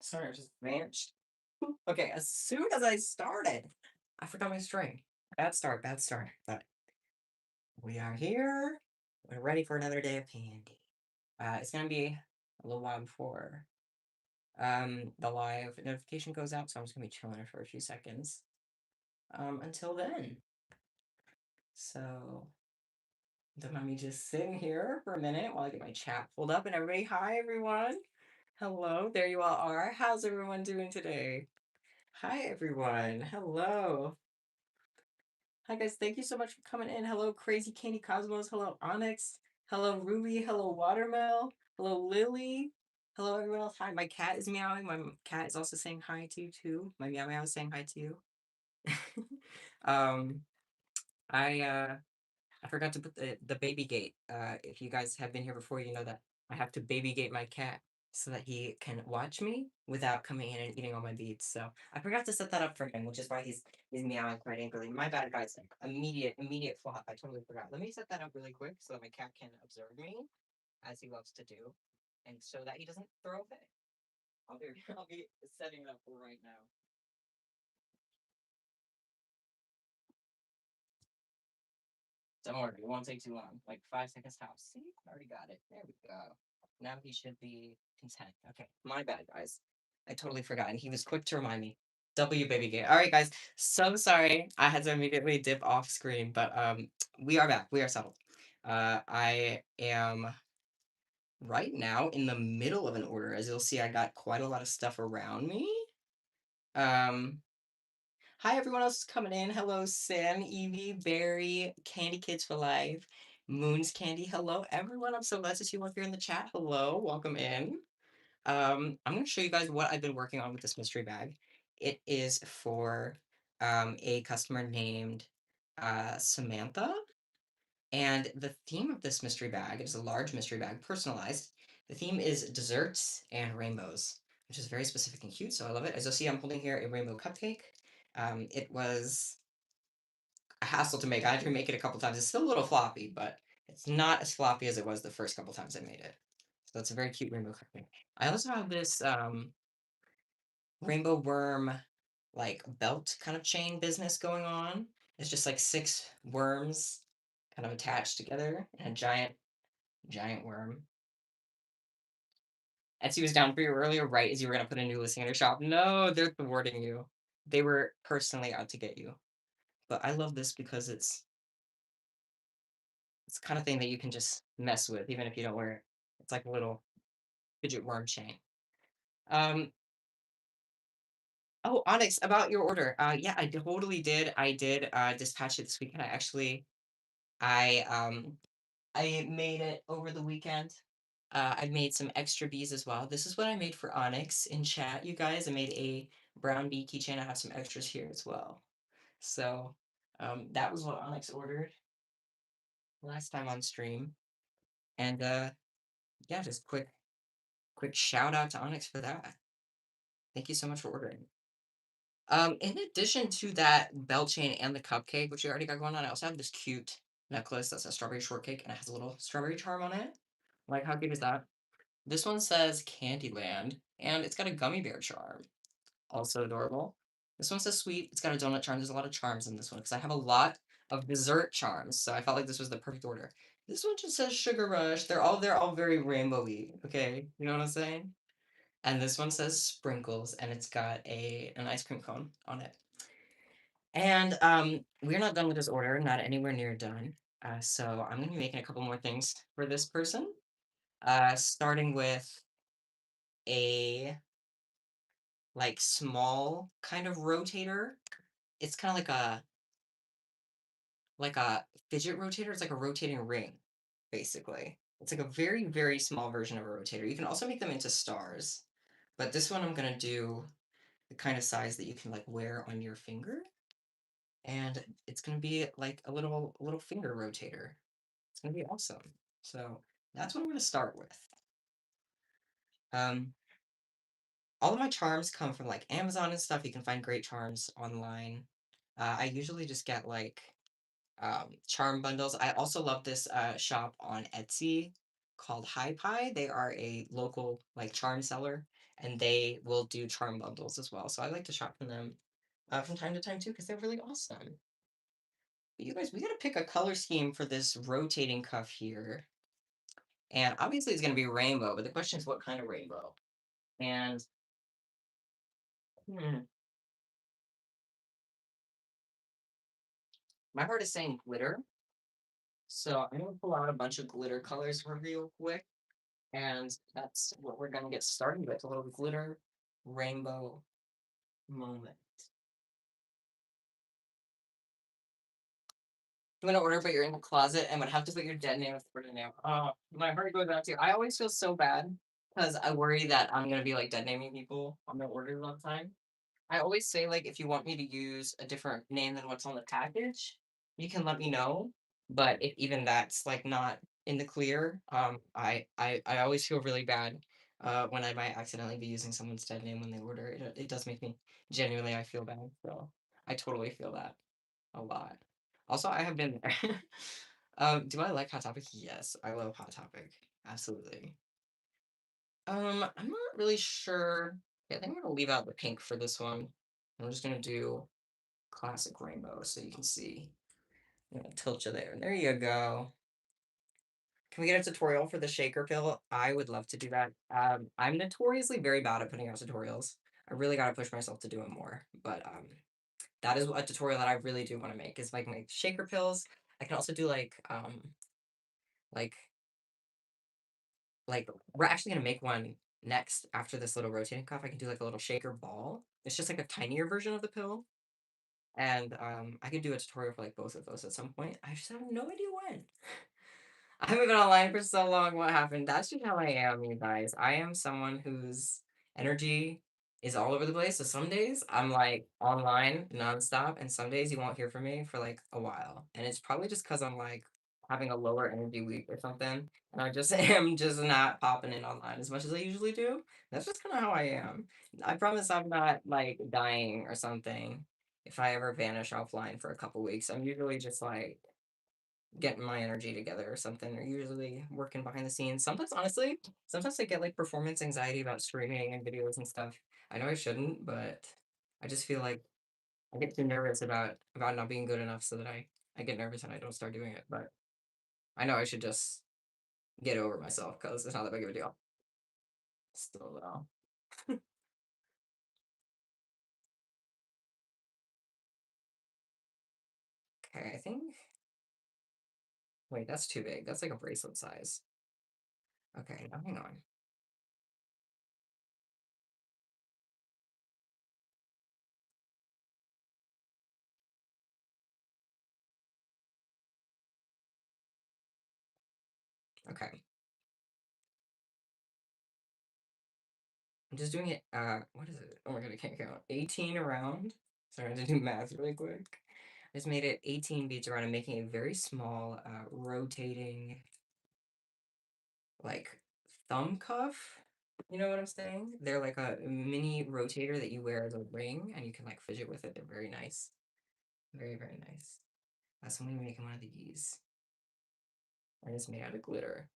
Sorry, I just vanished. Okay, as soon as I started, I forgot my string. Bad start, bad start. But we are here. We're ready for another day of candy. It's gonna be a little while before the live notification goes out, so I'm just gonna be chilling for a few seconds. Until then. So don't mind me just sitting here for a minute while I get my chat pulled up and everybody, hi everyone. Hello, there you all are. How's everyone doing today? Hi everyone. Hello. Hi guys, thank you so much for coming in. Hello, Crazy Candy Cosmos. Hello, Onyx. Hello, Ruby. Hello, Watermel. Hello, Lily. Hello, everyone else. Hi, my cat is meowing. My cat is also saying hi to you too. My meow meow is saying hi to you. um, I forgot to put the baby gate. If you guys have been here before, you know that I have to baby gate my cat so that he can watch me without coming in and eating all my beads. So I forgot to set that up for him, which is why he's meowing quite angrily. My bad, guys. Immediate flop. I totally forgot. Let me set that up really quick so that my cat can observe me as he loves to do, and so that he doesn't throw a fit. I'll be setting it up right now. Don't worry, it won't take too long. Like 5 seconds tops. See, I already got it. There we go. Now he should be content. Okay, my bad, guys. I totally forgot, and he was quick to remind me. W baby gay. All right, guys. So sorry. I had to immediately dip off screen, but we are back. We are settled. I am right now in the middle of an order. As you'll see, I got quite a lot of stuff around me. Um, Hi, everyone else is coming in. Hello, Sam, Evie, Barry, Candy Kids for Life, Moon's Candy. Hello, everyone. I'm so glad to see you up here in the chat. Hello, welcome in. I'm going to show you guys what I've been working on with this mystery bag. It is for a customer named Samantha. And the theme of this mystery bag is a large mystery bag, personalized. The theme is desserts and rainbows, which is very specific and cute, so I love it. As you'll see, I'm holding here a rainbow cupcake. It was a hassle to make. I had to remake it a couple times. It's still a little floppy, but it's not as floppy as it was the first couple times I made it. So it's a very cute rainbow cupcake. I also have this rainbow worm like belt kind of chain business going on. It's just like 6 worms kind of attached together and a giant worm. Etsy was down for you earlier, right as you were gonna put a new listing in your shop. No, they're thwarting you. They were personally out to get you. But I love this because it's the kind of thing that you can just mess with even if you don't wear it. It's like a little fidget worm chain. Um, oh, Onyx, about your order. Yeah, I totally did. I did dispatch it this weekend. I made it over the weekend. I made some extra bees as well. This is what I made for Onyx in chat, you guys. I made a brown bee keychain. I have some extras here as well. So that was what Onyx ordered last time on stream. And yeah, just quick shout out to Onyx for that. Thank you so much for ordering. In addition to that bell chain and the cupcake, which we already got going on, I also have this cute necklace that's a strawberry shortcake and it has a little strawberry charm on it. Like, how cute is that? This one says Candyland, and it's got a gummy bear charm. Also adorable. This one says sweet. It's got a donut charm. There's a lot of charms in this one because I have a lot of dessert charms, so I felt like this was the perfect order. This one just says sugar rush. They're all very rainbowy. Okay, you know what I'm saying? And this one says sprinkles, and it's got an ice cream cone on it. And we're not done with this order, not anywhere near done. So I'm gonna be making a couple more things for this person. Starting with a like small kind of rotator. It's kind of like a fidget rotator. It's like a rotating ring, basically. It's like a very, very small version of a rotator. You can also make them into stars, but this one I'm gonna do the kind of size that you can like wear on your finger, and it's gonna be like a little finger rotator. It's gonna be awesome. So that's what I'm gonna start with. Um, all of my charms come from like Amazon and stuff. You can find great charms online. I usually just get like charm bundles. I also love this shop on Etsy called High Pie. They are a local like charm seller, and they will do charm bundles as well. So I like to shop from time to time too because they're really awesome. But you guys, we gotta pick a color scheme for this rotating cuff here. And obviously it's gonna be rainbow, but the question is what kind of rainbow? And hmm, my heart is saying glitter. So I'm gonna pull out a bunch of glitter colors real quick. And that's what we're gonna get started with, a little glitter rainbow moment. I'm gonna order, but you're in the closet and would have to put your dead name for the name. Oh, my heart goes out to you. I always feel so bad because I worry that I'm gonna be like dead naming people on their orders all the time. I always say like if you want me to use a different name than what's on the package, you can let me know. But if even that's like not in the clear, I always feel really bad when I might accidentally be using someone's dead name when they order. It does make me genuinely I feel bad. So I totally feel that a lot. Also, I have been there. Do I like Hot Topic? Yes, I love Hot Topic. Absolutely. I'm not really sure. Yeah, I think I'm gonna leave out the pink for this one. I'm just gonna do classic rainbow so you can see. I'm gonna tilt you there. There you go. Can we get a tutorial for the shaker pill? I would love to do that. I'm notoriously very bad at putting out tutorials. I really gotta push myself to do it more. But that is a tutorial that I really do want to make is like my shaker pills. I can also do like like we're actually gonna make one next after this little rotating cuff. I can do like a little shaker ball. It's just like a tinier version of the pill. And I could do a tutorial for like both of those at some point. I just have no idea when. I haven't been online for so long. What happened? That's just how I am, you guys. I am someone whose energy is all over the place. So some days I'm like online nonstop, and some days you won't hear from me for like a while. And it's probably just because I'm like having a lower energy week or something. And I just am just not popping in online as much as I usually do. That's just kind of how I am. I promise I'm not like dying or something if I ever vanish offline for a couple weeks. I'm usually just like getting my energy together or something, or usually working behind the scenes. Sometimes, honestly, sometimes I get like performance anxiety about streaming and videos and stuff. I know I shouldn't, but I just feel like I get too nervous about not being good enough, so that I get nervous and I don't start doing it. But I know I should just get over myself because it's not that big of a deal. Still though. Okay, I think. Wait, that's too big. That's like a bracelet size. Okay, now hang on. Okay, I'm just doing it. What is it? Oh my god, I can't count. 18 around. Sorry, I had to do math really quick. I just made it 18 beads around. I'm making a very small, rotating, like thumb cuff. You know what I'm saying? They're like a mini rotator that you wear as a ring, and you can like fidget with it. They're very nice, very very nice. So I'm gonna make one of these. And it's made out of glitter.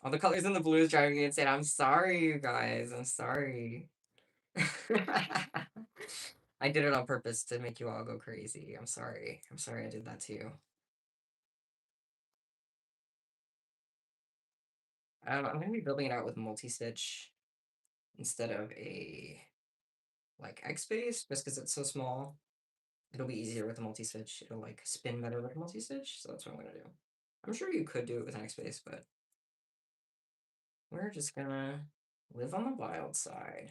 All the colors in the blue is driving me insane. I'm sorry, you guys. I'm sorry. I did it on purpose to make you all go crazy. I'm sorry. I'm sorry I did that to you. I'm gonna be building it out with multi-stitch instead of a like X space, just because it's so small. It'll be easier with a multi-stitch. It'll like spin better with a multi-stitch, so that's what I'm gonna do. I'm sure you could do it with an X space, but we're just gonna live on the wild side.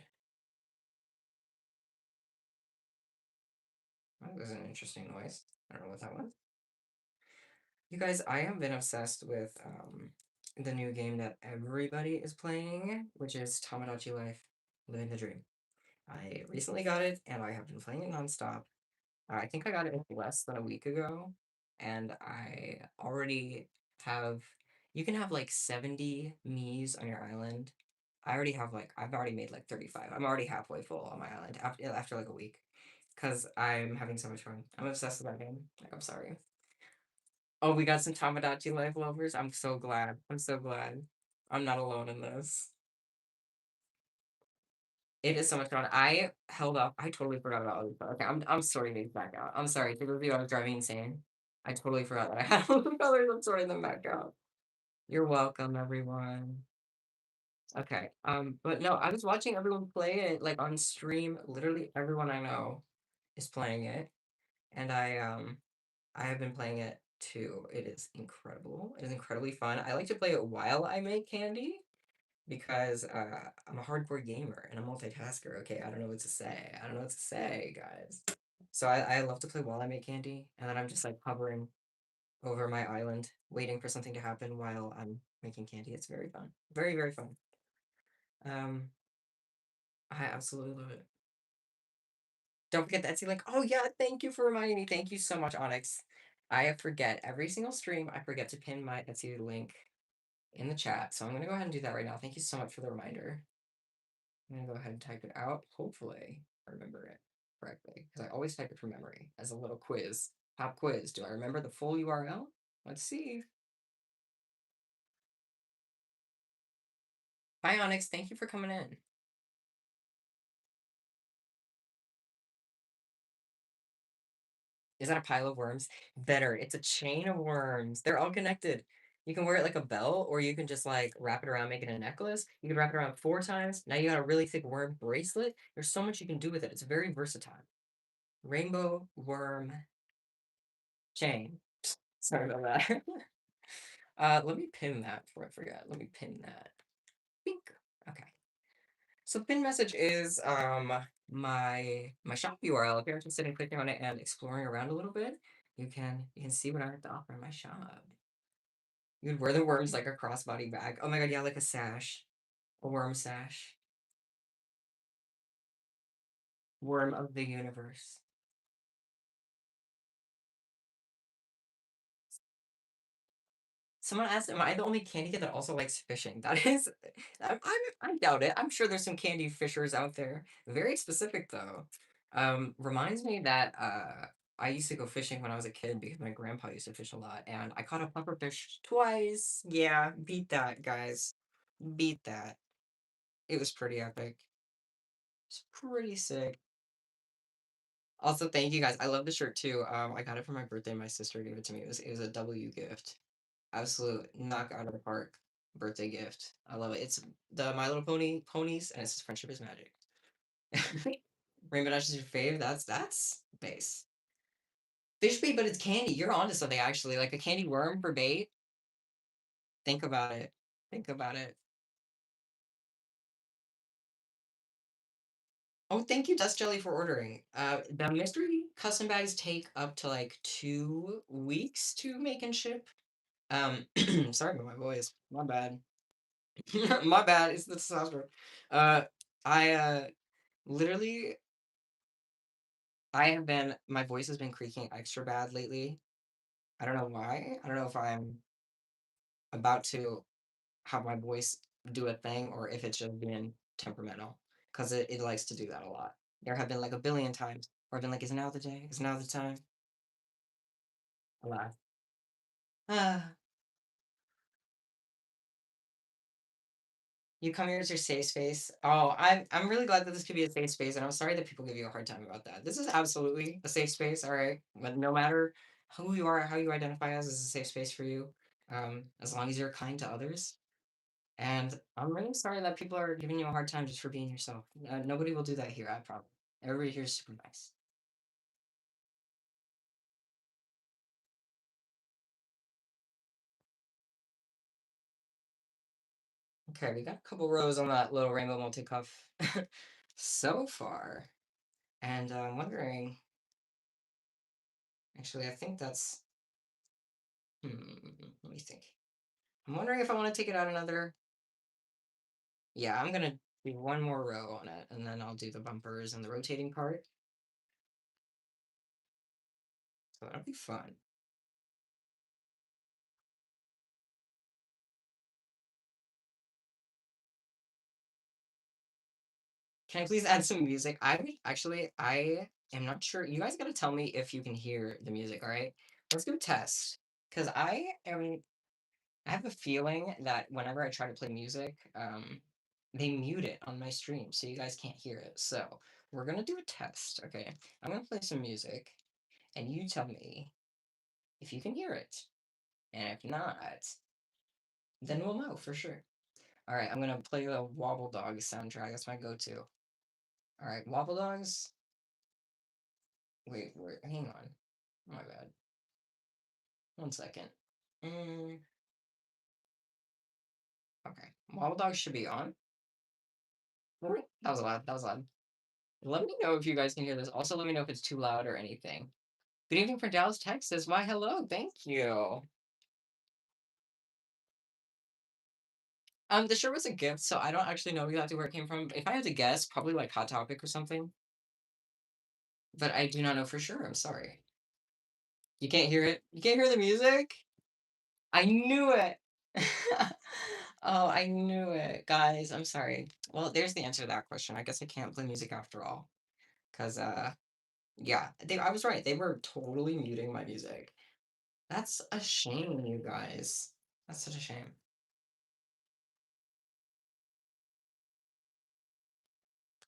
That was an interesting noise. I don't know what that was. You guys, I have been obsessed with the new game that everybody is playing, which is Tamagotchi Life Living the Dream. I recently got it and I have been playing it nonstop. I think I got it less than a week ago, and I already have. You can have like 70 Miis on your island. I've already made like 35. I'm already halfway full on my island after like a week because I'm having so much fun. I'm obsessed with that game. Like, I'm sorry. Oh, we got some Tamagotchi life lovers. I'm so glad. I'm so glad. I'm not alone in this. It is so much fun. I held up. I totally forgot about all these. Okay, I'm sorting these back out. I'm sorry. The review I was driving insane. I totally forgot that I had all the colors. I'm sorting them back out. You're welcome, everyone. Okay. But no, I was watching everyone play it like on stream. Literally everyone I know is playing it. And I have been playing it too. It is incredible. It is incredibly fun. I like to play it while I make candy because I'm a hardcore gamer and a multitasker. Okay, I don't know what to say. I don't know what to say, guys. So I love to play while I make candy, and then I'm just like hovering over my island, waiting for something to happen while I'm making candy. It's very fun. Very, very fun. Um, I absolutely love it. Don't forget that. Like, oh yeah, thank you for reminding me. Thank you so much, Onyx. I forget every single stream. I forget to pin my Etsy link in the chat, so I'm gonna go ahead and do that right now. Thank you so much for the reminder. I'm gonna go ahead and type it out. Hopefully, I remember it correctly because I always type it from memory as a little quiz. Pop quiz. Do I remember the full URL? Let's see. Bye, Onyx. Thank you for coming in. Is that a pile of worms? Better. It's a chain of worms. They're all connected. You can wear it like a belt, or you can just like wrap it around, make it a necklace. You can wrap it around 4 times. Now you got a really thick worm bracelet. There's so much you can do with it. It's very versatile. Rainbow worm chain. Sorry about that. Let me pin that before I forget. Let me pin that. Bink. Okay. So the pin message is my shop URL. If you're interested in clicking on it and exploring around a little bit, you can see what I have to offer in my shop. You'd wear the worms like a crossbody bag. Oh my god, yeah, like a sash. A worm sash. Worm of the universe. Someone asked, "Am I the only candy kid that also likes fishing?" That is, I doubt it. I'm sure there's some candy fishers out there. Very specific though. Reminds me that I used to go fishing when I was a kid because my grandpa used to fish a lot, and I caught a pufferfish twice. Yeah, beat that, guys. Beat that. It was pretty epic. It's pretty sick. Also, thank you guys. I love the shirt too. I got it for my birthday. My sister gave it to me. It was a W gift. Absolute knock out of the park birthday gift. I love it. It's the My Little Pony ponies, and it says friendship is magic. Rainbow Dash is your fave. That's base. Fish bait, but it's candy. You're onto something actually. Like a candy worm for bait. Think about it. Think about it. Oh, thank you, Dust Jelly, for ordering. The mystery custom bags take up to like 2 weeks to make and ship. Sorry about my voice. My bad. My bad. It's the testosterone. Uh, I literally, I have been. My voice has been creaking extra bad lately. I don't know why. I don't know if I'm about to have my voice do a thing or if it's just being temperamental, because it likes to do that a lot. There have been like a billion times where I've been like, "Is now the day? Is now the time?" I laugh. Ah, you come here as your safe space. Oh, I'm really glad that this could be a safe space, and I'm sorry that people give you a hard time about that. This is absolutely a safe space, all right. But no matter who you are, how you identify as, is a safe space for you. As long as you're kind to others. And I'm really sorry that people are giving you a hard time just for being yourself. Nobody will do that here, I promise. Everybody here is super nice. Okay, we got a couple rows on that little rainbow multi cuff so far. And I'm wondering, actually, I think that's, let me think. I'm wondering if I want to take it out another. Yeah, I'm gonna do one more row on it, and then I'll do the bumpers and the rotating part. So that'll be fun. Can I please add some music? I am not sure. You guys gotta tell me if you can hear the music, all right? Let's do a test. because I have a feeling that whenever I try to play music, they mute it on my stream, so you guys can't hear it. So we're gonna do a test, okay? I'm gonna play some music, and you tell me if you can hear it, and if not, then we'll know for sure. All right, I'm gonna play the Wobble Dogs soundtrack. That's my go-to. All right, Wobble Dogs. Wait, hang on. Oh my bad. 1 second. Mm, okay, Wobble Dogs should be on. That was loud. That was loud. Let me know if you guys can hear this. Also, let me know if it's too loud or anything. Good evening from Dallas, Texas. Why, hello. Thank you. The shirt was a gift, so I don't actually know exactly where it came from. If I had to guess, probably like Hot Topic or something. But I do not know for sure. I'm sorry. You can't hear it? You can't hear the music? I knew it. Oh, I knew it. Guys, I'm sorry. Well, there's the answer to that question. I guess I can't play music after all. Cause yeah, I was right. They were totally muting my music. That's a shame, you guys. That's such a shame.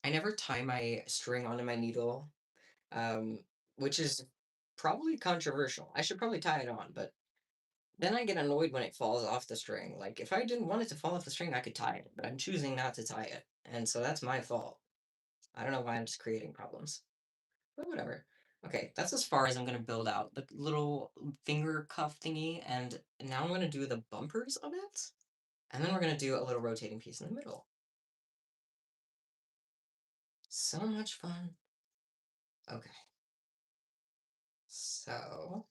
I never tie my string onto my needle, um, which is probably controversial. I should probably tie it on, but then I get annoyed when it falls off the string. Like, if I didn't want it to fall off the string, I could tie it, but I'm choosing not to tie it. And so that's my fault. I don't know why I'm just creating problems, but whatever. Okay, that's as far as I'm going to build out the little finger cuff thingy. And now I'm going to do the bumpers of it. And then we're going to do a little rotating piece in the middle. So much fun. Okay, so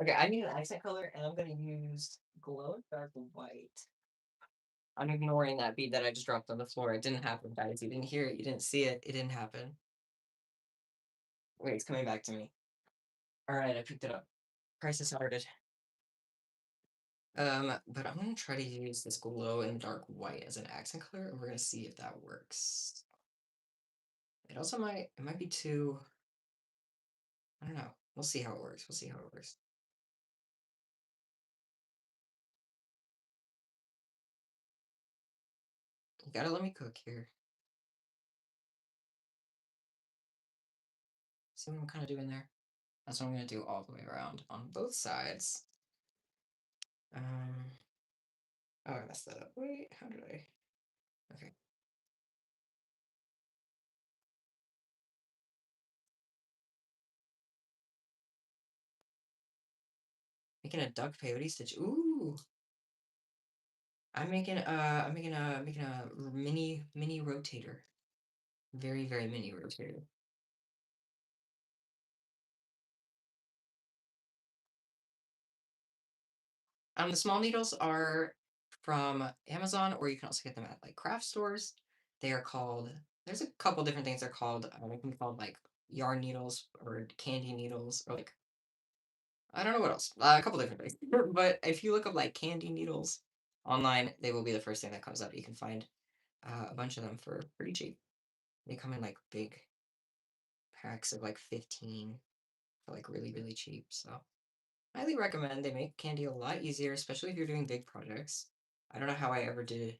okay, I need an accent color, and I'm gonna use glow in dark white. I'm ignoring that bead that I just dropped on the floor. It didn't happen, guys. You didn't hear it. You didn't see it. It didn't happen. Wait, it's coming back to me. All right, I picked it up. Crisis started. But I'm gonna try to use this glow in dark white as an accent color, and we're gonna see if that works. It also might. It might be too. I don't know. We'll see how it works. We'll see how it works. You gotta let me cook here. See what I'm kind of doing there? That's what I'm gonna do all the way around on both sides. Um, oh, I messed that up. Wait, how did I? Okay. Making a duck peyote stitch. Ooh, I'm making a mini rotator. Very mini rotator. The small needles are from Amazon, or you can also get them at like craft stores. They are called. There's a couple different things they're called. They can be called like yarn needles or candy needles or like I don't know what else. A couple different things. But if you look up like candy needles online, they will be the first thing that comes up. You can find a bunch of them for pretty cheap. They come in like big packs of like 15 for like really cheap. So highly recommend. They make candy a lot easier, especially if you're doing big projects. I don't know how I ever did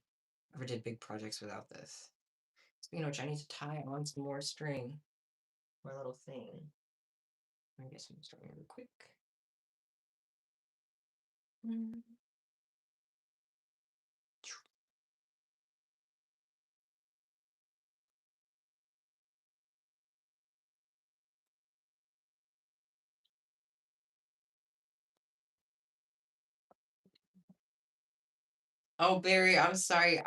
big projects without this. Speaking of which, I need to tie on some more string. My little thing. Let me get some string real quick. Mm. Oh, Barry, I'm sorry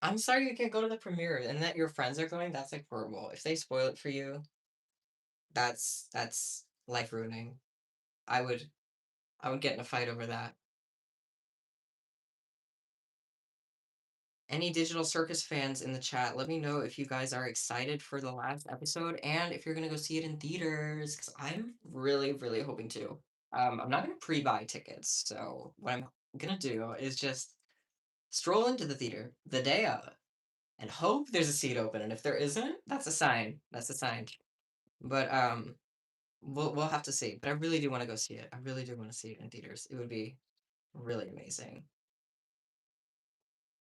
you can't go to the premiere and that your friends are going. That's like horrible. If they spoil it for you, that's life ruining. I would I would get in a fight over that. Any digital circus fans in the chat, let me know if you guys are excited for the last episode and if you're gonna go see it in theaters, because I'm really hoping to. I'm not gonna pre-buy tickets, so what I'm gonna do is just Stroll into the theater the day of and hope there's a seat open, and if there isn't, that's a sign. That's a sign. But we'll have to see. But I really do want to go see it. I really do want to see it in theaters. It would be really amazing.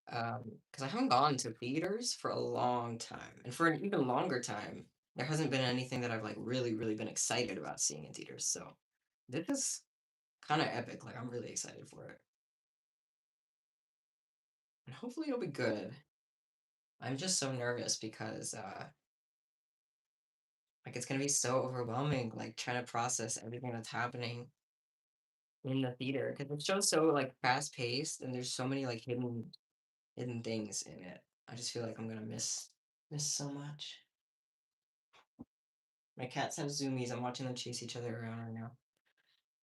Because I haven't gone to theaters for a long time, and for an even longer time, there hasn't been anything that I've like really, really been excited about seeing in theaters. So this is kind of epic. Like I'm really excited for it, and hopefully it'll be good. I'm just so nervous because like it's gonna be so overwhelming, like trying to process everything that's happening in the theater because the show's so like fast paced and there's so many like hidden things in it. I just feel like I'm gonna miss so much. My cats have zoomies. I'm watching them chase each other around right now.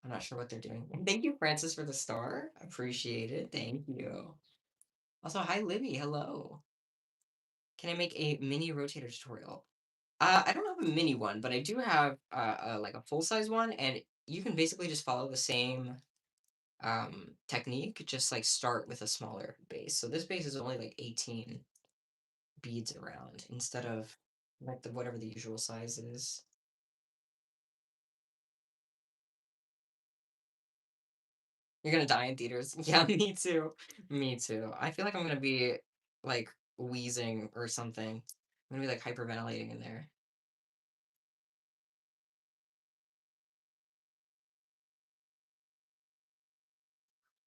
I'm not sure what they're doing. And thank you, Francis, for the star. Appreciate it. Thank you. Also, hi, Libby. Hello. Can I make a mini rotator tutorial? I don't have a mini one, but I do have like a full size one, and you can basically just follow the same technique. Just like start with a smaller base. So this base is only like 18 beads around instead of like the whatever the usual size is. You're gonna die in theaters. Yeah, me too. Me too. I feel like I'm gonna be like wheezing or something. I'm gonna be like hyperventilating in there.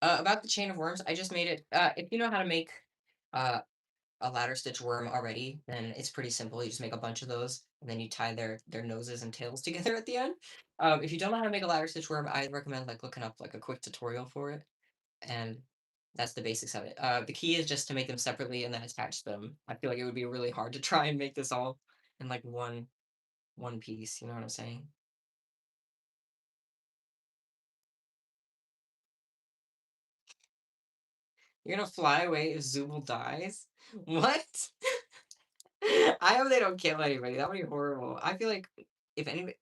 About the chain of worms, I just made it. If you know how to make uh, a ladder stitch worm already, then it's pretty simple. You just make a bunch of those, and then you tie their noses and tails together at the end. If you don't know how to make a ladder stitch worm, I recommend like looking up like a quick tutorial for it, and that's the basics of it. The key is just to make them separately and then attach them. I feel like it would be really hard to try and make this all in like one piece. You know what I'm saying? You're gonna fly away if Zubul dies? What? I hope they don't kill anybody. That would be horrible. I feel like if anybody.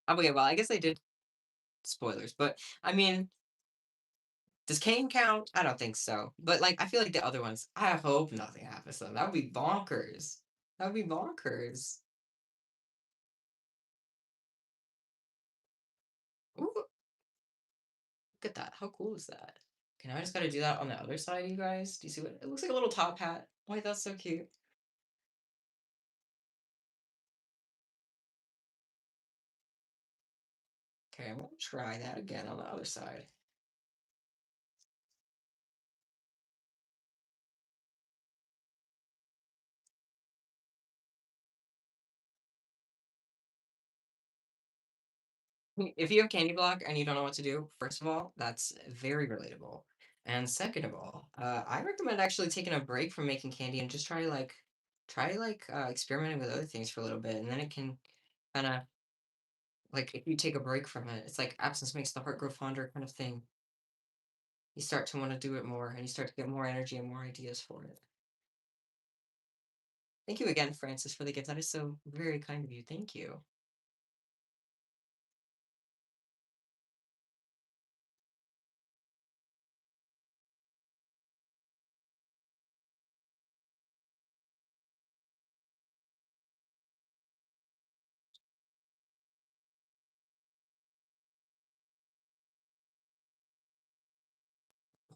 Okay, well, I guess they did spoilers, but I mean, does Kane count? I don't think so. But like, I feel like the other ones. I hope nothing happens to them. That would be bonkers. That would be bonkers. Ooh, look at that. How cool is that? Okay, now I just gotta do that on the other side, you guys. Do you see what it looks like? A little top hat. Wait, that's so cute. Okay, I'm gonna try that again on the other side. If you have candy block and you don't know what to do, first of all, that's very relatable. And second of all, I recommend actually taking a break from making candy and just try experimenting with other things for a little bit, and then it can kind of like if you take a break from it, it's like absence makes the heart grow fonder kind of thing. You start to want to do it more, and you start to get more energy and more ideas for it. Thank you again, Francis, for the gift. That is so very kind of you. Thank you.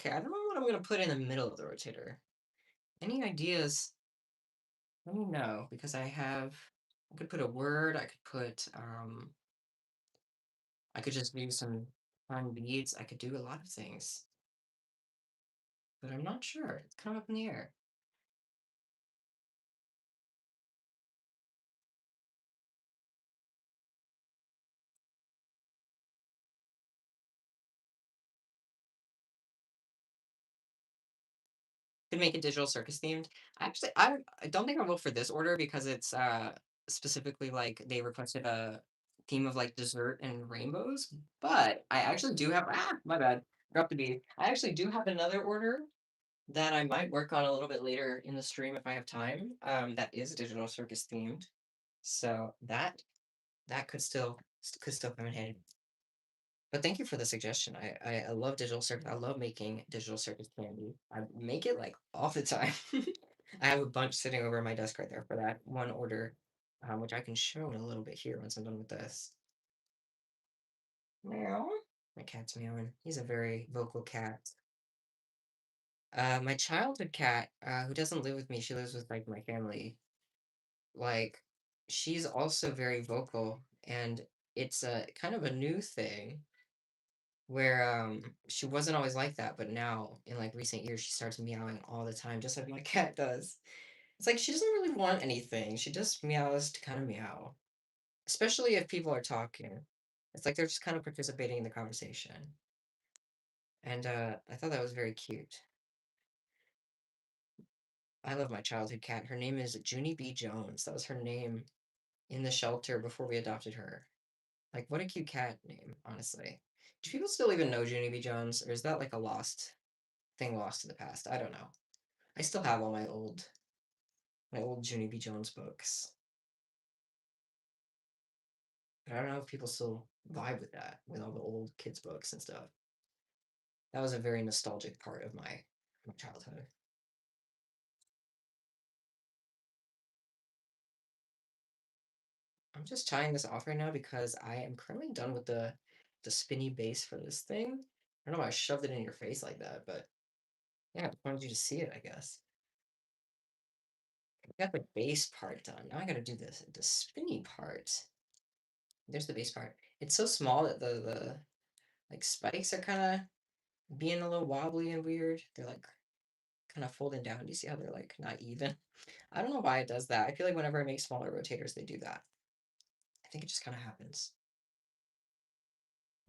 Okay, I don't know what I'm gonna put in the middle of the rotator. Any ideas? Let me know because I could put a word, I could just do some fun beads. I could do a lot of things, but I'm not sure. It's kind of up in the air. Could make it digital circus themed. I don't think I will for this order because it's specifically like they requested a theme of like dessert and rainbows. But I actually do have my bad. Dropped the bead. I actually do have another order that I might work on a little bit later in the stream if I have time. That is digital circus themed. So that could still come in handy. But thank you for the suggestion. I love digital circus. I love making digital circus candy. I make it like all the time. I have a bunch sitting over my desk right there for that one order, which I can show in a little bit here once I'm done with this. Meow. My cat's meowing. He's a very vocal cat. My childhood cat, who doesn't live with me, she lives with like my family. Like, she's also very vocal, and it's a kind of a new thing where she wasn't always like that, but now in like recent years she starts meowing all the time, just like my cat does. It's like she doesn't really want anything. She just meows to kind of meow, especially if people are talking. It's like they're just kind of participating in the conversation. And I thought that was very cute. I love my childhood cat. Her name is Junie B. Jones. That was her name in the shelter before we adopted her. Like, what a cute cat name, honestly. Do people still even know Junie B. Jones, or is that like a lost thing lost to the past? I don't know. I still have all my old Junie B. Jones books. But I don't know if people still vibe with that, with all the old kids' books and stuff. That was a very nostalgic part of my childhood. I'm just tying this off right now because I am currently done with the spinny base for this thing. I don't know why I shoved it in your face like that, but yeah, I just wanted you to see it, I guess. I got the base part done. Now I gotta do the spinny part. There's the base part. It's so small that the like spikes are kind of being a little wobbly and weird. They're like kind of folding down. Do you see how they're like not even? I don't know why it does that. I feel like whenever I make smaller rotators, they do that. I think it just kind of happens.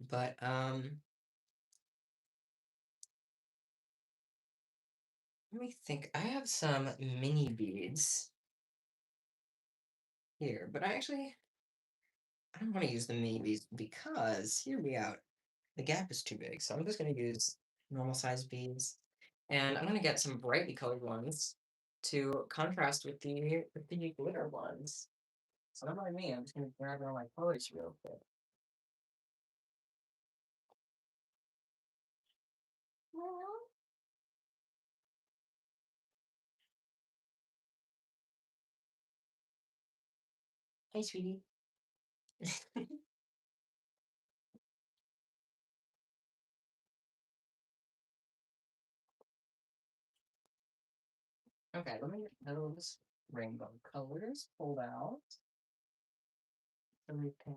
But let me think. I have some mini beads here, but I don't want to use the mini beads because hear me out. The gap is too big, so I'm just gonna use normal size beads, and I'm gonna get some brightly colored ones to contrast with the glitter ones. So don't mind me. I'm just gonna grab all my colors real quick. Hey, sweetie. Okay, let me get those rainbow colors pulled out so we can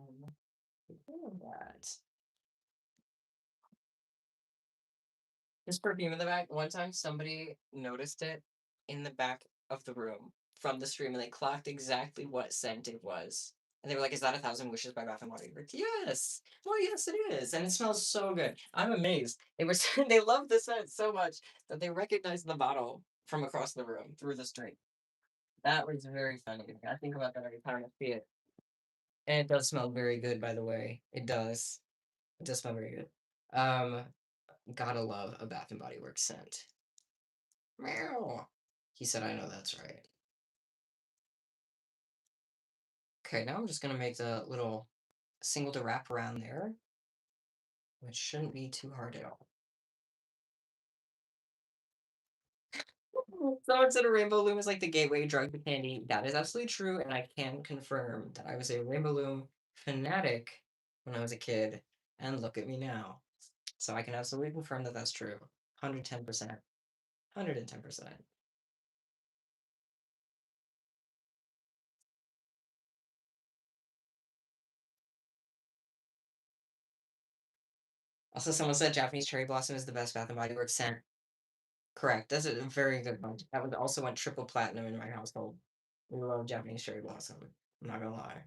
do that. This perfume in the back, one time somebody noticed it in the back of the room from the stream and they clocked exactly what scent it was. And they were like, "Is that A Thousand Wishes by Bath and Body Works?" Yes. Well, yes, it is. And it smells so good. I'm amazed. They were they loved the scent so much that they recognized the bottle from across the room through the street. That was very funny. I think about that every time I see it. And it does smell very good, by the way. It does. It does smell very good. Um, Gotta love a Bath and Body Works scent. Meow. He said, I know that's right. Okay, now I'm just gonna make the little single to wrap around there, which shouldn't be too hard at all. Someone said a rainbow loom is like the gateway drug to candy. That is absolutely true, and I can confirm that I was a rainbow loom fanatic when I was a kid, and look at me now. So I can absolutely confirm that that's true. 110%. 110%. Also, someone said Japanese cherry blossom is the best Bath and Body Works scent. Correct. That's a very good one. That would also went triple platinum in my household. We love Japanese cherry blossom. I'm not gonna lie.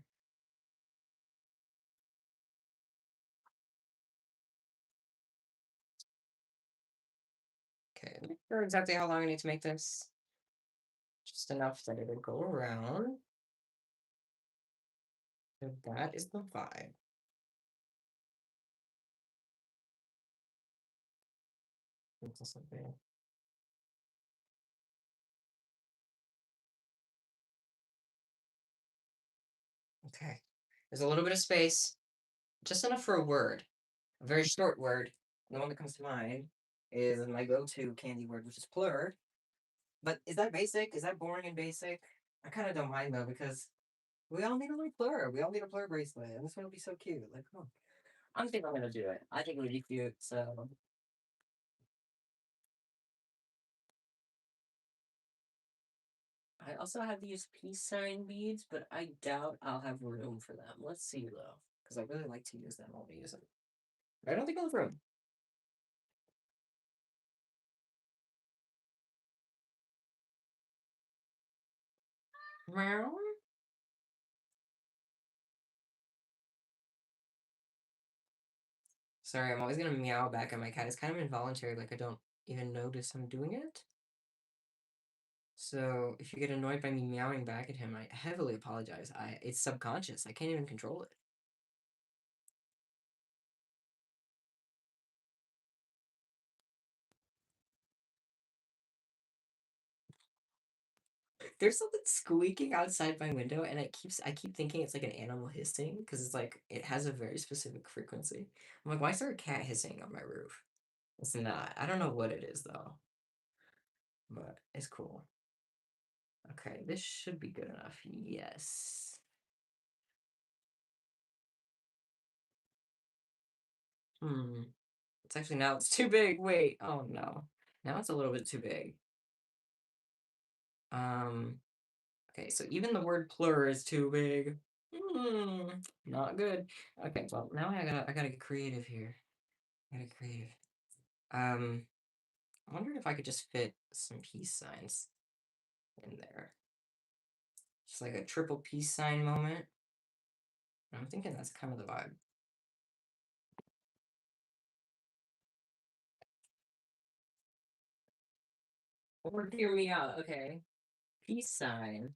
Okay, I'm not sure exactly how long I need to make this. Just enough that it'll go around. So that is the vibe. It's also there. Okay. There's a little bit of space, just enough for a word. A very short word. The one that comes to mind is my go-to candy word, which is plur. But is that basic? Is that boring and basic? I kind of don't mind though because we all need a little plur. We all need a plur bracelet, and this one will be so cute. Like, come on. I think I'm gonna do it. I think it would be cute. So I also have these peace sign beads, but I doubt I'll have room for them. Let's see though, because I really like to use them. I'll use them. I don't think I'll have room. Meow. Sorry, I'm always gonna meow back at my cat. It's kind of involuntary, like I don't even notice I'm doing it. So if you get annoyed by me meowing back at him, I heavily apologize. It's subconscious. I can't even control it. There's something squeaking outside my window, and I keep thinking it's like an animal hissing because it's like it has a very specific frequency. I'm like, why is there a cat hissing on my roof? It's not. I don't know what it is though, but it's cool. Okay, this should be good enough. Yes. Hmm. It's actually now it's too big. Wait. Oh no. Now it's a little bit too big. Um. Okay, so even the word plur is too big. Hmm. Not good. Okay, well now I gotta get creative here. I gotta get creative. Um. I wondered if I could just fit some peace signs in there. Just like a triple peace sign moment. I'm thinking that's kind of the vibe. Or hear me out. Okay. Peace sign,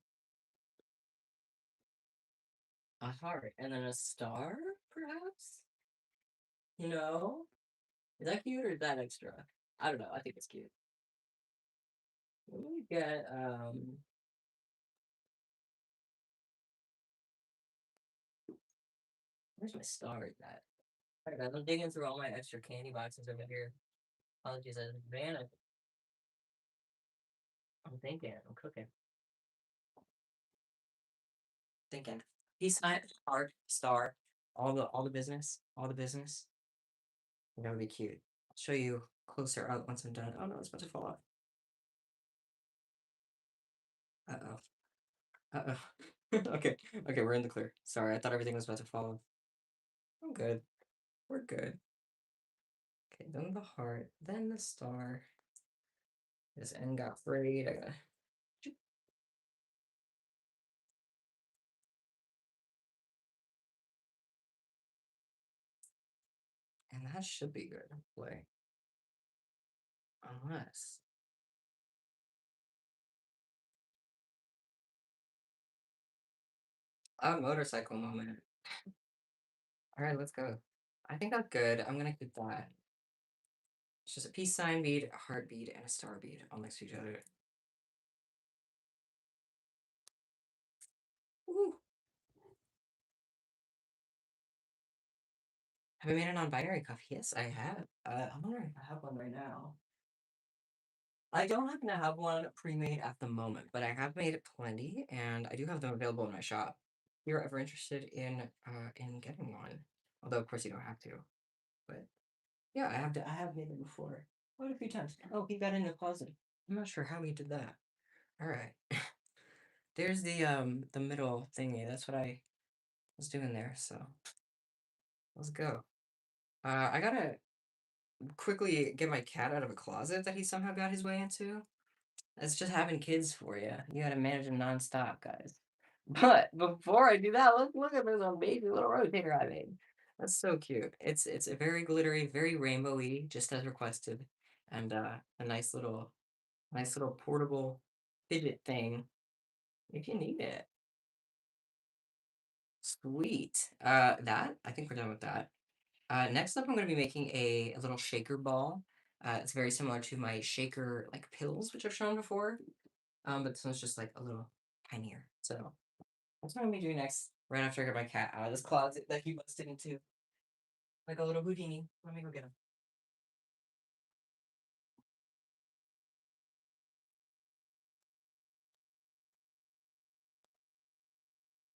a heart, and then a star, perhaps? You know? Is that cute or is that extra? I don't know. I think it's cute. Let me get where's my star at? Alright, guys, I'm digging through all my extra candy boxes over here. Apologies in advance. I'm thinking, I'm cooking. Thinking. Peace sign, heart, star, all the business. All the business. That would be cute. I'll show you closer out once I'm done. Oh no, it's about to fall off. Uh-oh. Uh-oh. Okay. Okay, we're in the clear. Sorry, I thought everything was about to fall off. I'm good. We're good. Okay, then the heart, then the star. This end got frayed. I gotta. And that should be good. Play. Unless. A motorcycle moment. Alright, let's go. I think that's good. I'm gonna keep that. It's just a peace sign bead, a heart bead, and a star bead all next to each other. Woo. Have I made a non-binary cuff? Yes, I have. I'm wondering if I have one right now. I don't happen to have one pre-made at the moment, but I have made plenty, and I do have them available in my shop. If you're ever interested in getting one, although of course you don't have to, but yeah, I have made them before, quite a few times. Oh, he got in the closet. I'm not sure how he did that. All right, there's the middle thingy. That's what I was doing there. So let's go. I gotta quickly get my cat out of a closet that he somehow got his way into. That's just having kids for you. You gotta manage them nonstop, guys. But before I do that, let's look at this amazing little rotator I made. That's so cute. It's a very glittery, very rainbowy, just as requested, and a nice little portable fidget thing if you need it. Sweet. That I think we're done with that. Next up, I'm going to be making a little shaker ball. It's very similar to my shaker like pills, which I've shown before. But this one's just like a little tinier. So that's what I'm gonna be doing next, right after I get my cat out of this closet that he busted into. like a little Houdini. Let me go get him.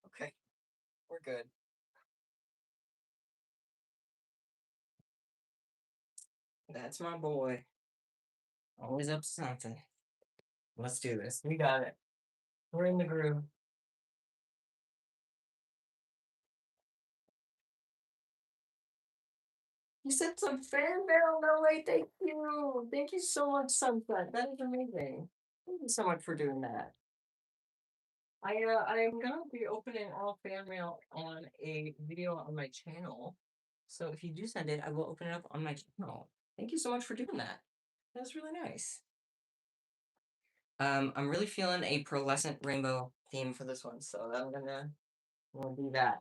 Okay, we're good. That's my boy. Always up to something. Let's do this. We got it. We're in the groove. You sent some fan mail. No way. Thank you. Thank you so much, Sunset. That is amazing. Thank you so much for doing that. I am gonna be opening all fan mail on a video on my channel. So if you do send it, I will open it up on my channel. Thank you so much for doing that. That's really nice. I'm really feeling a pearlescent rainbow theme for this one, so I'm gonna do that.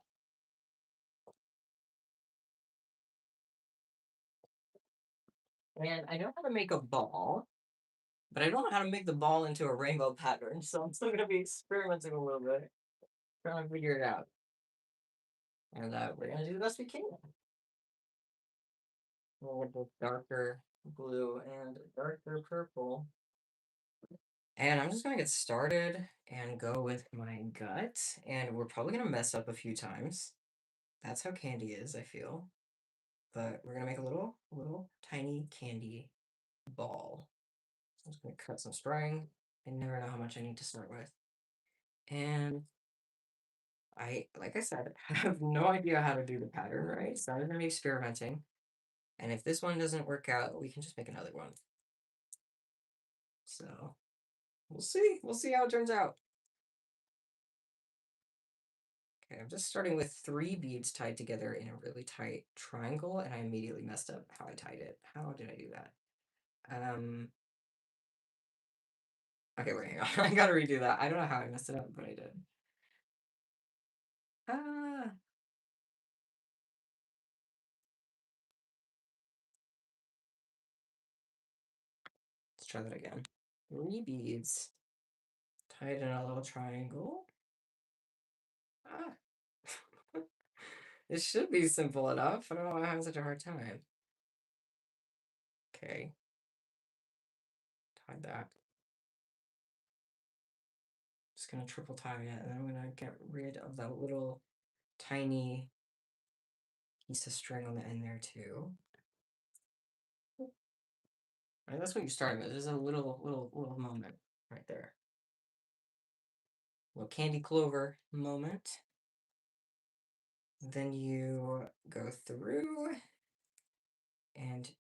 And I know how to make a ball, but I don't know how to make the ball into a rainbow pattern, so I'm still gonna be experimenting a little bit, trying to figure it out. And we're gonna do the best we can. With the darker blue and darker purple. And I'm just gonna get started and go with my gut. And we're probably gonna mess up a few times. That's how candy is, I feel. But we're gonna make a little tiny candy ball. So I'm just gonna cut some string. I never know how much I need to start with. And like I said, have no idea how to do the pattern right. So I'm gonna be experimenting. And if this one doesn't work out, we can just make another one. So we'll see. We'll see how it turns out. Okay, I'm just starting with 3 beads tied together in a really tight triangle, and I immediately messed up how I tied it. How did I do that? Okay, wait, hang on. I gotta redo that. I don't know how I messed it up, but I did. Ah, let's try that again. 3 beads tied in a little triangle. Ah, it should be simple enough. I don't know why I'm having such a hard time. Okay, tied that. Just gonna triple tie it, and then I'm gonna get rid of that little tiny piece of string on the end there too. Right, that's what you're starting with. There's a little moment right there. Little candy clover moment. Then you go through and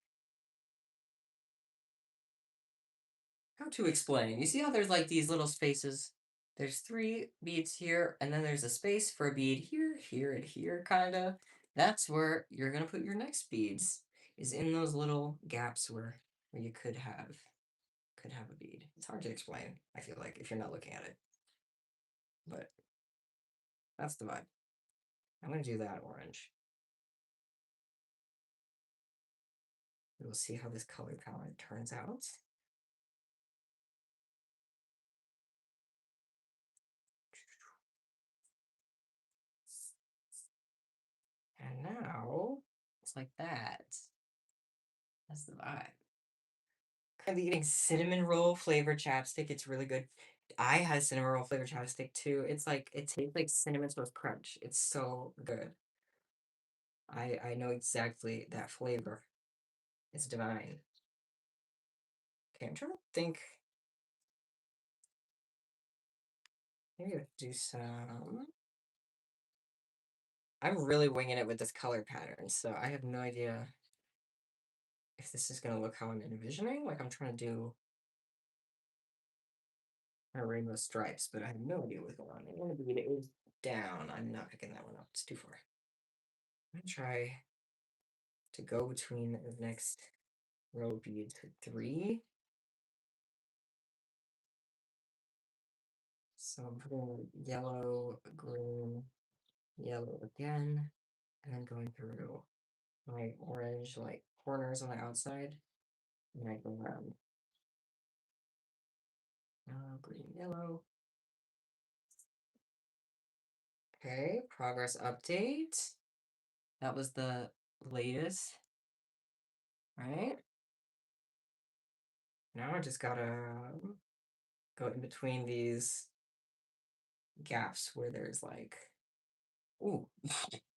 how to explain. You see how there's like these little spaces? There's 3 beads here, and then there's a space for a bead here, here, and here, kind of. That's where you're gonna put your next beads. Is in those little gaps where you could have a bead. It's hard to explain. I feel like if you're not looking at it, but that's the vibe. I'm gonna do that orange. We'll see how this color palette turns out. And now it's like that. That's the vibe. Currently eating cinnamon roll flavored chapstick. It's really good. I had cinnamon roll flavored chapstick too. It's like it tastes like cinnamon toast crunch. It's so good. I know exactly that flavor. It's divine. Okay, I'm trying to think. Maybe I'll do some. I'm really winging it with this color pattern, so I have no idea if this is gonna look how I'm envisioning. Like I'm trying to do my rainbow stripes, but I have no idea what's going on. I want to be it is down. I'm not picking that one up. It's too far. I'm gonna try to go between the next row of beads to 3. So I'm putting yellow, green, yellow again, and then going through my orange like corners on the outside, and I go around yellow, green, yellow. Okay, progress update. That was the latest, right? Now I just gotta go in between these gaps where there's like, ooh,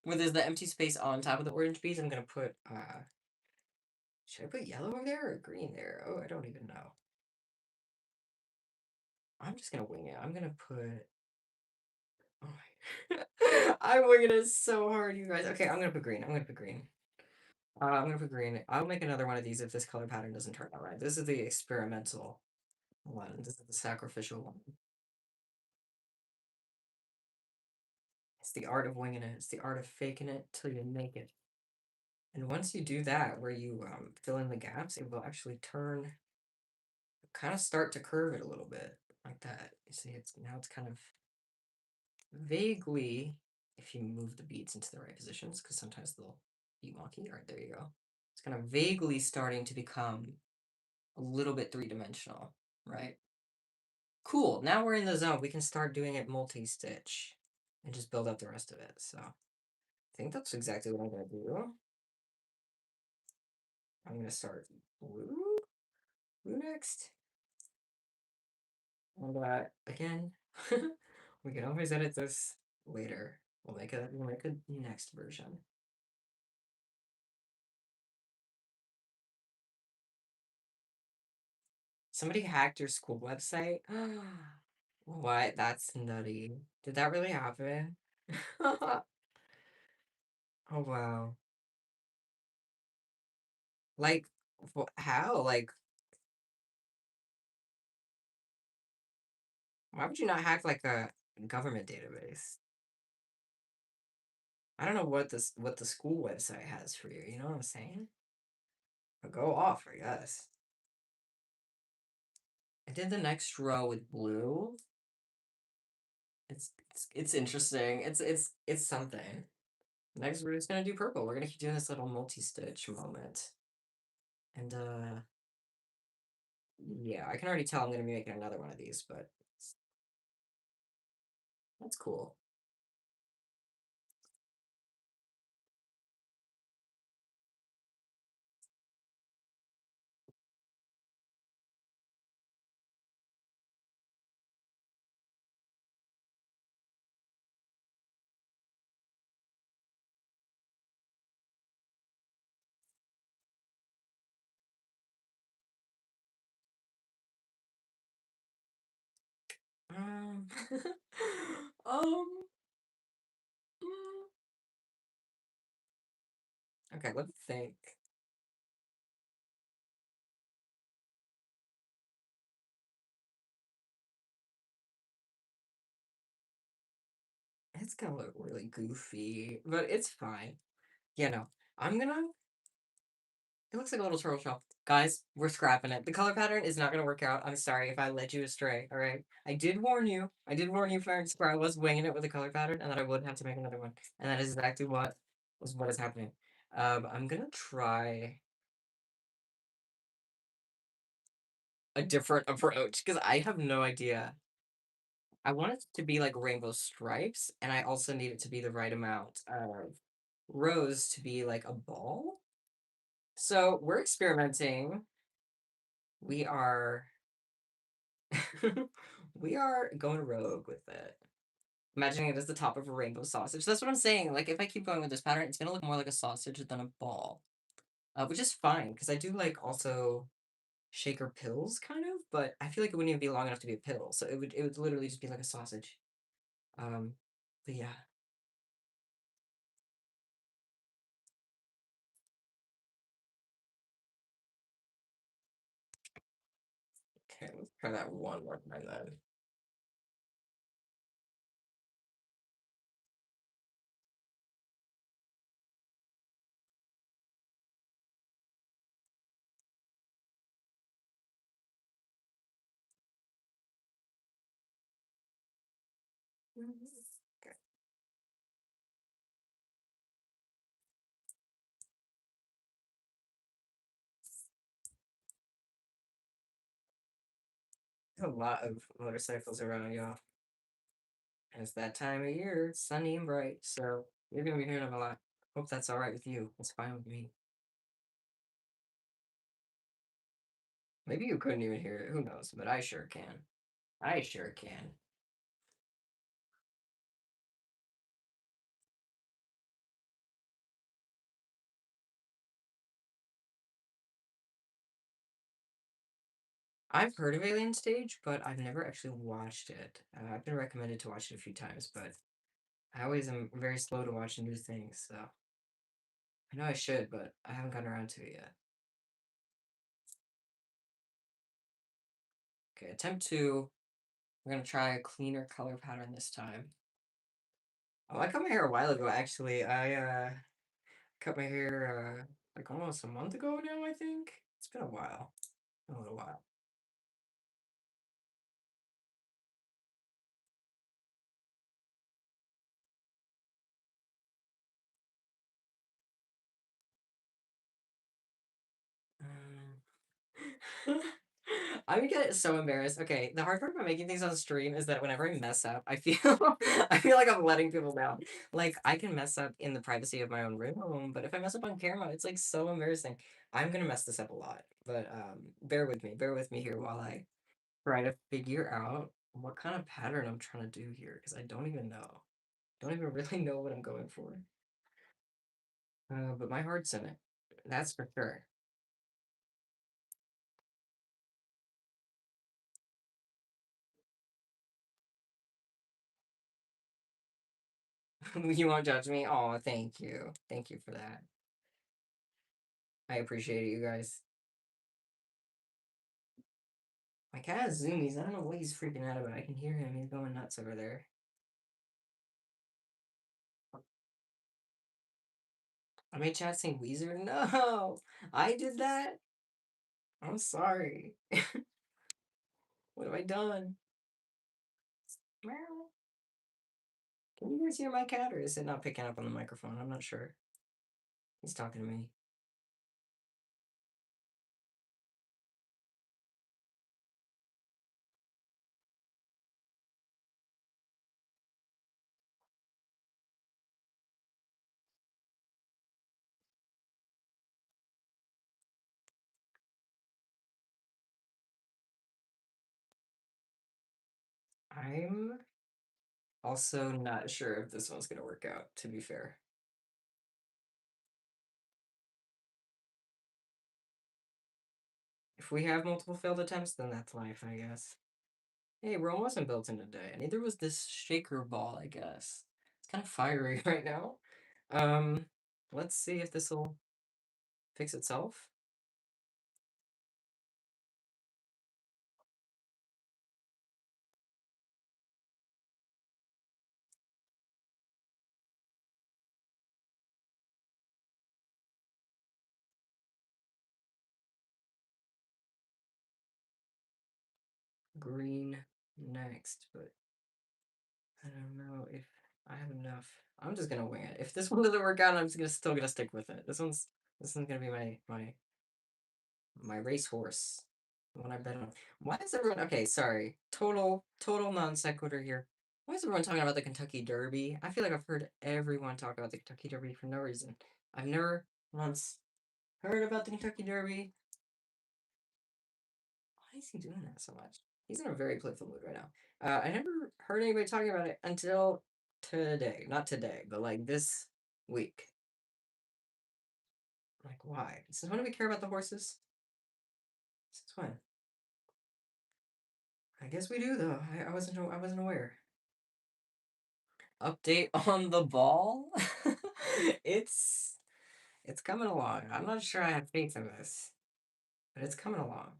where there's the empty space on top of the orange beads. I'm gonna put, should I put yellow over there or green there? Oh, I don't even know. I'm just gonna wing it. I'm gonna put, oh my, I'm winging it so hard, you guys. Okay, I'm gonna put green. I'm gonna put green. I'm gonna put green. I'll make another one of these if this color pattern doesn't turn out right. This is the experimental one. This is the sacrificial one. It's the art of winging it. It's the art of faking it till you make it. And once you do that, where you fill in the gaps, it will actually turn, kind of start to curve it a little bit like that. You see, it's now it's kind of vaguely, if you move the beads into the right positions, because sometimes they'll be wonky. All right, there you go. It's kind of vaguely starting to become a little bit three-dimensional, right? Cool. Now we're in the zone. We can start doing it multi-stitch and just build up the rest of it. So I think that's exactly what I'm gonna do. I'm gonna start blue, blue next. And again, we can always edit this later. We'll make a next version. Somebody hacked your school website. What? That's nutty. Did that really happen? Oh wow. Like, how? Like, why would you not hack like a government database? I don't know what the school website has for you. You know what I'm saying? But go off, I guess. I did the next row with blue. It's interesting. It's something. Next, we're just gonna do purple. We're gonna keep doing this little multi-stitch moment. And yeah, I can already tell I'm gonna be making another one of these, but that's cool. Um, um, okay, let me think. It's gonna look really goofy, but it's fine. Yeah, no, I'm gonna. It looks like a little turtle shell. Guys, we're scrapping it. The color pattern is not gonna work out. I'm sorry if I led you astray. All right, I did warn you. I did warn you, fair and square. I was winging it with the color pattern, and that I would have to make another one, and that is exactly what is happening. I'm gonna try a different approach because I have no idea. I want it to be like rainbow stripes, and I also need it to be the right amount of rows to be like a ball. So we're experimenting. We are we are going rogue with it. Imagining it as the top of a rainbow sausage. That's what I'm saying. Like if I keep going with this pattern, it's gonna look more like a sausage than a ball. Which is fine, because I do like also shaker pills kind of, but I feel like it wouldn't even be long enough to be a pill. So it would literally just be like a sausage. Um, but yeah. Okay, let's try that one more time then. Okay. A lot of motorcycles around y'all. It's that time of year, it's sunny and bright, so you're gonna be hearing them a lot. Hope that's all right with you. It's fine with me. Maybe you couldn't even hear it. Who knows? But I sure can. I sure can. I've heard of Alien Stage, but I've never actually watched it. I've been recommended to watch it a few times, but I always am very slow to watch new things, so I know I should, but I haven't gotten around to it yet. Okay, attempt two. We're gonna try a cleaner color pattern this time. Oh, I cut my hair a while ago, actually. I cut my hair like almost a month ago now, I think. It's been a while. A little while. Um, I'm get so embarrassed. Okay, the hard part about making things on stream is that whenever I mess up, I feel I feel like I'm letting people down. Like I can mess up in the privacy of my own room, but if I mess up on camera, it's like so embarrassing. I'm gonna mess this up a lot, but bear with me. Bear with me here while I try to figure out what kind of pattern I'm trying to do here because I don't even know. Don't even really know what I'm going for. But my heart's in it. That's for sure. You won't judge me. Oh, thank you. Thank you for that. I appreciate it, you guys. My cat has zoomies. I don't know what he's freaking out about. I can hear him. He's going nuts over there. I made chat saying Weezer. No, I did that. I'm sorry. What have I done? Meow. Can you guys hear my cat, or is it not picking up on the microphone? I'm not sure. He's talking to me. I'm also not sure if this one's gonna work out, to be fair. If we have multiple failed attempts, then that's life, I guess. Hey, Rome wasn't built in a day. Neither was this shaker ball, I guess. It's kind of fiery right now. Um, let's see if this will fix itself. Green next, but I don't know if I have enough. I'm just gonna wing it. If this one doesn't work out, I'm just gonna still gonna stick with it. This one's gonna be my racehorse. The one I bet on. Why is everyone okay? Sorry, total non sequitur here. Why is everyone talking about the Kentucky Derby? I feel like I've heard everyone talk about the Kentucky Derby for no reason. I've never once heard about the Kentucky Derby. Why is he doing that so much? He's in a very playful mood right now. I never heard anybody talking about it until today. Not today, but like this week. Like, why? Since when do we care about the horses? Since when? I guess we do though. I wasn't aware. Update on the ball. it's it's coming along. I'm not sure I have faith in this, but it's coming along.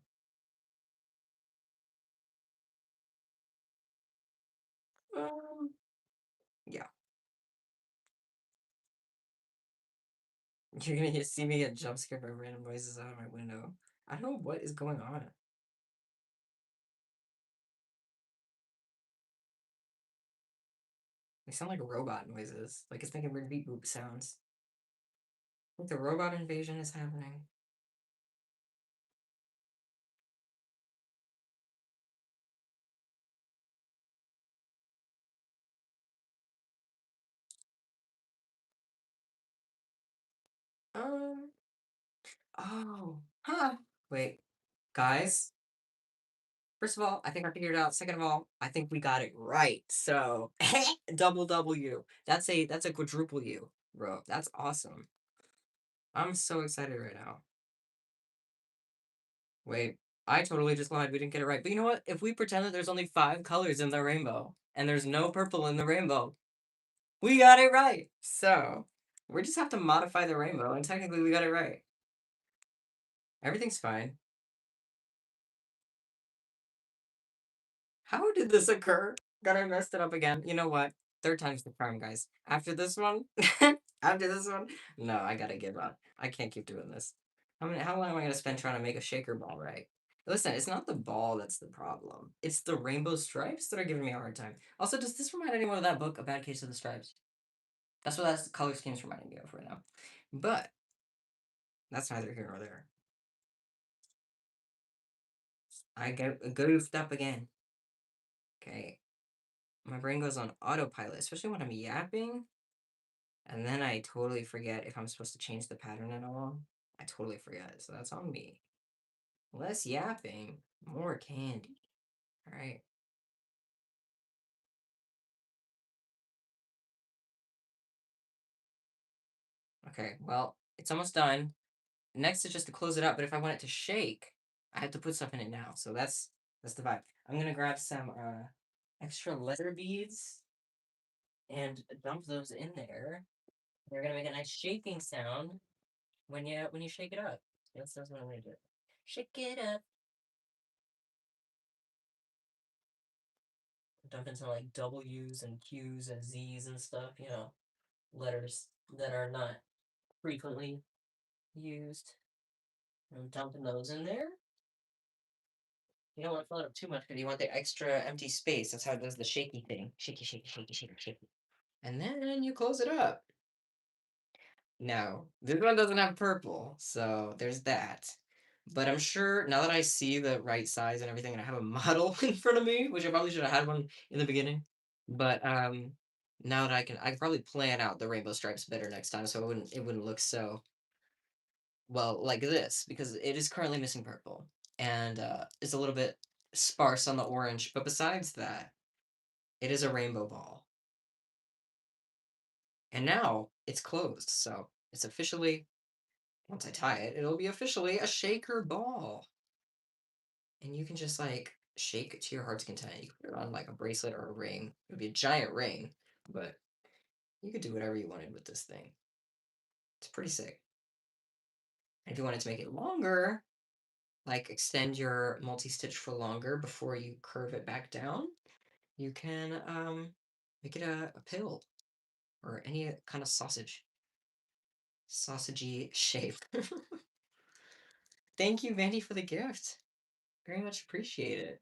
Um, yeah. You're gonna see me get jump scared by random noises out of my window. I don't know what is going on. They sound like robot noises. Like it's making weird beep boop sounds. I think the robot invasion is happening. Um, oh, huh. Wait, guys. First of all, I think I figured it out. Second of all, I think we got it right. So, double W. That's a quadruple U, bro. That's awesome. I'm so excited right now. Wait, I totally just lied. We didn't get it right. But you know what? If we pretend that there's only 5 colors in the rainbow and there's no purple in the rainbow, we got it right. So, we just have to modify the rainbow, and technically we got it right. Everything's fine. How did this occur? That I messed it up again. You know what? Third time's the charm, guys. After this one, after this one, no, I gotta give up. I can't keep doing this. How long am I gonna spend trying to make a shaker ball right? Listen, it's not the ball that's the problem. It's the rainbow stripes that are giving me a hard time. Also, does this remind anyone of that book, A Bad Case of the Stripes? That's what that color scheme's reminding me of right now. But that's neither here nor there. I get goofed up again. Okay. My brain goes on autopilot, especially when I'm yapping. And then I totally forget if I'm supposed to change the pattern at all. I totally forget. So that's on me. Less yapping, more candy. All right. Okay. Well, it's almost done. Next is just to close it up. But if I want it to shake, I have to put stuff in it now. So that's the vibe. I'm gonna grab some extra letter beads and dump those in there. They're gonna make a nice shaking sound when you shake it up. That's what I'm gonna do. Shake it up. Dump in some like W's and Q's and Z's and stuff, letters that are not frequently used. I'm dumping those in there. You don't want to fill it up too much because you want the extra empty space. That's how it does the shaky thing. Shaky, shaky, shaky, shaky, shaky. And then you close it up. No, this one doesn't have purple, so there's that. But I'm sure now that I see the right size and everything, and I have a model in front of me, which I probably should have had one in the beginning. But now that I can probably plan out the rainbow stripes better next time, so it wouldn't look so well like this because it is currently missing purple and it's a little bit sparse on the orange. But besides that, it is a rainbow ball, and now it's closed, so it's officially once I tie it, it'll be officially a shaker ball. And you can just like shake it to your heart's content. You can put it on like a bracelet or a ring. It would be a giant ring, but you could do whatever you wanted with this thing. It's pretty sick. And if you wanted to make it longer, like extend your multi-stitch for longer before you curve it back down, you can make it a pill or any kind of sausagey shape. Thank you, Vandy, for the gift. Very much appreciate it.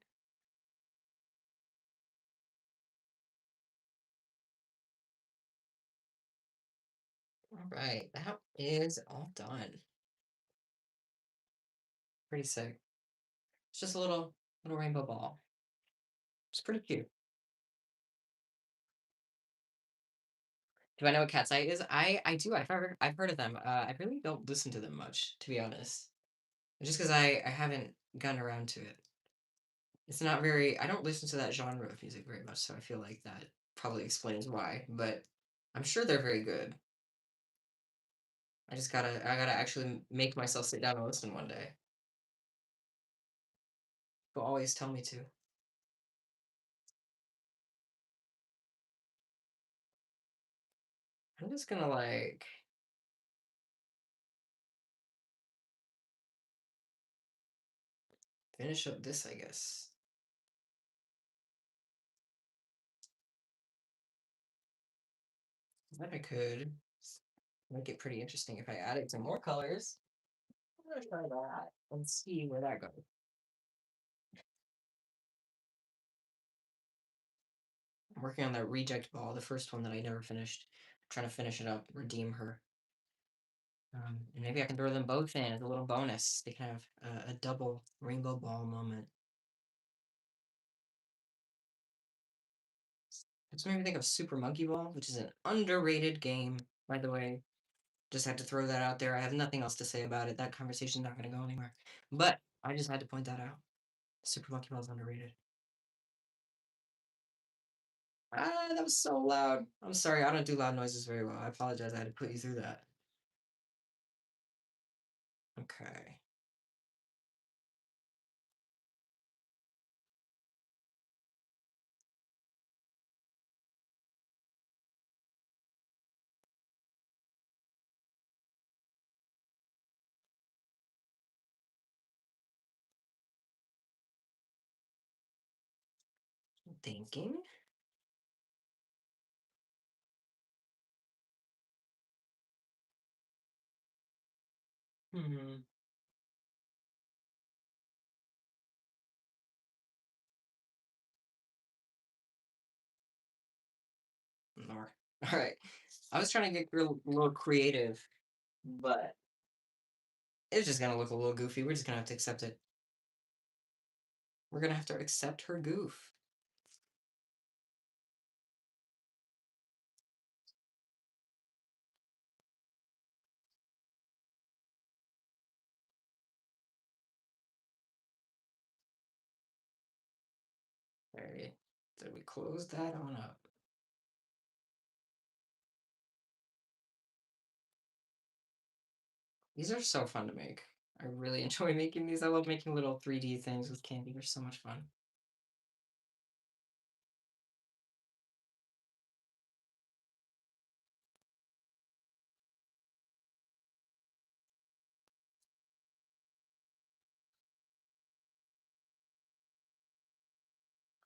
All right, that is all done. Pretty sick. It's just a little rainbow ball. It's pretty cute. Do I know what Cat's Eye is? I do. I've heard of them. I really don't listen to them much, to be honest. Just because I haven't gotten around to it. It's not very. I don't listen to that genre of music very much, so I feel like that probably explains why. But I'm sure they're very good. I gotta actually make myself sit down and listen one day. They'll always tell me to. I'm just gonna like finish up this, I guess. Then I could make it pretty interesting if I added some more colors. I'm gonna try that and see where that goes. I'm working on that reject ball, the first one that I never finished. I'm trying to finish it up, redeem her. And maybe I can throw them both in as a little bonus. They can have a double rainbow ball moment. It's made me think of Super Monkey Ball, which is an underrated game, by the way. Just had to throw that out there. I have nothing else to say about it. That conversation's not gonna go anywhere. But I just had to point that out. Super Monkey Ball is underrated. Ah, that was so loud. I'm sorry, I don't do loud noises very well. I apologize. I had to put you through that. Okay. Thinking. Hmm. More. All right. I was trying to get a little creative, but it's just gonna look a little goofy. We're just gonna have to accept it. We're gonna have to accept her goof. All right. So we close that on up. These are so fun to make. I really enjoy making these. I love making little 3D things with candy. They're so much fun.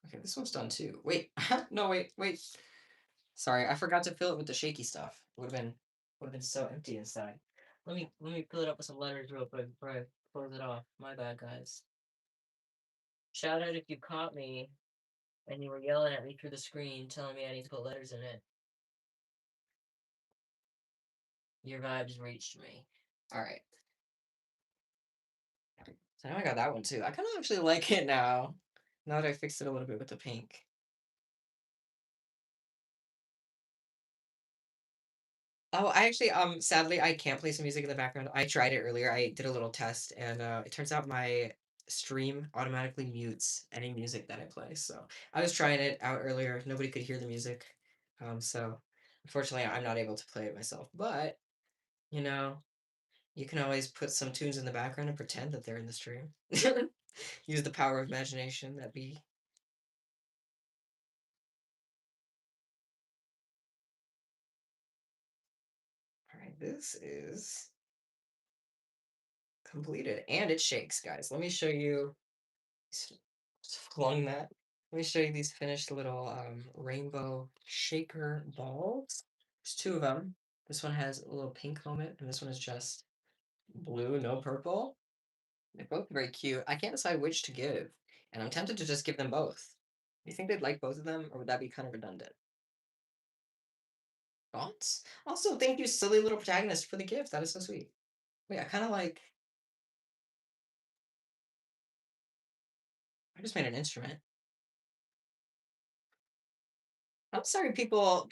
Okay, this one's done too. Wait, no, wait. Sorry, I forgot to fill it with the shaky stuff. Would have been so empty inside. Let me fill it up with some letters real quick before I close it off. My bad, guys. Shout out if you caught me and you were yelling at me through the screen, telling me I need to put letters in it. Your vibes reached me. All right, so now I got that one too. I kind of actually like it now. Now that I fixed it a little bit with the pink. Oh, I actually, sadly, I can't play some music in the background. I tried it earlier. I did a little test, and it turns out my stream automatically mutes any music that I play. So I was trying it out earlier. Nobody could hear the music. So unfortunately, I'm not able to play it myself. But, you know, you can always put some tunes in the background and pretend that they're in the stream. Use the power of imagination that be. All right, this is completed, and it shakes, guys. Let me show you. Just flung that. Let me show you these finished little rainbow shaker balls. There's two of them. This one has a little pink moment, and this one is just blue, no purple. They're both very cute. I can't decide which to give, and I'm tempted to just give them both. Do you think they'd like both of them, or would that be kind of redundant? Thoughts? Also, thank you, silly little protagonist, for the gift. That is so sweet. Wait, I kind of like. I just made an instrument. I'm sorry people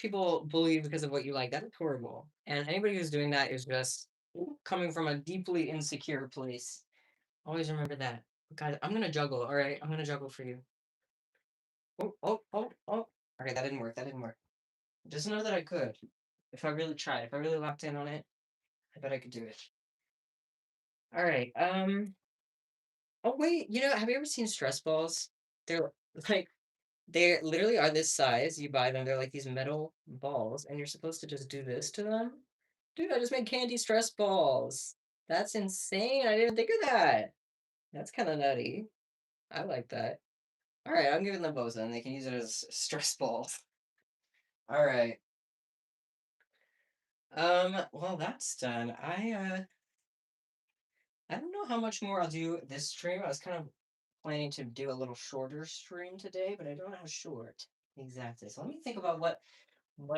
bully you because of what you like. That is horrible. And anybody who's doing that is just coming from a deeply insecure place. Always remember that. Guys, I'm gonna juggle, all right? I'm gonna juggle for you. Oh. Okay, that didn't work. That didn't work. Just know that I could. If I really tried, if I really locked in on it, I bet I could do it. All right. Oh wait, have you ever seen stress balls? They're like they literally are this size. You buy them, they're like these metal balls, and you're supposed to just do this to them. Dude, I just made candy stress balls. That's insane. I didn't think of that. That's kind of nutty. I like that. All right, I'm giving them both, and they can use it as stress balls. All right. Well, that's done. I don't know how much more I'll do this stream. I was kind of planning to do a little shorter stream today, but I don't know how short exactly. So let me think about what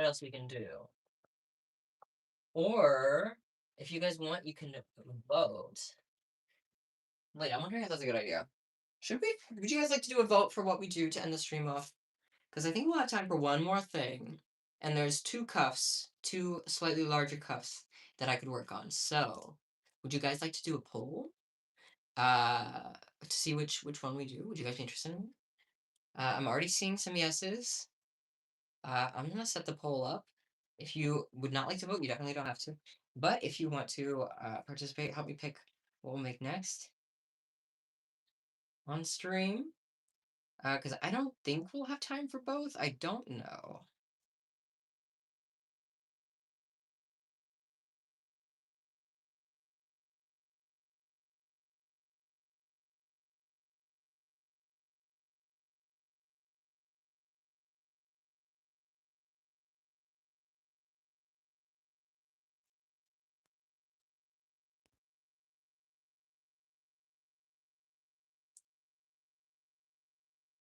else we can do. Or if you guys want, you can vote. Wait, I'm wondering if that's a good idea. Should we? Would you guys like to do a vote for what we do to end the stream off? Because I think we'll have time for one more thing. and there's two cuffs, two slightly larger cuffs that I could work on. So, would you guys like to do a poll? To see which one we do. Would you guys be interested in it? I'm already seeing some yeses. I'm gonna set the poll up. If you would not like to vote, you definitely don't have to. But if you want to participate, help me pick what we'll make next on stream. Because I don't think we'll have time for both. I don't know.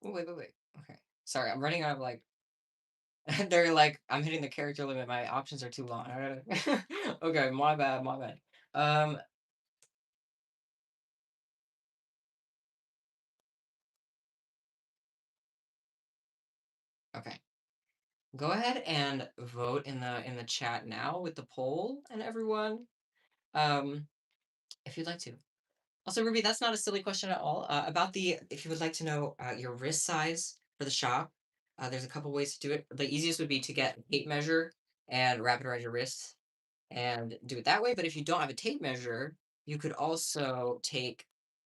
Oh, wait. Okay. Sorry, I'm running out of like. They're like, I'm hitting the character limit. My options are too long. Okay, my bad, my bad. Um, okay. Go ahead and vote in the chat now with the poll and everyone. Um, if you'd like to. Also, Ruby, that's not a silly question at all. About the, if you would like to know your wrist size for the shop, there's a couple ways to do it. The easiest would be to get a tape measure and wrap it around your wrist and do it that way. But if you don't have a tape measure, you could also take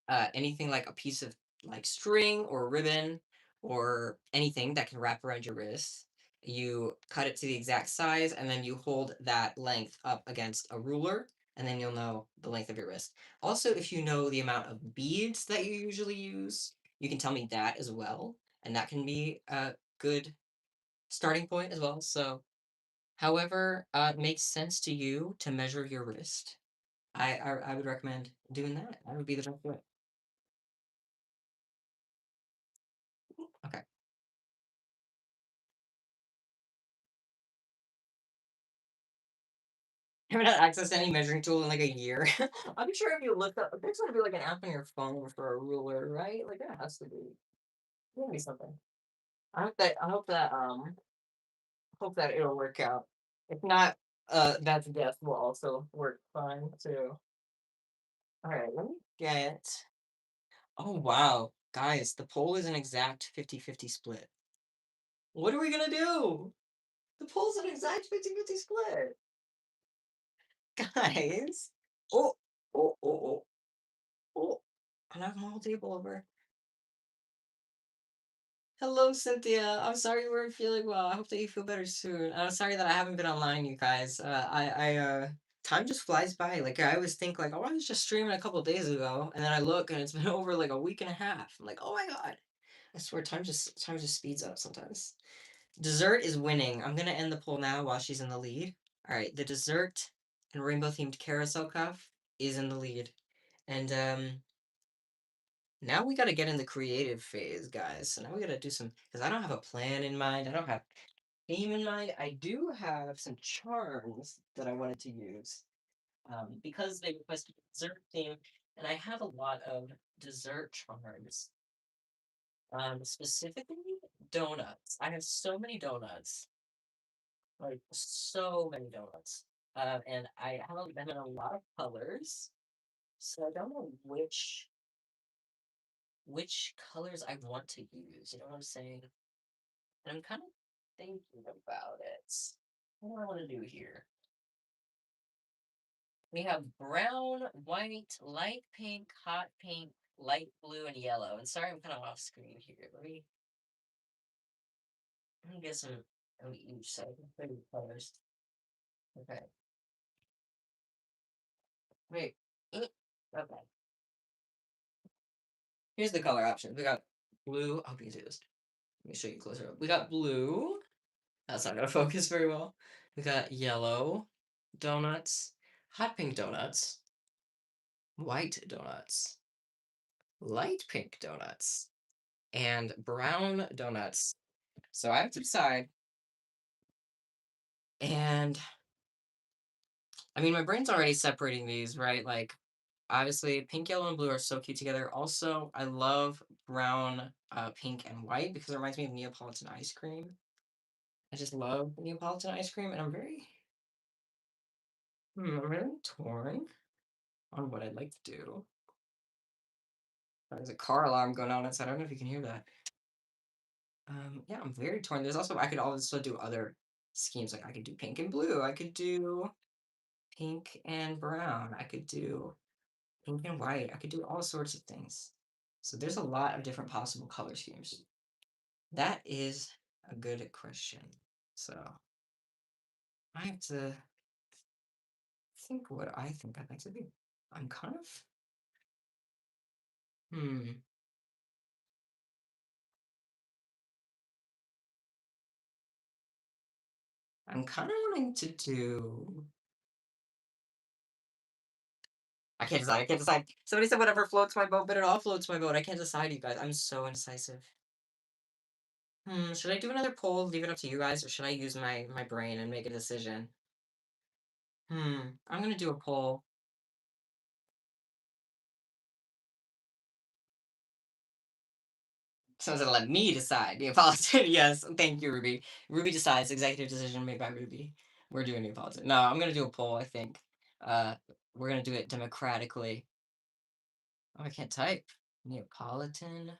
anything like a piece of like string or ribbon or anything that can wrap around your wrist. You cut it to the exact size and then you hold that length up against a ruler and then you'll know the length of your wrist. Also, if you know the amount of beads that you usually use, you can tell me that as well. And that can be a good starting point as well. So however, makes sense to you to measure your wrist. I would recommend doing that. That would be the best way. Okay. Have not accessed any measuring tool in like a year. I'm sure if you look up, there's gonna be like an app on your phone for a ruler, right? Like that has to be. There'll be something. I hope that it'll work out. If not, that's guess will also work fine too. All right, let me get. Oh wow, guys, the poll is an exact 50-50 split. What are we gonna do? The poll's an exact 50-50 split. Guys. Oh, oh, oh, oh, oh. I knocked my whole table over. Hello, Cynthia. I'm sorry you weren't feeling well. I hope that you feel better soon. I'm sorry that I haven't been online, you guys. Time just flies by. Like I always think, like, oh, I was just streaming a couple days ago, and then I look, and it's been over like a week and a half. I'm like, oh my god. I swear, time just speeds up sometimes. Dessert is winning. I'm gonna end the poll now while she's in the lead. All right, the dessert and rainbow themed carousel cuff is in the lead. And now we got to get in the creative phase, guys. So now we got to do some because I don't have a plan in mind. I don't have theme in mind. I do have some charms that I wanted to use because they requested dessert theme, and I have a lot of dessert charms. Specifically donuts. I have so many donuts, like so many donuts. And I have them in a lot of colors. So I don't know which colors I want to use. You know what I'm saying? And I'm kind of thinking about it. What do I want to do here? We have brown, white, light pink, hot pink, light blue, and yellow. And sorry, I'm kind of off screen here. Let me get some of each so I can play with colors. Okay. Wait. Okay. Here's the color options. We got blue. I hope you can see this. Let me show you closer up. We got blue. That's not gonna focus very well. We got yellow donuts, hot pink donuts, white donuts, light pink donuts, and brown donuts. So I have to decide. And I mean, my brain's already separating these, right? Like, obviously, pink, yellow, and blue are so cute together. Also, I love brown, pink, and white because it reminds me of Neapolitan ice cream. I just love Neapolitan ice cream, and I'm really torn on what I'd like to do. There's a car alarm going on outside. I don't know if you can hear that. Yeah, I'm very torn. There's also I could also do other schemes. Like I could do pink and blue. I could do pink and brown. I could do pink and white. I could do all sorts of things. So there's a lot of different possible color schemes. That is a good question. So I have to think what I think I'd like to do. I'm kind of hmm. I'm kind of wanting to do. I can't decide. I can't decide. Somebody said whatever floats my boat, but it all floats my boat. I can't decide, you guys. I'm so indecisive. Should I do another poll? Leave it up to you guys, or should I use my brain and make a decision? I'm gonna do a poll. Someone's gonna let me decide. Neapolitan. Yes, thank you, Ruby. Ruby decides. Executive decision made by Ruby. We're doing Neapolitan. No, I'm gonna do a poll. I think. Uh, we're gonna do it democratically. Oh, I can't type. Neapolitan.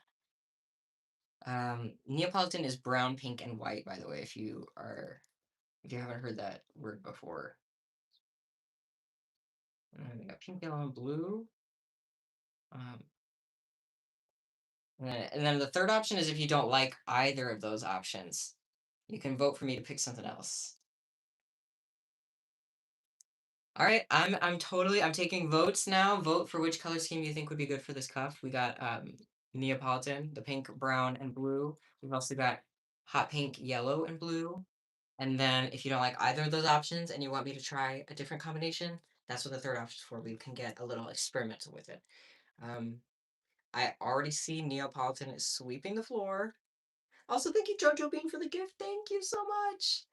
Neapolitan is brown, pink, and white. By the way, if you haven't heard that word before. We got pink, yellow, and blue. Um, and then the third option is if you don't like either of those options, you can vote for me to pick something else. All right, I'm taking votes now. Vote for which color scheme you think would be good for this cuff. We got Neapolitan, the pink, brown, and blue. We've also got hot pink, yellow, and blue. And then if you don't like either of those options and you want me to try a different combination, that's what the third option is for. We can get a little experimental with it. Um, I already see Neapolitan is sweeping the floor. Also, thank you, Jojo Bean, for the gift. Thank you so much.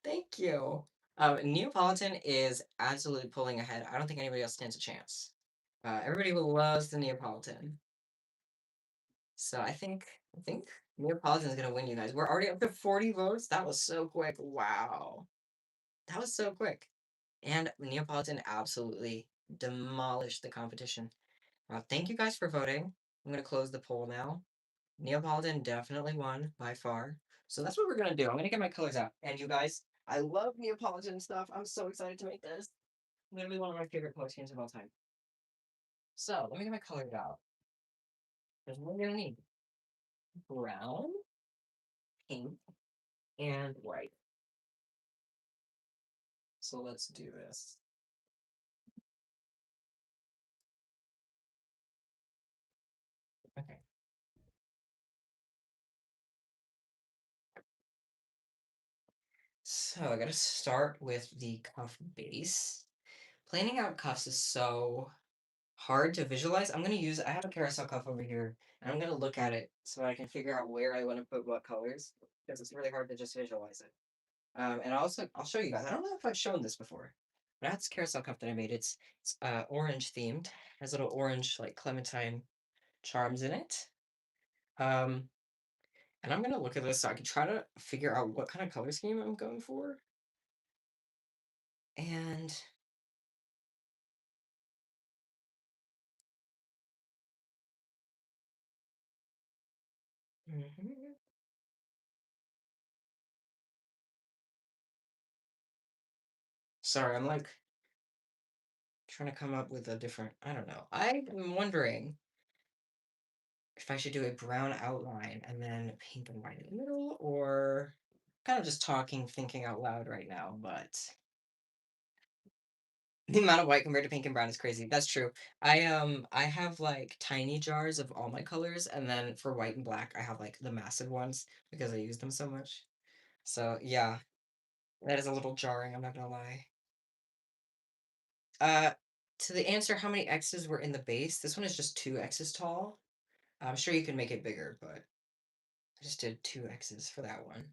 Thank you. Neapolitan is absolutely pulling ahead. I don't think anybody else stands a chance. Everybody loves the Neapolitan. So I think Neapolitan is gonna win, you guys. We're already up to 40 votes. That was so quick. Wow. That was so quick. And Neapolitan absolutely demolished the competition. Thank you guys for voting. I'm gonna close the poll now. Neapolitan definitely won by far. So that's what we're gonna do. I'm gonna get my colors out. And you guys, I love Neapolitan stuff. I'm so excited to make this. Literally one of my favorite color schemes of all time. So let me get my colors out. There's what we're gonna need: brown, pink, and white. So let's do this. Okay. So I gotta start with the cuff base. Planning out cuffs is so hard to visualize. I have a carousel cuff over here, and I'm gonna look at it so I can figure out where I want to put what colors, because it's really hard to just visualize it. And I'll show you guys. I don't know if I've shown this before, but that's carousel cuff that I made. It's orange themed. Has little orange like clementine charms in it. Um, and I'm gonna look at this so I can try to figure out what kind of color scheme I'm going for. And mhm. Sorry, I'm like trying to come up with a different. I don't know. I'm wondering if I should do a brown outline and then pink and white in the middle, or kind of just talking, thinking out loud right now, but the amount of white compared to pink and brown is crazy. That's true. I have like tiny jars of all my colors, and then for white and black, I have like the massive ones because I use them so much. So yeah, that is a little jarring, I'm not gonna lie. Uh to the answer how many X's were in the base, this one is just 2 X's tall. I'm sure you can make it bigger, but I just did 2 X's for that one.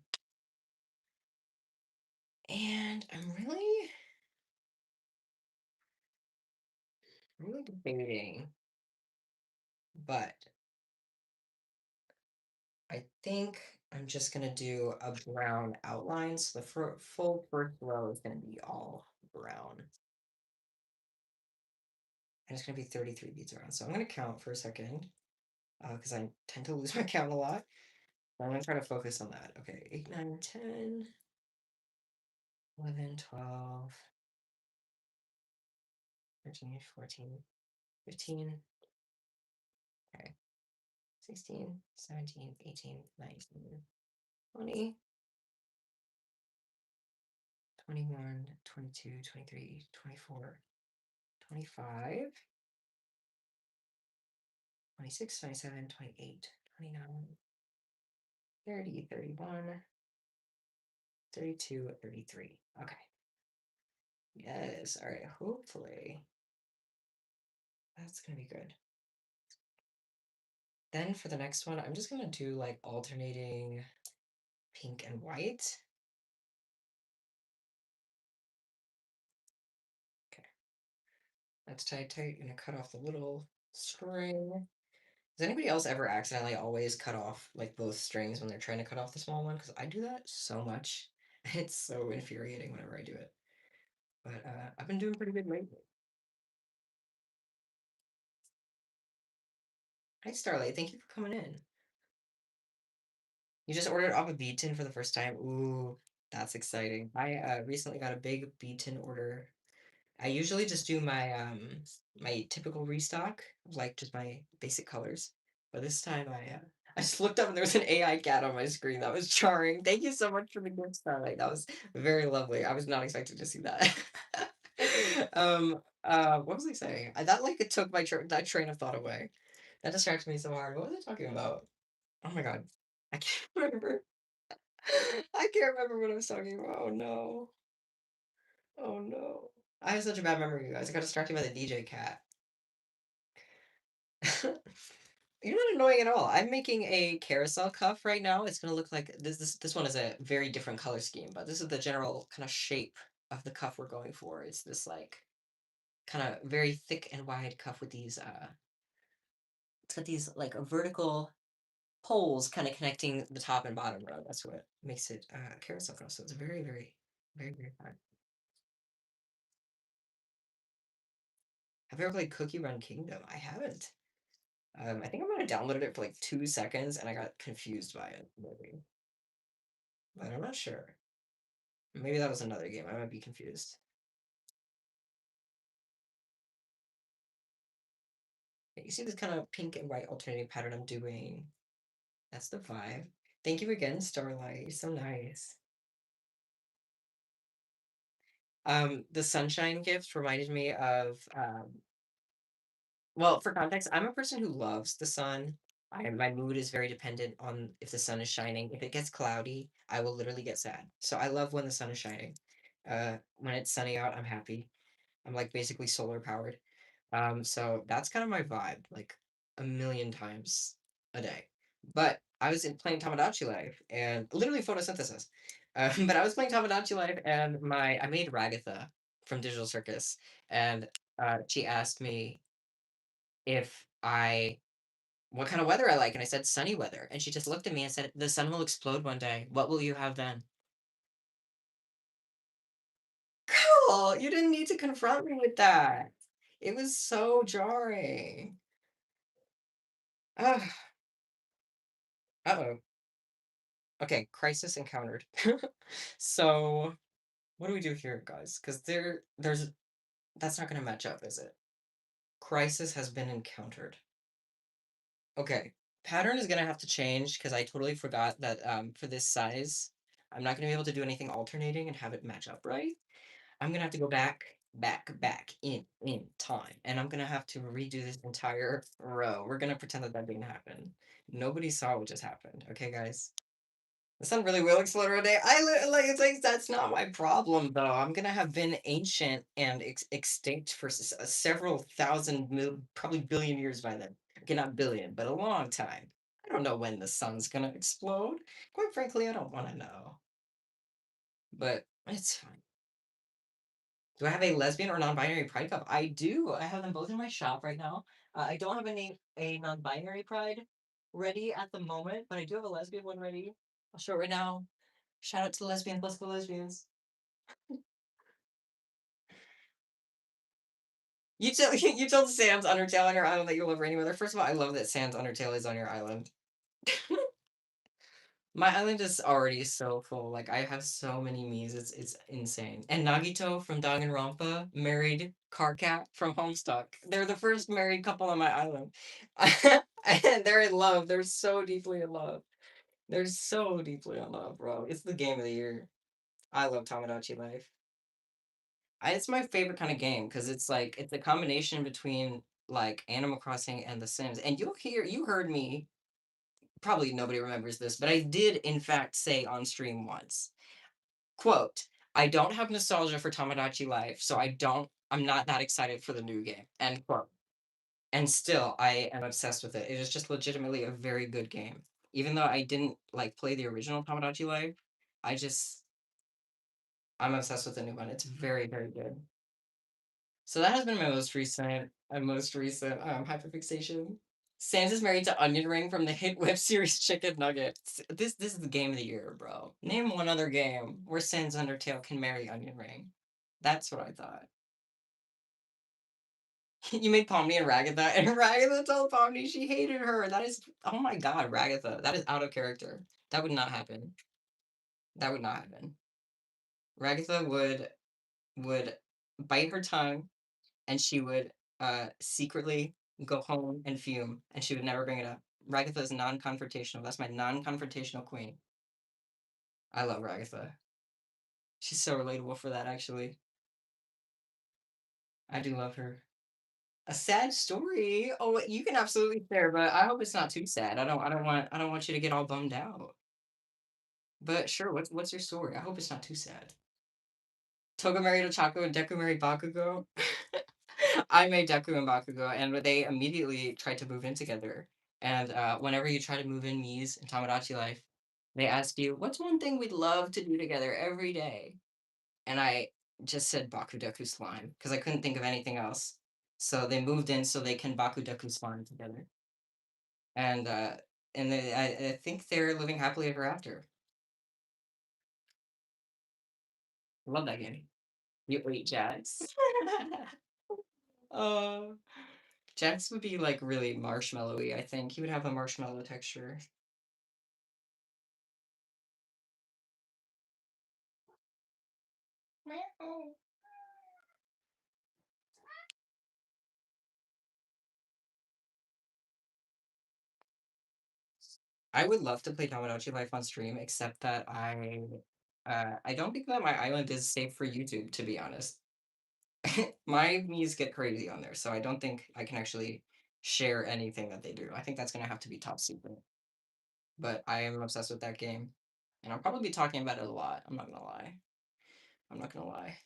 And I'm really debating, but I think I'm just gonna do a brown outline. So the full first row is gonna be all brown. And it's gonna be 33 beads around. So I'm gonna count for a second, because I tend to lose my count a lot. I'm gonna try to focus on that. Okay, 8, 9, 10, 11, 12, 13, 14, 15. Okay, 16, 17, 18, 19, 20, 21, 22, 23, 24, 25, 26, 27, 28, 29, 30, 31, 32, 33. Okay. Yes. All right. Hopefully that's going to be good. Then for the next one, I'm just going to do like alternating pink and white. Okay. That's tight, tight. Gonna cut off the little string. Does anybody else ever accidentally always cut off like both strings when they're trying to cut off the small one? Because I do that so much. It's so infuriating whenever I do it. But I've been doing pretty good lately. Hi, Starlight. Thank you for coming in. You just ordered off a bead tin for the first time. Ooh, that's exciting. I recently got a big bead tin order. I usually just do my typical restock, like just my basic colors. But this time I just looked up and there was an AI cat on my screen. That was charming. Thank you so much for the gift, Starlight. That was very lovely. I was not expecting to see that. What was I saying? That like it took my that train of thought away. That distracted me so hard. What was I talking about? Oh my god. I can't remember. I can't remember what I was talking about. Oh no. Oh no. I have such a bad memory, you guys. I got distracted by the DJ cat. You're not annoying at all. I'm making a carousel cuff right now. It's gonna look like this one is a very different color scheme, but this is the general kind of shape of the cuff we're going for. It's this like kind of very thick and wide cuff with these it's got these like vertical poles kind of connecting the top and bottom row. That's what makes it carousel cuff. So it's very, very, very, very fun. Have you ever played Cookie Run Kingdom? I haven't. I think I might have downloaded it for like 2 seconds and I got confused by it, maybe. But I'm not sure. Maybe that was another game. I might be confused. Yeah, you see this kind of pink and white alternating pattern I'm doing? That's the vibe. Thank you again, Starlight. You're so nice. The sunshine gift reminded me of well, for context, I'm a person who loves the sun. My mood is very dependent on if the sun is shining. If it gets cloudy, I will literally get sad. So I love when the sun is shining. When it's sunny out, I'm happy. I'm like basically solar powered. So that's kind of my vibe, like a million times a day. But I was playing Tamagotchi Life and literally photosynthesis. But I was playing Tamagotchi Life and I made Ragatha from Digital Circus, and she asked me if I what kind of weather I like, and I said sunny weather, and she just looked at me and said, "The sun will explode one day. What will you have then?" Cool. You didn't need to confront me with that. It was so jarring. Ugh. Uh-oh. Okay, crisis encountered. So, what do we do here, guys? Because there's that's not going to match up, is it? Crisis has been encountered. Okay, pattern is going to have to change because I totally forgot that for this size, I'm not going to be able to do anything alternating and have it match up right. I'm going to have to go back in time, and I'm going to have to redo this entire row. We're going to pretend that that didn't happen. Nobody saw what just happened. Okay, guys? The sun really will explode one day. Like it's like that's not my problem though. I'm gonna have been ancient and extinct for several thousand, probably billion years by then. Okay, not billion, but a long time. I don't know when the sun's gonna explode. Quite frankly, I don't want to know. But it's fine. Do I have a lesbian or non-binary pride cup? I do. I have them both in my shop right now. I don't have a non-binary pride ready at the moment, but I do have a lesbian one ready. I'll show it right now. Shout out to lesbians. Let's go lesbians. You told Sam's Undertale on your island that you love Rainy Weather. First of all, I love that Sam's Undertale is on your island. My island is already so full. Like I have so many memes. It's insane. And Nagito from Danganronpa married Carcat from Homestuck. They're the first married couple on my island. And they're in love. They're so deeply in love. They're so deeply in love, bro. It's the game of the year. I love Tomodachi Life. It's my favorite kind of game because it's like it's a combination between like Animal Crossing and The Sims. And you heard me, probably nobody remembers this, but I did in fact say on stream once, quote, I don't have nostalgia for Tomodachi Life, so I'm not that excited for the new game. End quote. And still I am obsessed with it. It is just legitimately a very good game. Even though I didn't like play the original Tomodachi Life, I just I'm obsessed with the new one. It's very, very good. So that has been my most recent hyperfixation. Sans is married to Onion Ring from the hit web series Chicken Nuggets. This is the game of the year, bro. Name one other game where Sans Undertale can marry Onion Ring. That's what I thought. You made Pomni and Ragatha, and Ragatha told Pomni she hated her. That is, oh my god, Ragatha. That is out of character. That would not happen. That would not happen. Ragatha would bite her tongue and she would secretly go home and fume, and she would never bring it up. Ragatha is non-confrontational. That's my non-confrontational queen. I love Ragatha. She's so relatable for that. Actually, I do love her. A sad story. Oh, you can absolutely share, but I hope it's not too sad. I don't want you to get all bummed out. But sure, what's your story? I hope it's not too sad. Toga married Ochako and Deku married Bakugo. I made Deku and Bakugo, and they immediately tried to move in together. And whenever you try to move in Mies in Tomodachi Life, they ask you, "What's one thing we'd love to do together every day?" And I just said Baku Deku Slime because I couldn't think of anything else. So they moved in so they can Baku Deku Slime together, and I think they're living happily ever after. Love that game. You wait, Jax. uh, Jax would be like really marshmallowy. I think he would have a marshmallow texture. I would love to play Tomodachi Life on stream, except that I don't think that my island is safe for YouTube, to be honest. My knees get crazy on there, so I don't think I can actually share anything that they do. I think that's gonna have to be top secret. But I am obsessed with that game, and I'll probably be talking about it a lot. I'm not gonna lie. I'm not gonna lie.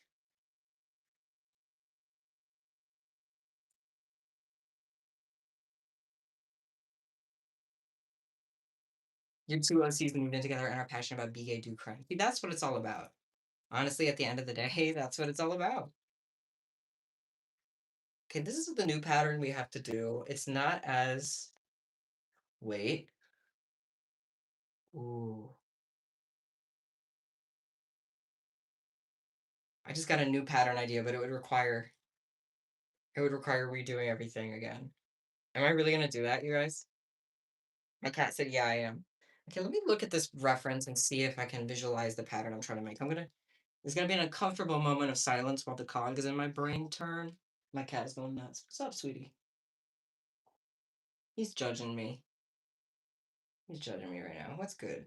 Your two OCs moved in together and are passionate about be gay, do crime. See, that's what it's all about. Honestly, at the end of the day, that's what it's all about. Okay, this is the new pattern we have to do. It's not as wait. Ooh. I just got a new pattern idea, but it would require redoing everything again. Am I really gonna do that, you guys? My cat said, yeah, I am. Okay, let me look at this reference and see if I can visualize the pattern I'm trying to make. There's gonna be an uncomfortable moment of silence while the cog is in my brain turn. My cat is going nuts. What's up, sweetie? He's judging me. He's judging me right now. What's good?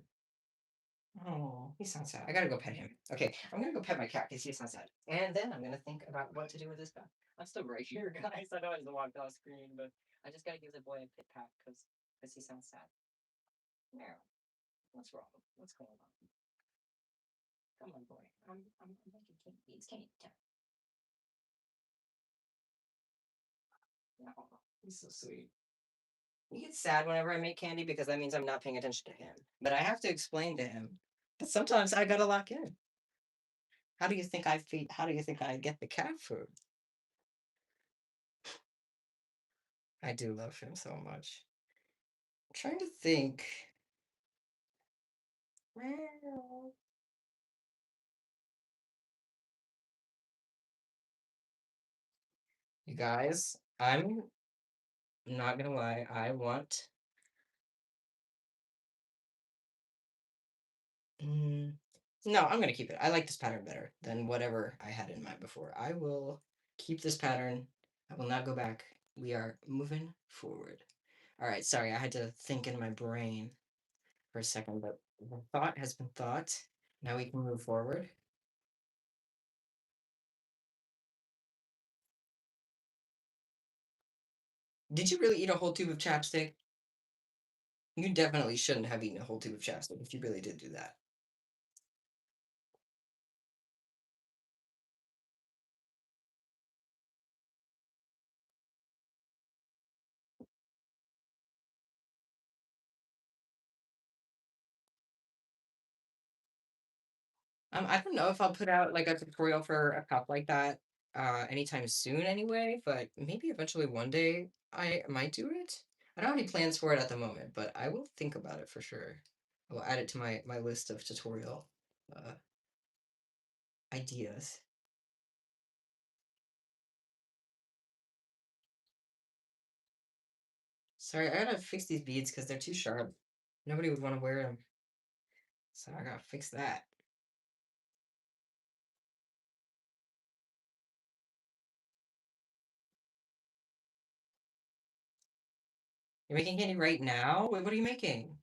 Oh, he sounds sad. I gotta go pet him. Okay, I'm gonna go pet my cat because he sounds sad. And then I'm gonna think about what to do with this guy. I'm still right here, guys. I know I just walked off screen, but I just gotta give the boy a pit pat because he sounds sad. Meow. What's wrong? What's going on? Come on, boy. I'm making candy. It's candy time. No, he's so sweet. He gets sad whenever I make candy because that means I'm not paying attention to him. But I have to explain to him. But sometimes I gotta lock in. How do you think I feed? How do you think I get the cat food? I do love him so much. I'm trying to think. You guys, I'm not gonna lie, I want. Mm, no, I'm gonna keep it. I like this pattern better than whatever I had in mind before. I will keep this pattern. I will not go back. We are moving forward. All right, sorry, I had to think in my brain for a second, but the thought has been thought. Now we can move forward. Did you really eat a whole tube of chapstick? You definitely shouldn't have eaten a whole tube of chapstick if you really did do that. I don't know if I'll put out like a tutorial for a cup like that anytime soon anyway, but maybe eventually one day I might do it. I don't have any plans for it at the moment, but I will think about it for sure. I will add it to my list of tutorial uh, ideas. Sorry, I gotta fix these beads because they're too sharp. Nobody would want to wear them, so I gotta fix that. You're making candy right now? Wait, what are you making?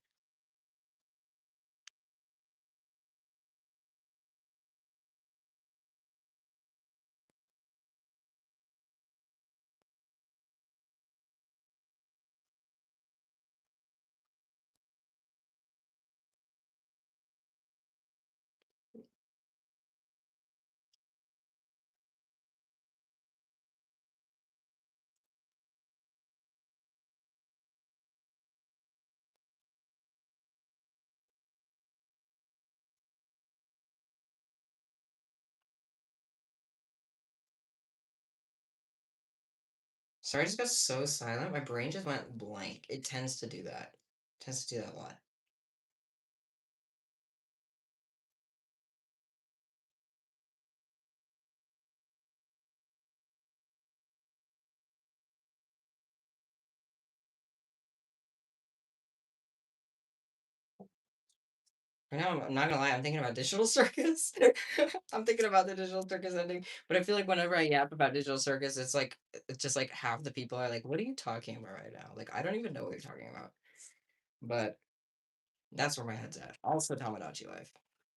Sorry, I just got so silent. My brain just went blank. It tends to do that. It tends to do that a lot. Right now, I'm not gonna lie, I'm thinking about Digital Circus. I'm thinking about the Digital Circus ending, but I feel like whenever I yap about Digital Circus, it's just like half the people are like, "What are you talking about right now?" Like, I don't even know what you're talking about. But that's where my head's at. Also, Tamagotchi life.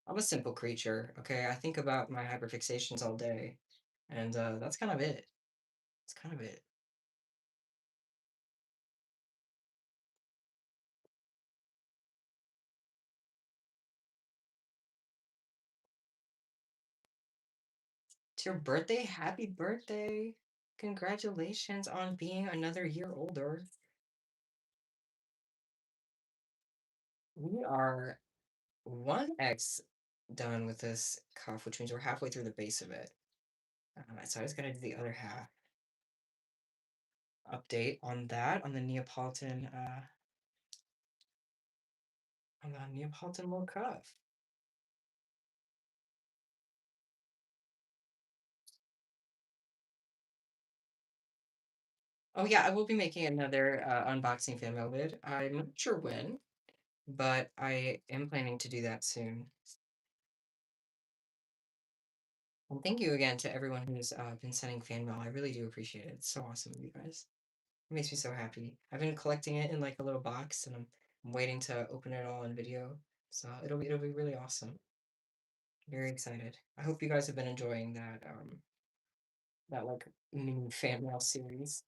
I'm a simple creature. Okay, I think about my hyperfixations all day, and that's kind of it. That's kind of it. It's your birthday. Happy birthday! Congratulations on being another year older. We are 1x done with this cuff, which means we're halfway through the base of it. So I just gotta do the other half. Update on that on the Neapolitan little cuff. Oh yeah, I will be making another unboxing fan mail vid. I'm not sure when, but I am planning to do that soon. And thank you again to everyone who's been sending fan mail. I really do appreciate it. It's so awesome of you guys. It makes me so happy. I've been collecting it in like a little box, and I'm waiting to open it all in video. So it'll be really awesome. Very excited. I hope you guys have been enjoying that like mini fan mail series.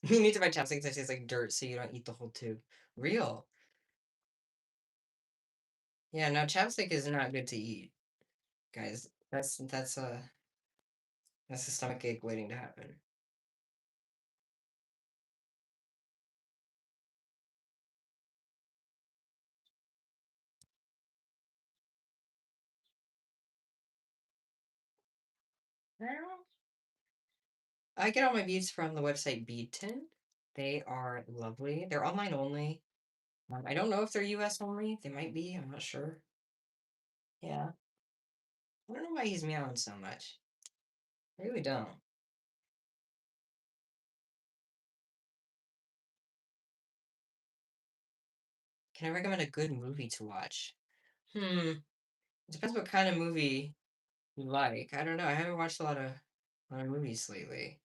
You need to buy chapsticks that taste like dirt so you don't eat the whole tube. Real. Yeah, no, chapstick is not good to eat, guys. That's a stomach ache waiting to happen. Well, I get all my beads from the website Beadton. They are lovely. They're online only. I don't know if they're US only. They might be. I'm not sure. Yeah. I don't know why he's meowing so much. I really don't. Can I recommend a good movie to watch? Hmm. It depends what kind of movie you like. I don't know. I haven't watched a lot of movies lately,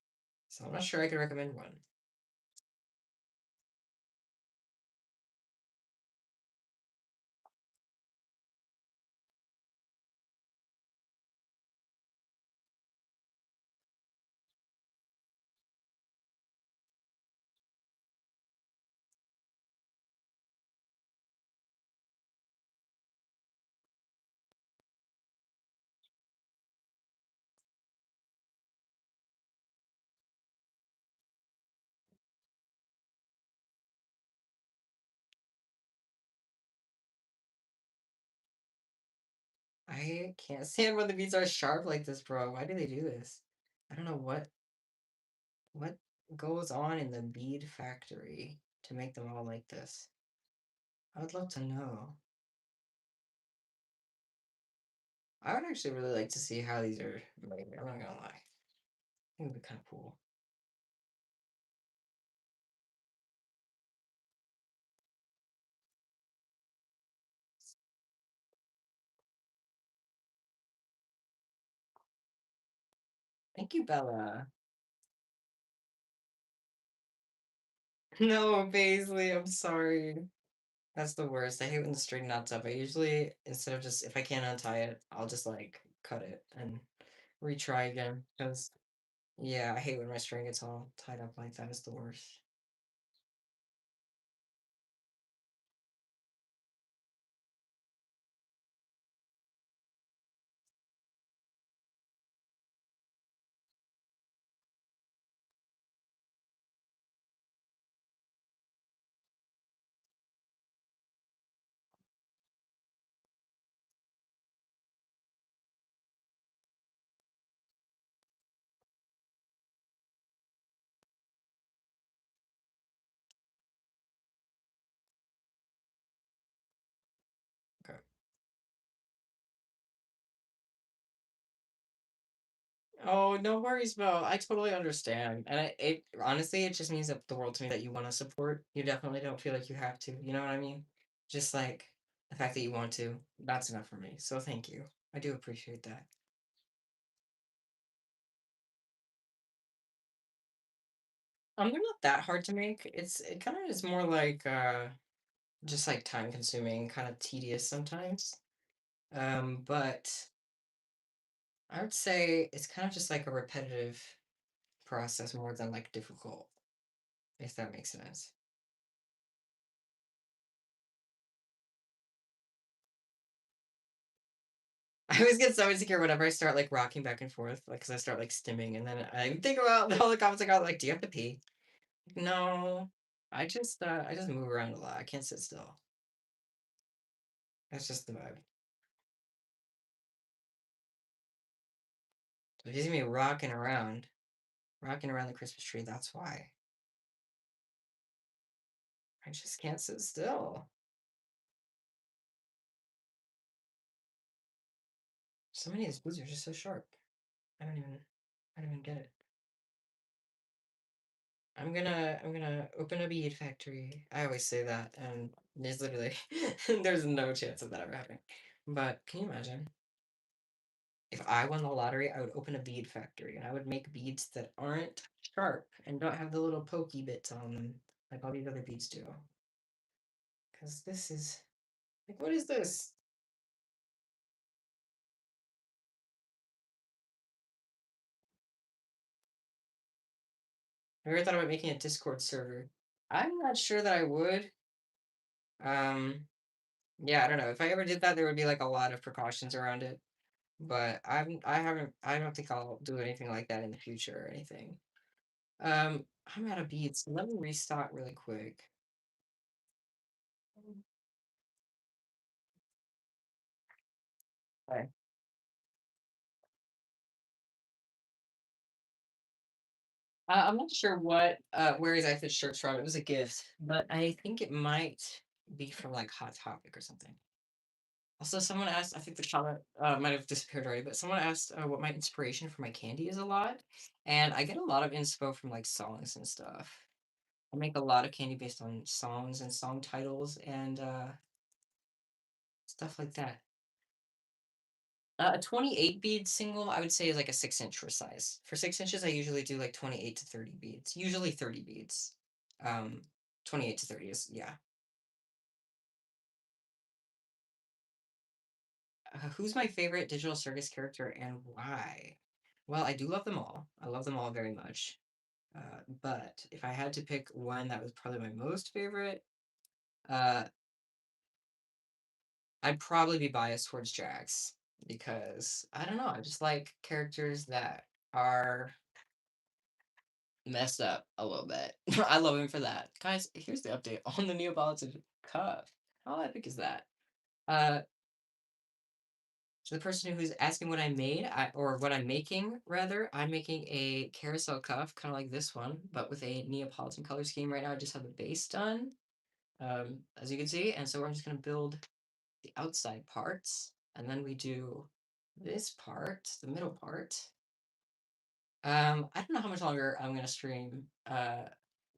so I'm not sure I could recommend one. I can't stand when the beats are sharp like this, bro. Why do they do this? I don't know what goes on in the bead factory to make them all like this. I would love to know. I would actually really like to see how these are made. I'm not gonna lie. I think it'd be kind of cool. Thank you, Bella. No, Paisley, I'm sorry. That's the worst. I hate when the string knots up. I usually, instead of just, if I can't untie it, I'll just like cut it and retry again. Because, yeah, I hate when my string gets all tied up like that. It's the worst. Okay. Oh, no worries, Mo. I totally understand. And it honestly, it just means that the world to me that you want to support. You definitely don't feel like you have to. You know what I mean? Just like the fact that you want to, that's enough for me. So thank you. I do appreciate that. They're not that hard to make. It kind of is more like just like time consuming, kind of tedious sometimes. But I would say it's kind of just like a repetitive process more than like difficult, if that makes sense. I always get so insecure whenever I start like rocking back and forth, like because I start like stimming, and then I think about all the comments I got, like, "Do you have to pee?" No, I just move around a lot. I can't sit still. That's just the vibe. So if you see me rocking around the Christmas tree, that's why. I just can't sit still. So many of these boots are just so sharp. I don't even, I don't even get it. I'm gonna open a bead factory. I always say that, and there's literally, there's no chance of that ever happening. But can you imagine if I won the lottery? I would open a bead factory, and I would make beads that aren't sharp and don't have the little pokey bits on them like all these other beads do. Because this is like, what is this? I ever thought about making a Discord server. I'm not sure that I would. Um, yeah, I don't know. If I ever did that, there would be like a lot of precautions around it. But I don't think I'll do anything like that in the future or anything. I'm out of beads. Let me restock really quick. Okay. I'm not sure where exactly the shirt's from. It was a gift, but I think it might be from like Hot Topic or something. Also, someone asked, I think the comment might have disappeared already, but someone asked what my inspiration for my candy is a lot. And I get a lot of inspo from like songs and stuff. I make a lot of candy based on songs and song titles and stuff like that. A 28 bead single, I would say, is like a 6 inch for size. For 6 inches, I usually do like 28 to 30 beads, usually 30 beads. Um, 28 to 30 is, yeah. Who's my favorite digital circus character and why? Well, I do love them all. I love them all very much. But if I had to pick one that was probably my most favorite, uh, I'd probably be biased towards Jax because I don't know. I just like characters that are messed up a little bit. I love him for that. Guys, here's the update on the Neapolitan Cup. How epic is that? Uh, so the person who's asking what I made, or what I'm making, rather, I'm making a carousel cuff, kind of like this one, but with a Neapolitan color scheme. Right now, I just have the base done, as you can see, and so we're just gonna build the outside parts, and then we do this part, the middle part. I don't know how much longer I'm gonna stream.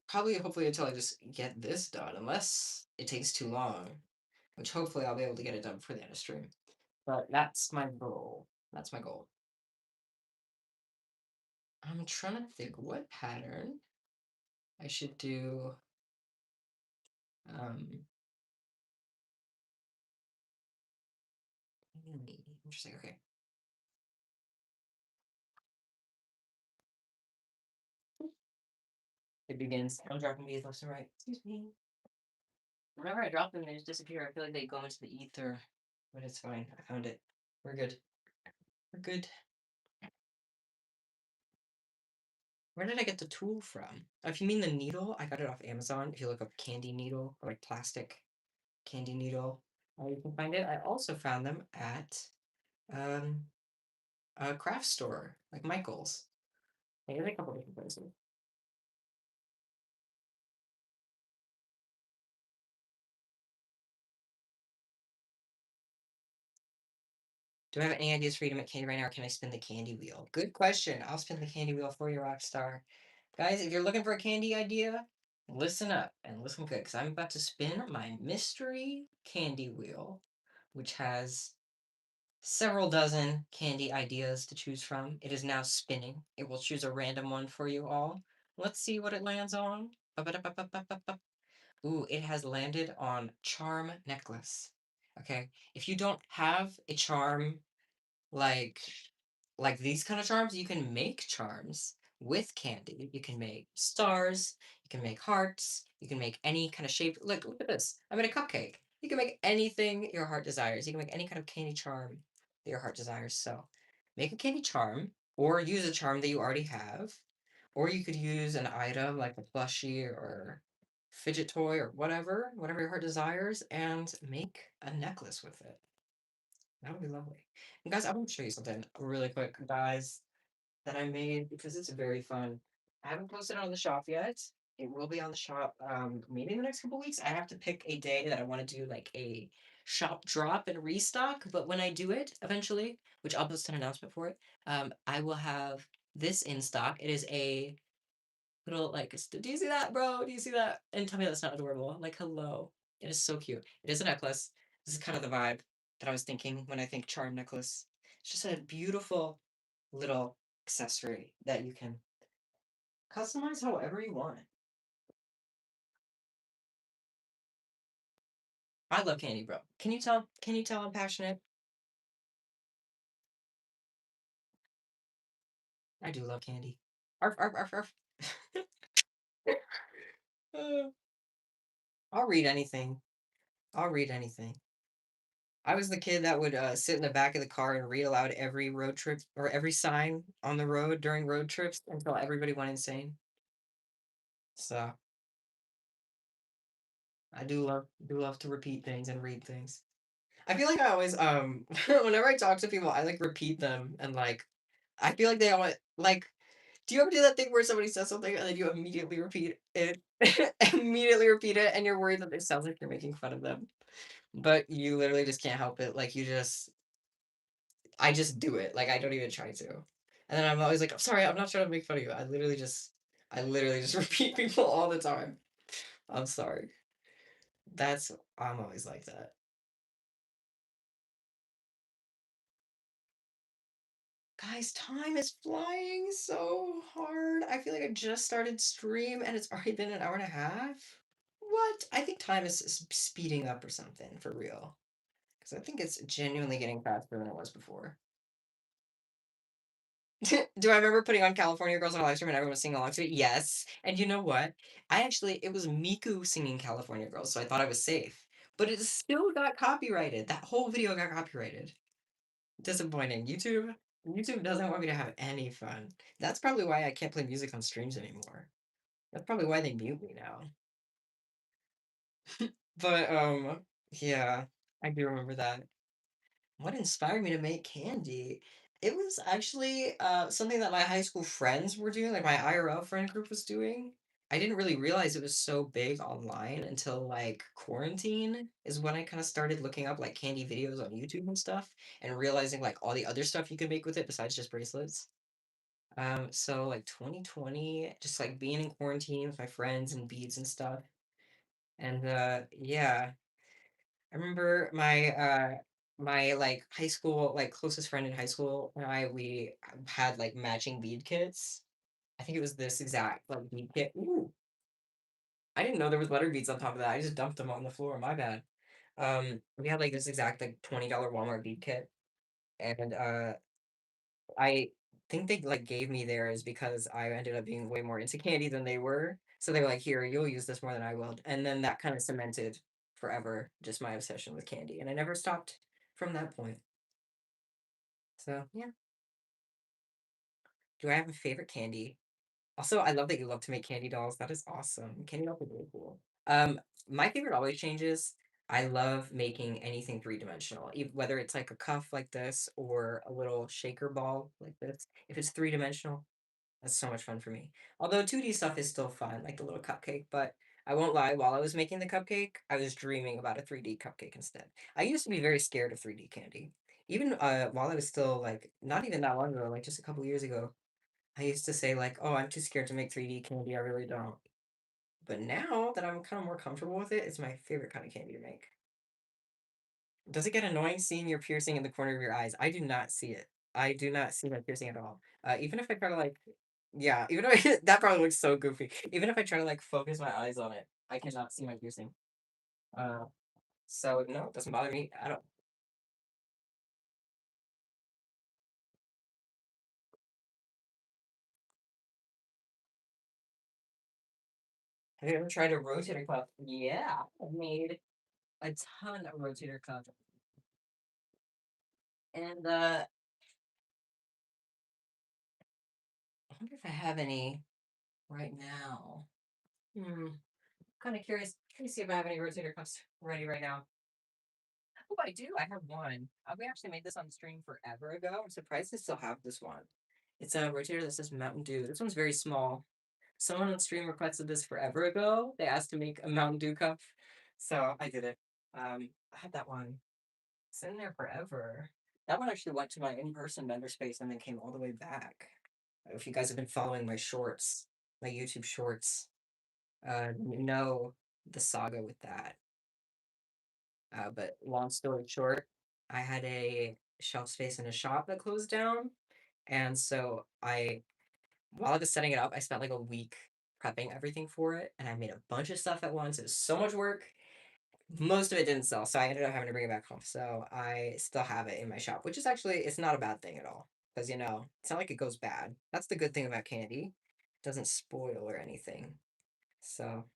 Probably, hopefully, until I just get this done, unless it takes too long, which hopefully I'll be able to get it done before the end of stream. But that's my goal. That's my goal. I'm trying to think what pattern I should do. Um, Interesting. Okay. It begins. I'm dropping bees left and right. Excuse me. Whenever I drop them, they just disappear. I feel like they go into the ether, but it's fine. I found it. We're good. We're good. Where did I get the tool from? If you mean the needle, I got it off Amazon. If you look up candy needle or like plastic candy needle, you can find it. I also found them at um, a craft store like Michael's. I got a couple different places. Do I have any ideas for you to make candy right now, or can I spin the candy wheel? Good question. I'll spin the candy wheel for you, Rockstar. Guys, if you're looking for a candy idea, listen up and listen good, because I'm about to spin my mystery candy wheel, which has several dozen candy ideas to choose from. It is now spinning. It will choose a random one for you all. Let's see what it lands on. Ba-ba-da-ba-ba-ba-ba-ba. Ooh, it has landed on charm necklace. Okay, if you don't have a charm like these kind of charms, you can make charms with candy. You can make stars, you can make hearts, you can make any kind of shape. Look at this. I made a cupcake. You can make anything your heart desires. You can make any kind of candy charm that your heart desires. So make a candy charm or use a charm that you already have. Or you could use an item like a plushie or fidget toy or whatever your heart desires, and make a necklace with it. That would be lovely. And guys, I want to show you something really quick, guys, that I made because it's very fun. I haven't posted it on the shop yet. It will be on the shop maybe in the next couple weeks. I have to pick a day that I want to do like a shop drop and restock. But when I do it eventually, which I'll post an announcement for it, I will have this in stock. It is a little like, do you see that, bro? Do you see that? And tell me that's not adorable. Like, hello. It is so cute. It is a necklace. This is kind of the vibe that I was thinking when I think charm necklace. It's just a beautiful little accessory that you can customize however you want. I love candy, bro. Can you tell? Can you tell I'm passionate? I do love candy. Arf, arf, arf, arf. Uh, I'll read anything. I'll read anything. I was the kid that would sit in the back of the car and read aloud every road trip or every sign on the road during road trips until everybody went insane. So I do love to repeat things and read things. I feel like I always whenever I talk to people, I like repeat them and like I feel like they always like Do you ever do that thing where somebody says something and then you immediately repeat it? Immediately repeat it, and you're worried that it sounds like you're making fun of them, but you literally just can't help it. Like, I just do it. Like, I don't even try to. And then I'm always like, I'm sorry, I'm not trying to make fun of you. I literally just repeat people all the time. I'm sorry. I'm always like that. Guys, time is flying so hard. I feel like I just started stream and it's already been an hour and a half. What? I think time is speeding up or something for real. Because I think it's genuinely getting faster than it was before. Do I remember putting on California Girls on a live stream and everyone was singing along to it? Yes. And you know what? It was Miku singing California Girls, so I thought I was safe. But it still got copyrighted. That whole video got copyrighted. Disappointing. YouTube doesn't want me to have any fun. That's probably why I can't play music on streams anymore. That's probably why they mute me now. But yeah, I do remember that. What inspired me to make candy? It was actually something that my high school friends were doing, like my IRL friend group was doing. I didn't really realize it was so big online until like quarantine is when I kind of started looking up like candy videos on YouTube and stuff and realizing like all the other stuff you could make with it besides just bracelets. So like 2020, just like being in quarantine with my friends and beads and stuff. And yeah, I remember my like high school like closest friend in high school and we had like matching bead kits. I think it was this exact like bead kit. Ooh, I didn't know there was butter beads on top of that. I just dumped them on the floor. My bad. We had like this exact like $20 Walmart bead kit, and I think they like gave me theirs because I ended up being way more into candy than they were. So they were like, "Here, you'll use this more than I will." And then that kind of cemented forever just my obsession with candy, and I never stopped from that point. So yeah. Do I have a favorite candy? Also, I love that you love to make candy dolls. That is awesome. Candy dolls are really cool. My favorite always changes. I love making anything three-dimensional, whether it's like a cuff like this or a little shaker ball like this. If it's three-dimensional, that's so much fun for me. Although 2D stuff is still fun, like the little cupcake, but I won't lie, while I was making the cupcake, I was dreaming about a 3D cupcake instead. I used to be very scared of 3D candy. Even while I was still like not even that long ago, like just a couple years ago, I used to say like, "Oh, I'm too scared to make 3D candy. I really don't." But now that I'm kind of more comfortable with it, it's my favorite kind of candy to make. Does it get annoying seeing your piercing in the corner of your eyes? I do not see it. I do not see my piercing at all. Even if I try to like, yeah, even if that probably looks so goofy. Even if I try to like focus my eyes on it, I cannot see my piercing. Uh, so no, it doesn't bother me. I don't. Have you ever tried a rotator cuff? Yeah, I've made a ton of rotator cuff, and I wonder if I have any right now. Hmm. Kind of curious. Let me see if I have any rotator cuffs ready right now. Oh, I do. I have one. We actually made this on stream forever ago. I'm surprised I still have this one. It's a rotator that says Mountain Dew. This one's very small. Someone on stream requested this forever ago. They asked to make a Mountain Dew cup, so I did it. I had that one. It's in there forever. That one actually went to my in-person vendor space and then came all the way back. If you guys have been following my shorts, my YouTube shorts, you know the saga with that. But long story short, I had a shelf space in a shop that closed down. And so while I was setting it up, I spent like a week prepping everything for it. And I made a bunch of stuff at once. It was so much work. Most of it didn't sell. So I ended up having to bring it back home. So I still have it in my shop, which is actually, it's not a bad thing at all. Because, it's not like it goes bad. That's the good thing about candy. It doesn't spoil or anything. So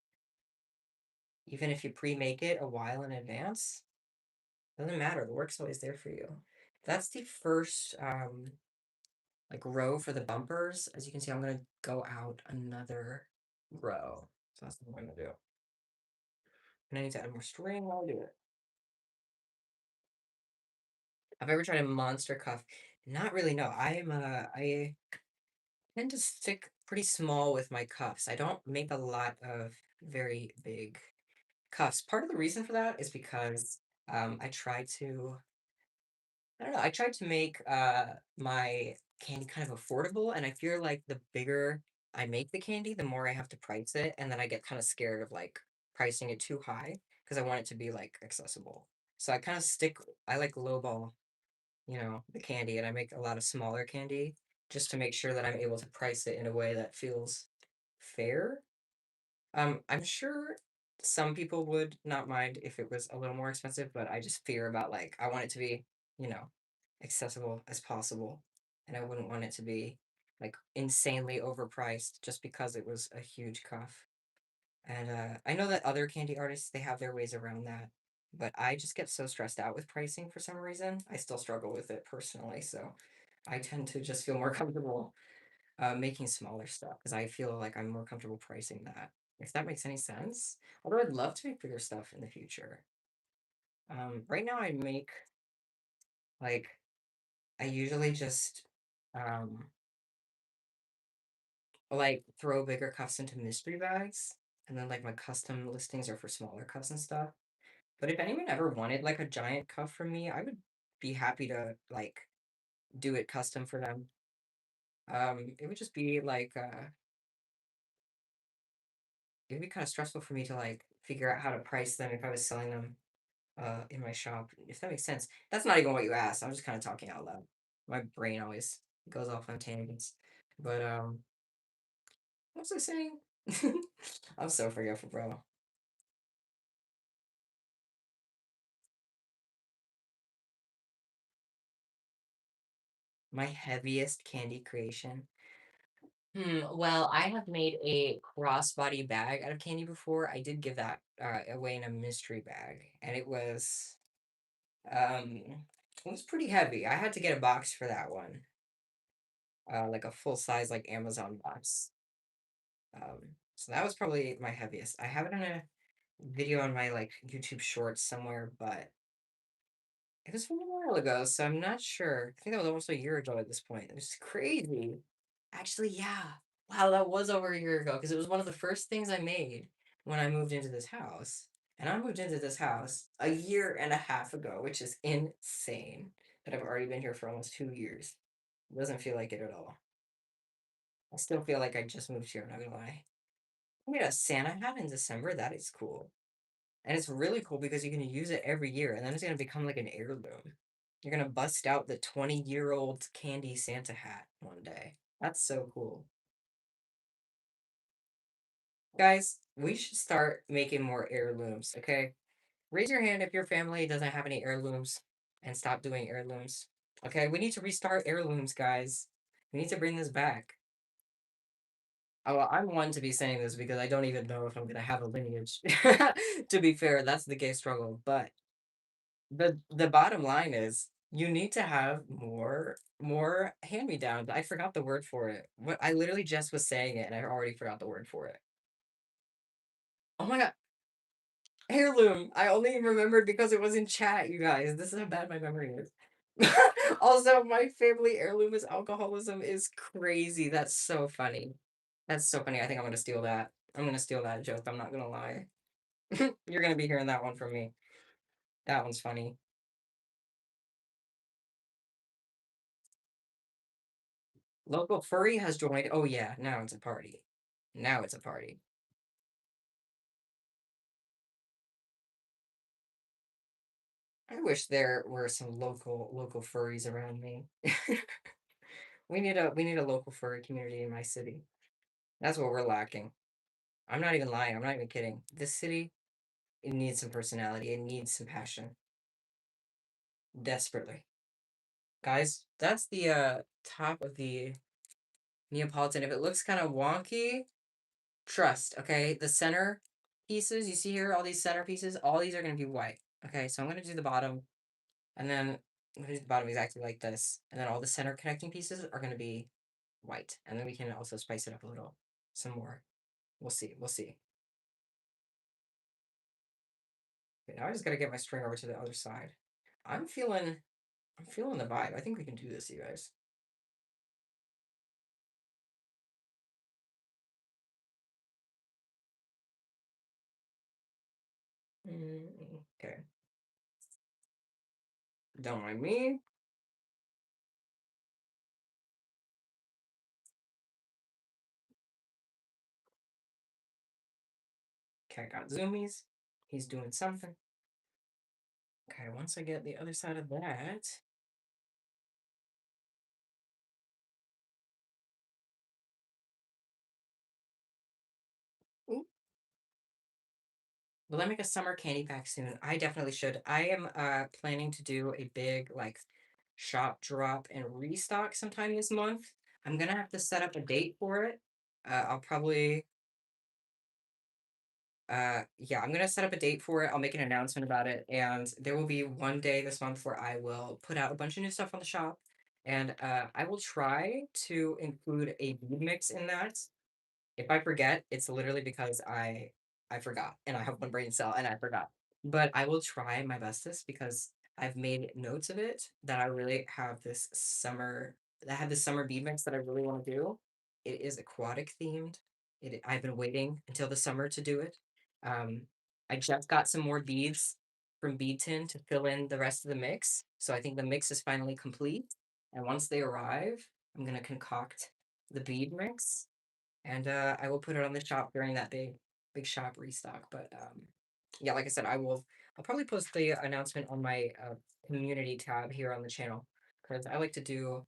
even if you pre-make it a while in advance, doesn't matter. The work's always there for you. That's the first like row for the bumpers. As you can see, I'm gonna go out another row. So that's what I'm gonna do. And I need to add more string while I do it. Have I ever tried a monster cuff? Not really, no. I tend to stick pretty small with my cuffs. I don't make a lot of very big cuffs. Part of the reason for that is because I try to I don't know, I tried to make my candy kind of affordable, and I feel like the bigger I make the candy, the more I have to price it, and then I get kind of scared of like pricing it too high because I want it to be like accessible. So I kind of stick I like lowball, the candy, and I make a lot of smaller candy just to make sure that I'm able to price it in a way that feels fair. I'm sure some people would not mind if it was a little more expensive, but I just fear about like I want it to be, you know, accessible as possible, and I wouldn't want it to be like insanely overpriced just because it was a huge cuff. And I know that other candy artists they have their ways around that, but I just get so stressed out with pricing for some reason. I still struggle with it personally, so I tend to just feel more comfortable making smaller stuff because I feel like I'm more comfortable pricing that. If that makes any sense. Although I'd love to make bigger stuff in the future. Right now I make like I usually just um like throw bigger cuffs into mystery bags, and then like my custom listings are for smaller cuffs and stuff. But if anyone ever wanted like a giant cuff from me, I would be happy to like do it custom for them. It would just be like it'd be kind of stressful for me to like figure out how to price them if I was selling them in my shop, if that makes sense. That's not even what you asked. I'm just kind of talking out loud. My brain always goes off on tangents. But what was I saying? I'm so forgetful, bro. My heaviest candy creation. Well, I have made a crossbody bag out of candy before. I did give that away in a mystery bag, and it was pretty heavy. I had to get a box for that one, like a full size like Amazon box. So that was probably my heaviest. I have it in a video on my like YouTube shorts somewhere, but it was from a while ago, so I'm not sure. I think that was almost a year ago at this point. It was crazy. Actually, yeah. Wow, that was over a year ago because it was one of the first things I made when I moved into this house. And I moved into this house a year and a half ago, which is insane that I've already been here for almost 2 years. It doesn't feel like it at all. I still feel like I just moved here, I'm not gonna lie. I made a Santa hat in December. That is cool. And it's really cool because you can use it every year, and then it's gonna become like an heirloom. You're gonna bust out the 20-year-old candy Santa hat one day. That's so cool. Guys, we should start making more heirlooms, okay? Raise your hand if your family doesn't have any heirlooms and stop doing heirlooms. Okay, we need to restart heirlooms, guys. We need to bring this back. Oh, well, I'm one to be saying this because I don't even know if I'm gonna have a lineage. To be fair, that's the gay struggle. But the bottom line is you need to have more hand-me-downs. I forgot the word for it. What I literally just was saying it and I already forgot the word for it. Oh my god, heirloom. I only remembered because it was in chat, you guys. This is how bad my memory is. Also, my family heirloom is alcoholism is crazy. That's so funny. That's so funny. I think I'm gonna steal that. I'm gonna steal that joke. I'm not gonna lie. You're gonna be hearing that one from me. That one's funny. Local furry has joined. Oh yeah, now it's a party. Now it's a party. I wish there were some local furries around me. We need a local furry community in my city. That's what we're lacking. I'm not even lying. I'm not even kidding. This city, it needs some personality. It needs some passion. Desperately. Guys, that's the top of the Neapolitan. If it looks kind of wonky, trust, okay? The center pieces, you see here, all these center pieces, all these are going to be white. Okay, so I'm going to do the bottom, and then I'm going to do the bottom exactly like this. And then all the center connecting pieces are going to be white. And then we can also spice it up a little, some more. We'll see. We'll see. Okay, now I just got to get my string over to the other side. I'm feeling, I'm feeling the vibe. I think we can do this, you guys. Okay, don't mind me. Okay, got zoomies. He's doing something. Okay, once I get the other side of that, ooh, will I make a summer candy pack soon? I definitely should. I am planning to do a big like shop drop and restock sometime this month. I'm gonna have to set up a date for it. I'll probably yeah, I'm gonna set up a date for it. I'll make an announcement about it, and there will be one day this month where I will put out a bunch of new stuff on the shop, and I will try to include a bead mix in that. If I forget, it's literally because I forgot and I have one brain cell and I forgot. But I will try my bestest because I've made notes of it that I really have this summer I have this summer bead mix that I really want to do. It is aquatic themed. I've been waiting until the summer to do it. Um, I just got some more beads from Bead Tin to fill in the rest of the mix. So I think the mix is finally complete. And once they arrive, I'm gonna concoct the bead mix and I will put it on the shop during that big shop restock. But yeah, like I said, I'll probably post the announcement on my community tab here on the channel because I like to do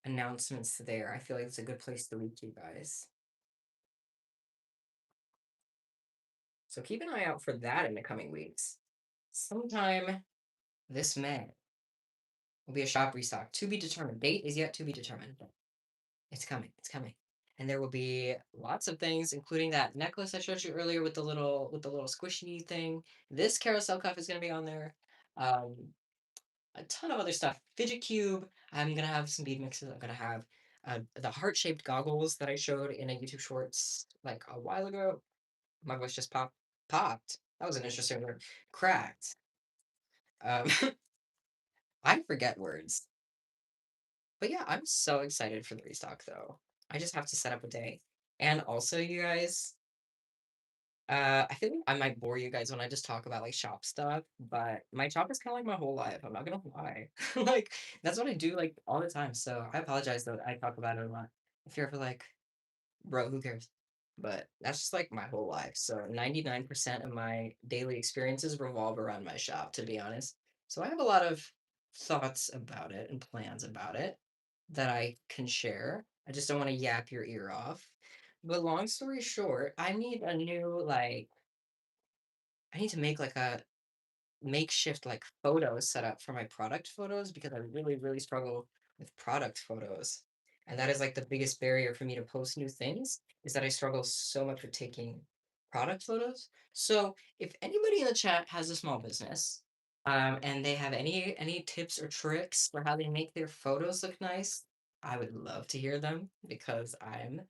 announcements there. I feel like it's a good place to reach you guys. So keep an eye out for that in the coming weeks. Sometime this May will be a shop restock to be determined. Date is yet to be determined. It's coming. It's coming. And there will be lots of things, including that necklace I showed you earlier with the little squishy thing. This carousel cuff is gonna be on there. Um, a ton of other stuff. Fidget cube. I'm gonna have some bead mixes. I'm gonna have the heart-shaped goggles that I showed in a YouTube Shorts like a while ago. My voice just popped. That was an interesting word. Cracked. Um, I forget words. But yeah, I'm so excited for the restock though. I just have to set up a day. And also, you guys, I think I might bore you guys when I just talk about like shop stuff, but my shop is kind of like my whole life. I'm not gonna lie. Like that's what I do like all the time. So I apologize that I talk about it a lot. If you're ever like, bro, who cares? But that's just like my whole life. So 99% of my daily experiences revolve around my shop, to be honest. So I have a lot of thoughts about it and plans about it that I can share. I just don't want to yap your ear off. But long story short, I need a new like I need to make like a makeshift like photo setup for my product photos because I really, really struggle with product photos. And that is like the biggest barrier for me to post new things is that I struggle so much with taking product photos. So if anybody in the chat has a small business, and they have any tips or tricks for how they make their photos look nice, I would love to hear them because I'm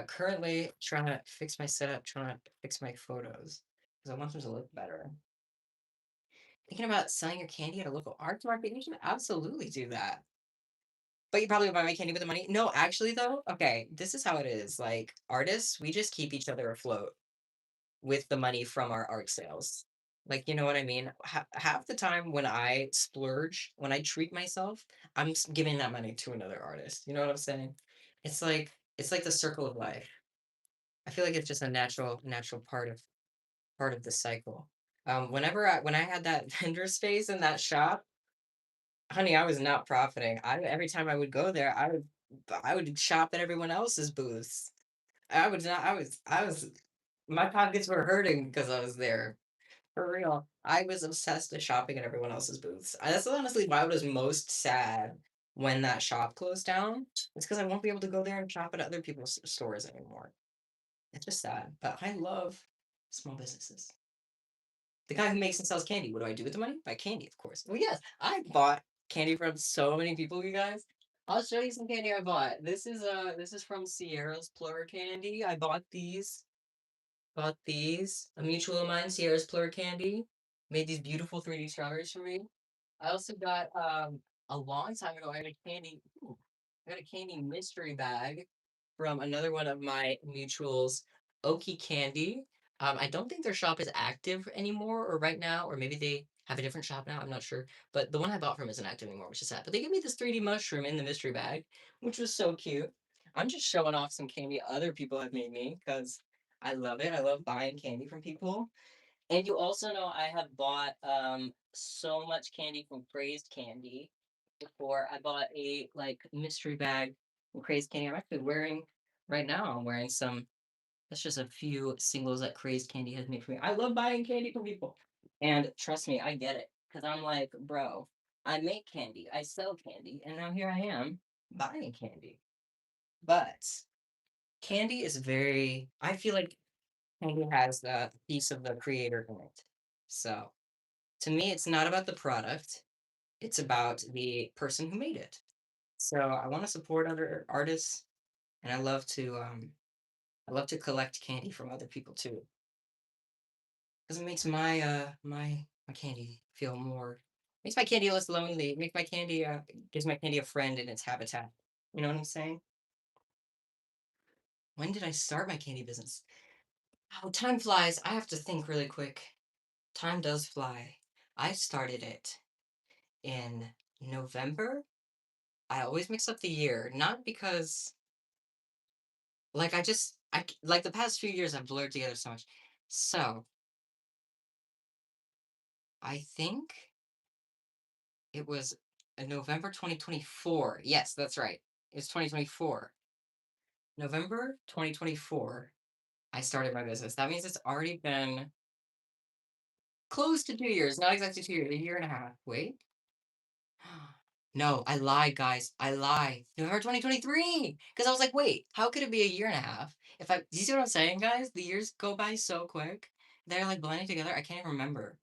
currently trying to fix my setup, trying to fix my photos because I want them to look better. Thinking about selling your candy at a local art market, you should absolutely do that. But you probably buy my candy with the money. No, actually though, okay, this is how it is. Like artists, we just keep each other afloat with the money from our art sales. Like, you know what I mean? Half the time when I splurge, when I treat myself, giving that money to another artist. You know what I'm saying? It's like the circle of life. I feel like it's just a natural part of the cycle. When I had that vendor space in that shop, honey, I was not profiting. I every time I would go there, I would shop at everyone else's booths. I would not. I was. My pockets were hurting because I was there. For real, I was obsessed with shopping at everyone else's booths. That's honestly why I was most sad when that shop closed down. It's because I won't be able to go there and shop at other people's stores anymore. It's just sad. But I love small businesses. The guy who makes and sells candy. What do I do with the money? Buy candy, of course. Well, yes, I bought candy from so many people, you guys. I'll show you some candy I bought. This is from Sierra's Plur Candy. I bought these. A mutual of mine, Sierra's Plur Candy, made these beautiful 3D strawberries for me. I also got a long time ago. I got a candy mystery bag from another one of my mutuals, Okie Candy. I don't think their shop is active anymore or right now, or maybe they have a different shop now. I'm not sure. But the one I bought from isn't active anymore, which is sad. But they gave me this 3D mushroom in the mystery bag, which was so cute. I'm just showing off some candy other people have made me because I love it. I love buying candy from people. And you also know I have bought so much candy from Crazed Candy before. I bought a like mystery bag from Crazed Candy. I'm actually wearing right now. I'm wearing some. That's just a few singles that Crazed Candy has made for me. I love buying candy from people, and trust me, I get it because I'm like, bro, I make candy, I sell candy, and now here I am buying candy. But candy is very. I feel like candy has the piece of the creator in it. So to me, it's not about the product, it's about the person who made it. So I want to support other artists, and I love to collect candy from other people too, because it makes my candy feel more. Makes my candy less lonely. Makes my candy gives my candy a friend in its habitat. You know what I'm saying? When did I start my candy business? Oh, time flies. I have to think really quick. Time does fly. I started it in November. I always mix up the year, not because like like the past few years I've blurred together so much. So I think it was November 2024. Yes, that's right. It's 2024. November 2024. I started my business. That means it's already been close to 2 years. Not exactly 2 years, a year and a half. Wait. No, I lied, guys. I lied. November 2023. Because I was like, wait, how could it be a year and a half? If I, do you see what I'm saying, guys? The years go by so quick. They're like blending together. I can't even remember.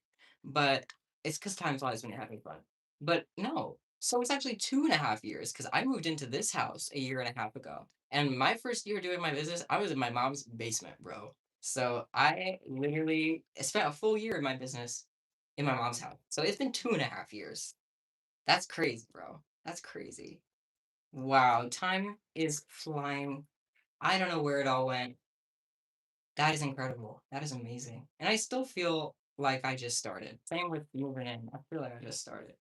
But it's because time flies when you're having fun. But no. So it's actually 2.5 years because I moved into this house a year and a half ago. And my first year doing my business, I was in my mom's basement, bro. So I literally spent a full year in my business in my mom's house. So it's been 2.5 years. That's crazy, bro. That's crazy. Wow, time is flying. I don't know where it all went. That is incredible. That is amazing. And I still feel like I just started. Same with moving in. I feel like I just started.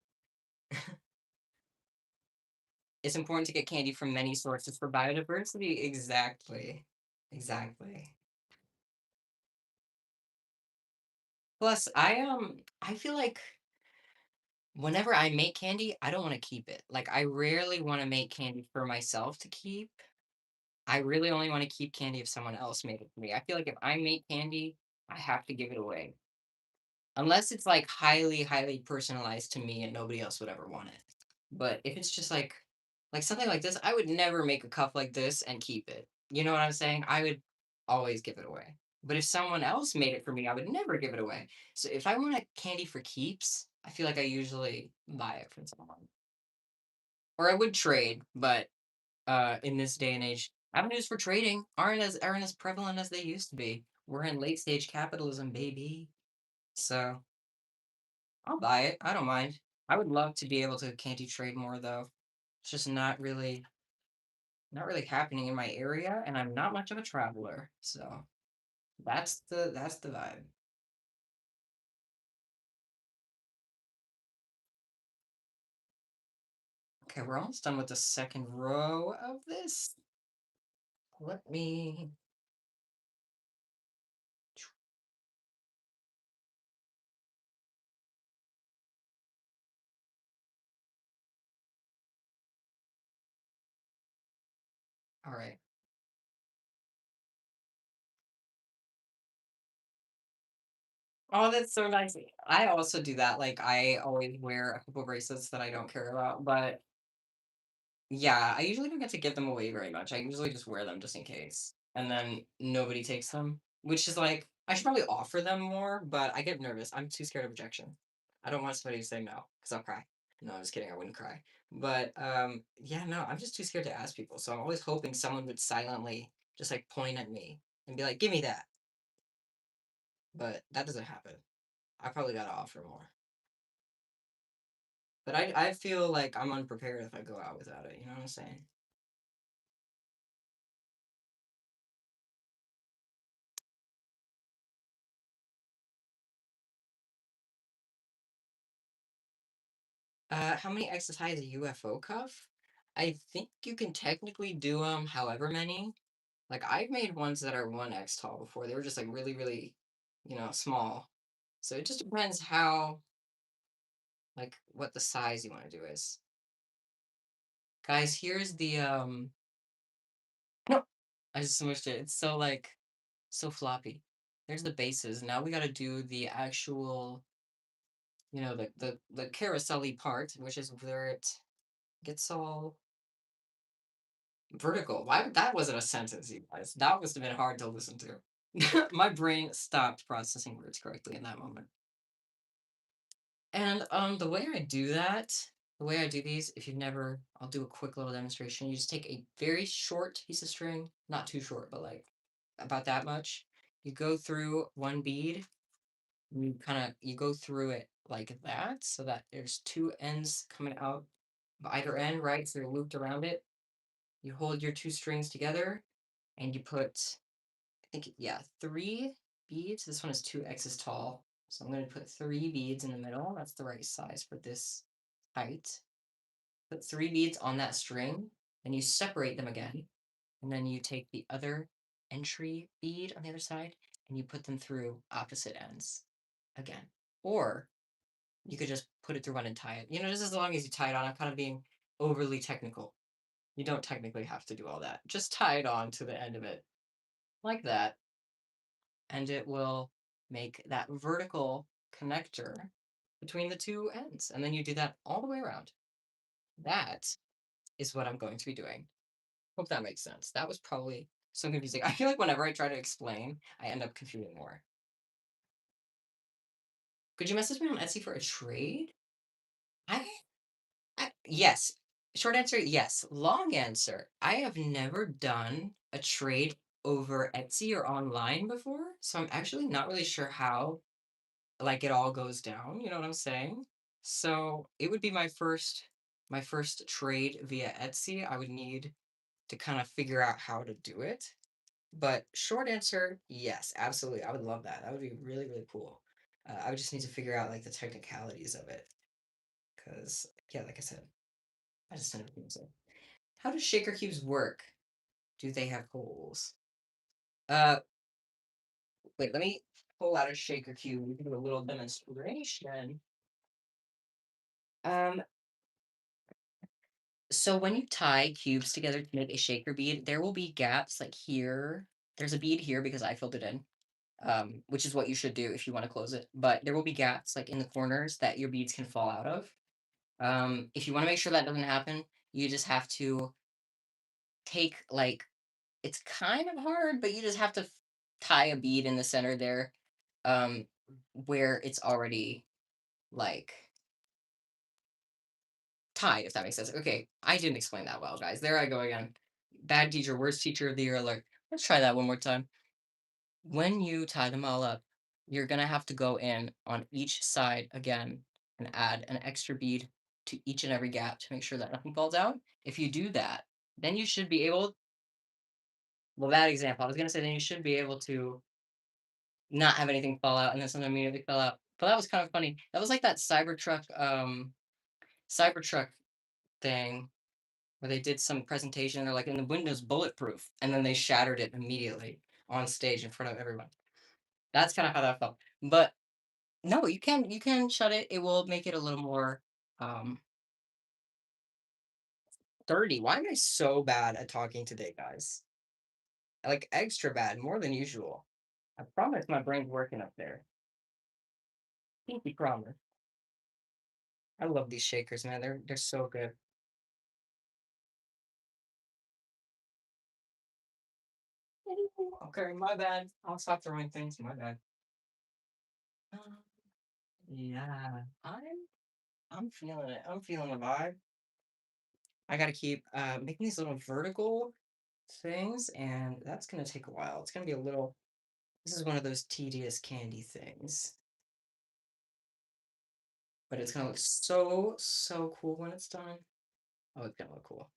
It's important to get candy from many sources for biodiversity. Exactly. Exactly. Plus, I feel like whenever I make candy, I don't want to keep it. Like I rarely want to make candy for myself to keep. I really only want to keep candy if someone else made it for me. I feel like if I make candy, I have to give it away. Unless it's like highly, highly personalized to me and nobody else would ever want it. But if it's just like something like this, I would never make a cup like this and keep it. You know what I'm saying? I would always give it away. But if someone else made it for me, I would never give it away. So if I want a candy for keeps, I feel like I usually buy it from someone. Or I would trade, but in this day and age, avenues for trading aren't as prevalent as they used to be. We're in late stage capitalism, baby. So I'll buy it. I don't mind. I would love to be able to candy trade more though. It's just not really happening in my area, and I'm not much of a traveler. So that's the vibe. Okay, we're almost done with the second row of this. Let me. All right. Oh, that's so nice. I also do that. Like I always wear a couple bracelets that I don't care about, but yeah, I usually don't get to give them away very much. I usually just wear them just in case. And then nobody takes them, which is like, I should probably offer them more, but I get nervous. I'm too scared of rejection. I don't want somebody to say no because I'll cry. No, I'm just kidding. I wouldn't cry. But yeah, no, I'm just too scared to ask people. So I'm always hoping someone would silently just like point at me and be like, give me that. But that doesn't happen. I probably got to offer more. But I feel like I'm unprepared if I go out without it. You know what I'm saying? How many X's high is a UFO cuff? I think you can technically do them however many. Like I've made ones that are 1x tall before. They were just like really, really, small. So it just depends how, like, what the size you want to do is. Guys, here's the no, I just smushed it. It's so like so floppy. There's the bases. Now we got to do the actual, the carousel-y part, which is where it gets all vertical. Why that wasn't a sentence, you guys. That must have been hard to listen to. My brain stopped processing words correctly in that moment. And the way I do that, the way I do these, if you've never, I'll do a quick little demonstration. You just take a very short piece of string, not too short, but like about that much. You go through one bead, and you go through it like that, so that there's two ends coming out of either end, right? So they're looped around it. You hold your two strings together, and you put, I think, yeah, three beads. This one is 2x's tall. So I'm going to put three beads in the middle. That's the right size for this height. Put three beads on that string, and you separate them again. And then you take the other entry bead on the other side, and you put them through opposite ends again. Or you could just put it through one and tie it. Just as long as you tie it on. I'm kind of being overly technical. You don't technically have to do all that. Just tie it on to the end of it like that, and it will make that vertical connector between the two ends. And then you do that all the way around. That is what I'm going to be doing. Hope that makes sense. That was probably so confusing. I feel like whenever I try to explain, I end up confusing more. Could you message me on Etsy for a trade? I, yes. Short answer, yes. Long answer, I have never done a trade over Etsy or online before, so I'm actually not really sure how like it all goes down, you know what I'm saying? So it would be my first trade via Etsy. I would need to kind of figure out how to do it. But short answer, yes, absolutely. I would love that. That would be really, really cool. I would just need to figure out like the technicalities of it. Because, yeah, like I said, I just never think so. How do shaker cubes work? Do they have holes? Uh, Wait, let me pull out a shaker cube. We can do a little demonstration. Um, So when you tie cubes together to make a shaker bead, there will be gaps like here. There's a bead here because I filled it in, which is what you should do if you want to close it. But there will be gaps like in the corners that your beads can fall out of. If you want to make sure that doesn't happen, you just have to take like it's kind of hard, but you just have to tie a bead in the center there, um, where it's already like tied, if that makes sense. Okay, I didn't explain that well, guys. There I go again. Bad teacher, worst teacher of the year alert. Let's try that one more time. When you tie them all up, you're gonna have to go in on each side again and add an extra bead to each and every gap to make sure that nothing falls out. If you do that, then you should be able, well, that example, I was gonna say then you should be able to not have anything fall out and then something immediately fell out. But that was kind of funny. That was like that Cybertruck thing where they did some presentation. They're like, "And the Window's bulletproof," and then they shattered it immediately on stage in front of everyone. That's kind of how that felt. But no, you can shut it. It will make it a little more um sturdy. Why am I so bad at talking today, guys? Like extra bad, more than usual. I promise my brain's working up there. Pinky promise. I love these shakers, man. They're so good. Okay, my bad. I'll stop throwing things. My bad. Um, yeah, I'm feeling it. I'm feeling the vibe. I gotta keep making these little vertical things, and that's gonna take a while. It's gonna be a little. This is one of those tedious candy things, but it's gonna look so so cool when it's done. Oh, it's gonna look cool.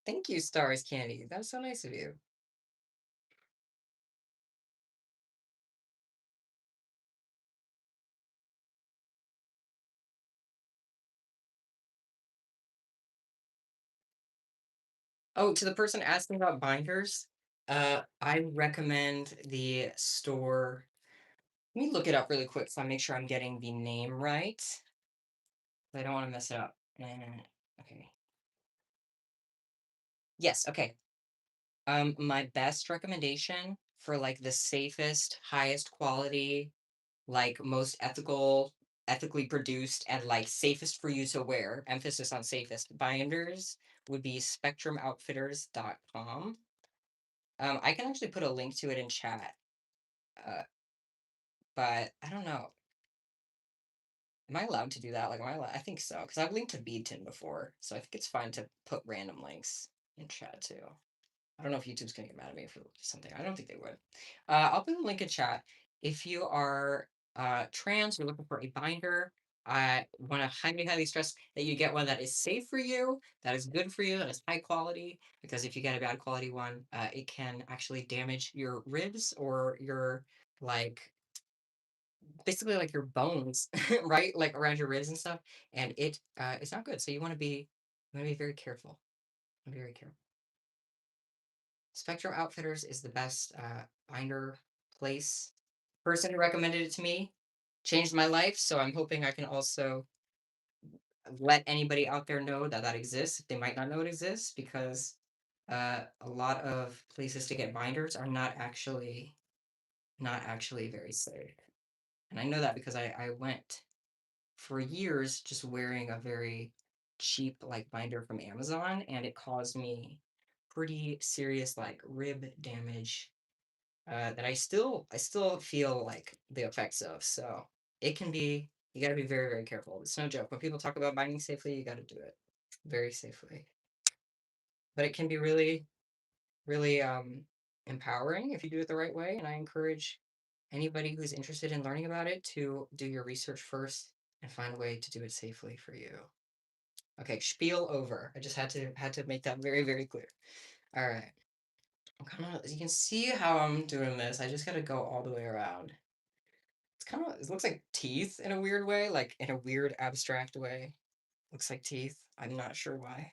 Thank you, Stars Candy. That's so nice of you. Oh, to the person asking about binders, I recommend the store. Let me look it up really quick so I make sure I'm getting the name right. I don't want to mess it up. Okay. Yes, okay. My best recommendation for like the safest, highest quality, like most ethically produced, and like safest for you to wear, emphasis on safest binders would be spectrumoutfitters.com. I can actually put a link to it in chat, uh, but I don't know. Am I allowed to do that? Like, am I allowed? I think so, because I've linked to Beadton before, so I think it's fine to put random links in chat too. I don't know if YouTube's gonna get mad at me for something. I don't think they would. I'll put a link in chat. If you are trans, you're looking for a binder, I want to highly, highly stress that you get one that is safe for you, that is good for you, that is high quality. Because if you get a bad quality one, it can actually damage your ribs or your like basically like your bones, right? Like around your ribs and stuff, and it's not good. So you want to be very careful. Very careful. Spectrum Outfitters is the best binder place. Person who recommended it to me changed my life, so I'm hoping I can also let anybody out there know that that exists if they might not know it exists, because a lot of places to get binders are not actually very safe. And I know that because I went for years just wearing a very cheap like binder from Amazon, and it caused me pretty serious like rib damage that I still feel like the effects of. So it can be, you got to be very, very careful. It's no joke. When people talk about binding safely, you got to do it very safely. But it can be really, really empowering if you do it the right way. And I encourage anybody who's interested in learning about it to do your research first and find a way to do it safely for you. Okay, spiel over. I just had to make that very, very clear. All right. I'm kind of, you can see how I'm doing this. I just got to go all the way around. It's kind of, it looks like teeth in a weird way, like in a weird abstract way. Looks like teeth. I'm not sure why.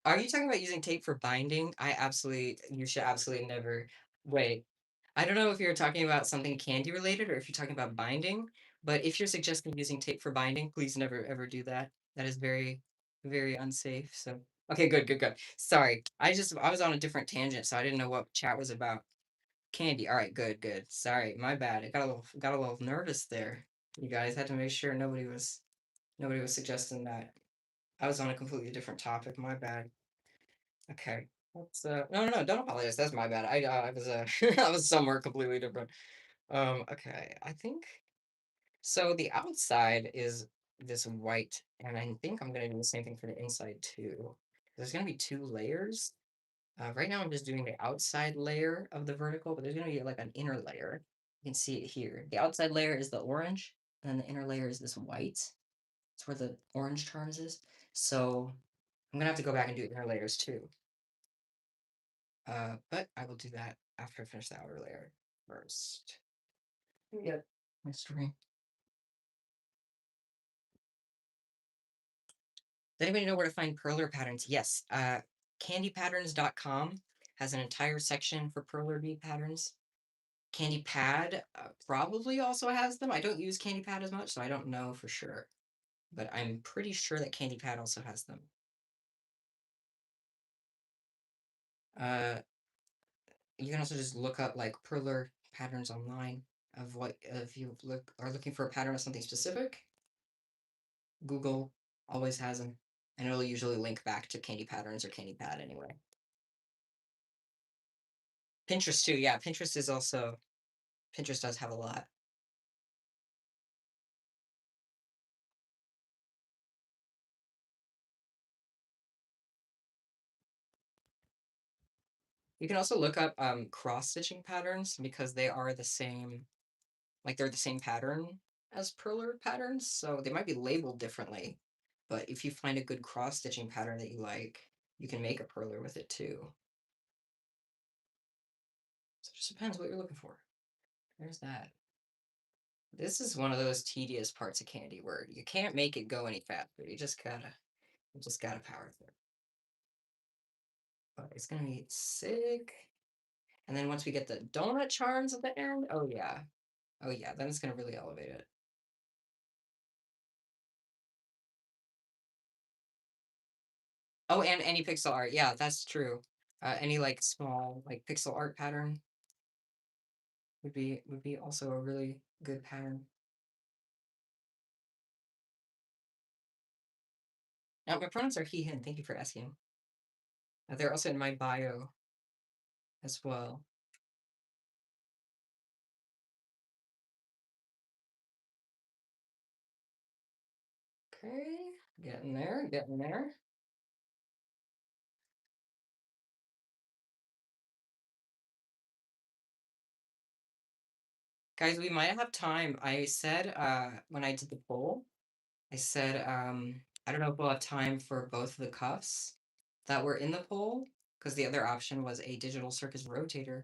Are you talking about using tape for binding? You should absolutely never. Wait, I don't know if you're talking about something candy related or if you're talking about binding, but if you're suggesting using tape for binding, please never ever do that. That is very, very unsafe. So, okay, good, good, good. Sorry. I was on a different tangent, so I didn't know what chat was about. Candy. All right, good, good. Sorry, my bad. It got a little nervous there. You guys had to make sure nobody was suggesting that. I was on a completely different topic. My bad. Okay. No, no, no, don't apologize. That's my bad. I was I was somewhere completely different. Okay. I think so the outside is this white, and I think I'm gonna do the same thing for the inside too. There's gonna be two layers. Right now, I'm just doing the outside layer of the vertical, but there's going to be like an inner layer. You can see it here. The outside layer is the orange, and then the inner layer is this white. It's where the orange charms is. So I'm going to have to go back and do inner layers too. But I will do that after I finish the outer layer first. Yeah, mystery. Does anybody know where to find perler patterns? Yes. Candypatterns.com has an entire section for perler bead patterns. Candy Pad probably also has them. I don't use Candy Pad as much, so I don't know for sure. But I'm pretty sure that Candy Pad also has them. Uh, you can also just look up like perler patterns online of what if you are looking for a pattern of something specific. Google always has them, and it'll usually link back to Candy Patterns or Candy Pad anyway. Pinterest too, yeah. Pinterest does have a lot. You can also look up cross stitching patterns because they are the same, like they're the same pattern as perler patterns, so they might be labeled differently. But if you find a good cross stitching pattern that you like, you can make a perler with it too. So it just depends what you're looking for. There's that. This is one of those tedious parts of candy where you can't make it go any faster. You just gotta power through. But it's gonna be sick. And then once we get the donut charms at the end, oh yeah. Oh yeah, then it's gonna really elevate it. Oh, and any pixel art. Yeah, that's true. Any like small like pixel art pattern would be also a really good pattern. Now my pronouns are he, him. Thank you for asking. They're also in my bio as well. Okay, getting there, getting there. Guys, we might have time. I said when I did the poll, I said I don't know if we'll have time for both of the cuffs that were in the poll because the other option was a digital circus rotator,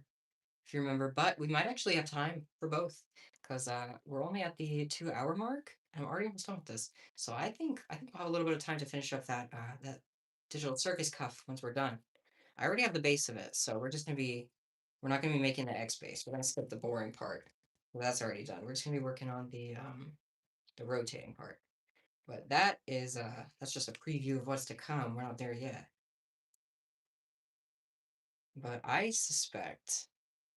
if you remember. But we might actually have time for both because we're only at the 2 hour mark. And I'm already almost done with this, so I think we'll have a little bit of time to finish up that digital circus cuff once we're done. I already have the base of it, so we're not gonna be making the X base. We're gonna skip the boring part. Well, that's already done. We're just gonna be working on the rotating part. But that's just a preview of what's to come. We're not there yet. But I suspect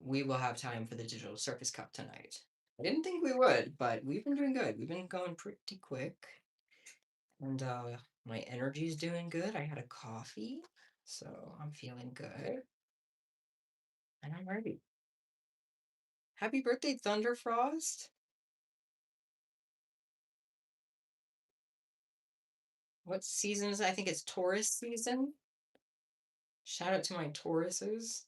we will have time for the digital circus cup tonight. I didn't think we would, but we've been doing good. We've been going pretty quick. And my energy's doing good. I had a coffee, so I'm feeling good. And I'm ready. Happy birthday, Thunderfrost! What season is it? I think it's Taurus season. Shout out to my Tauruses.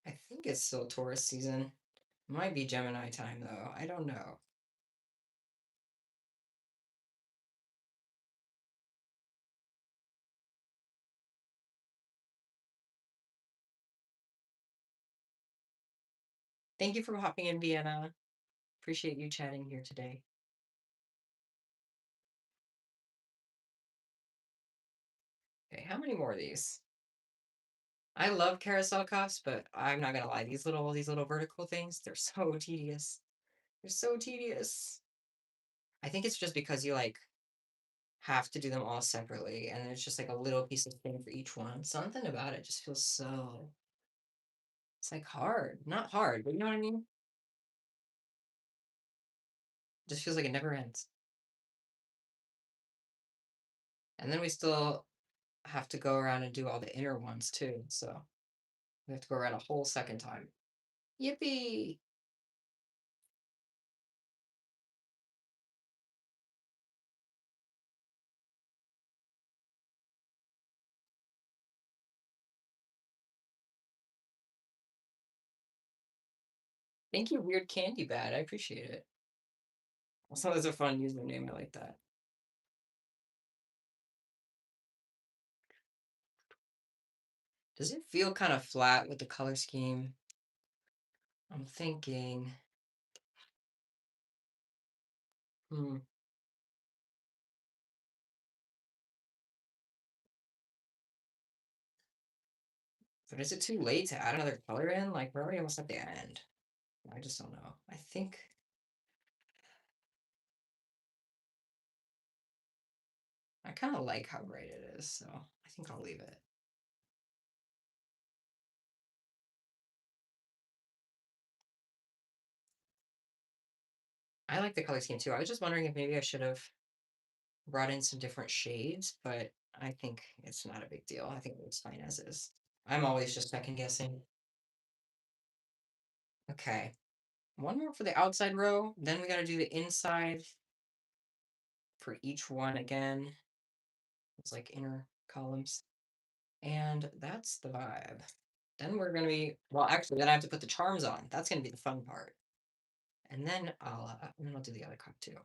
I think it's still Taurus season. Might be Gemini time though. I don't know. Thank you for hopping in, Vienna. Appreciate you chatting here today. Okay, how many more of these? I love carousel cuffs, but I'm not gonna lie, these little vertical things, they're so tedious. They're so tedious. I think it's just because you like have to do them all separately, and there's just like a little piece of thing for each one. Something about it just feels so it's like hard. Not hard, but you know what I mean? Just feels like it never ends. And then we still have to go around and do all the inner ones too. So we have to go around a whole second time. Yippee! Thank you, Weird Candy Bad. I appreciate it. Also, that's a fun username. I like that. Does it feel kind of flat with the color scheme? I'm thinking, hmm. But is it too late to add another color in? Like, we're already almost at the end. I just don't know. I think I kind of like how bright it is, so I think I'll leave it. I like the color scheme too. I was just wondering if maybe I should have brought in some different shades, but I think it's not a big deal. I think it's fine as is. I'm always just second guessing. Okay. One more for the outside row. Then we got to do the inside for each one again. It's like inner columns. And that's the vibe. Then we're going to be, well, actually, then I have to put the charms on. That's going to be the fun part. And then I'll do the other cup too.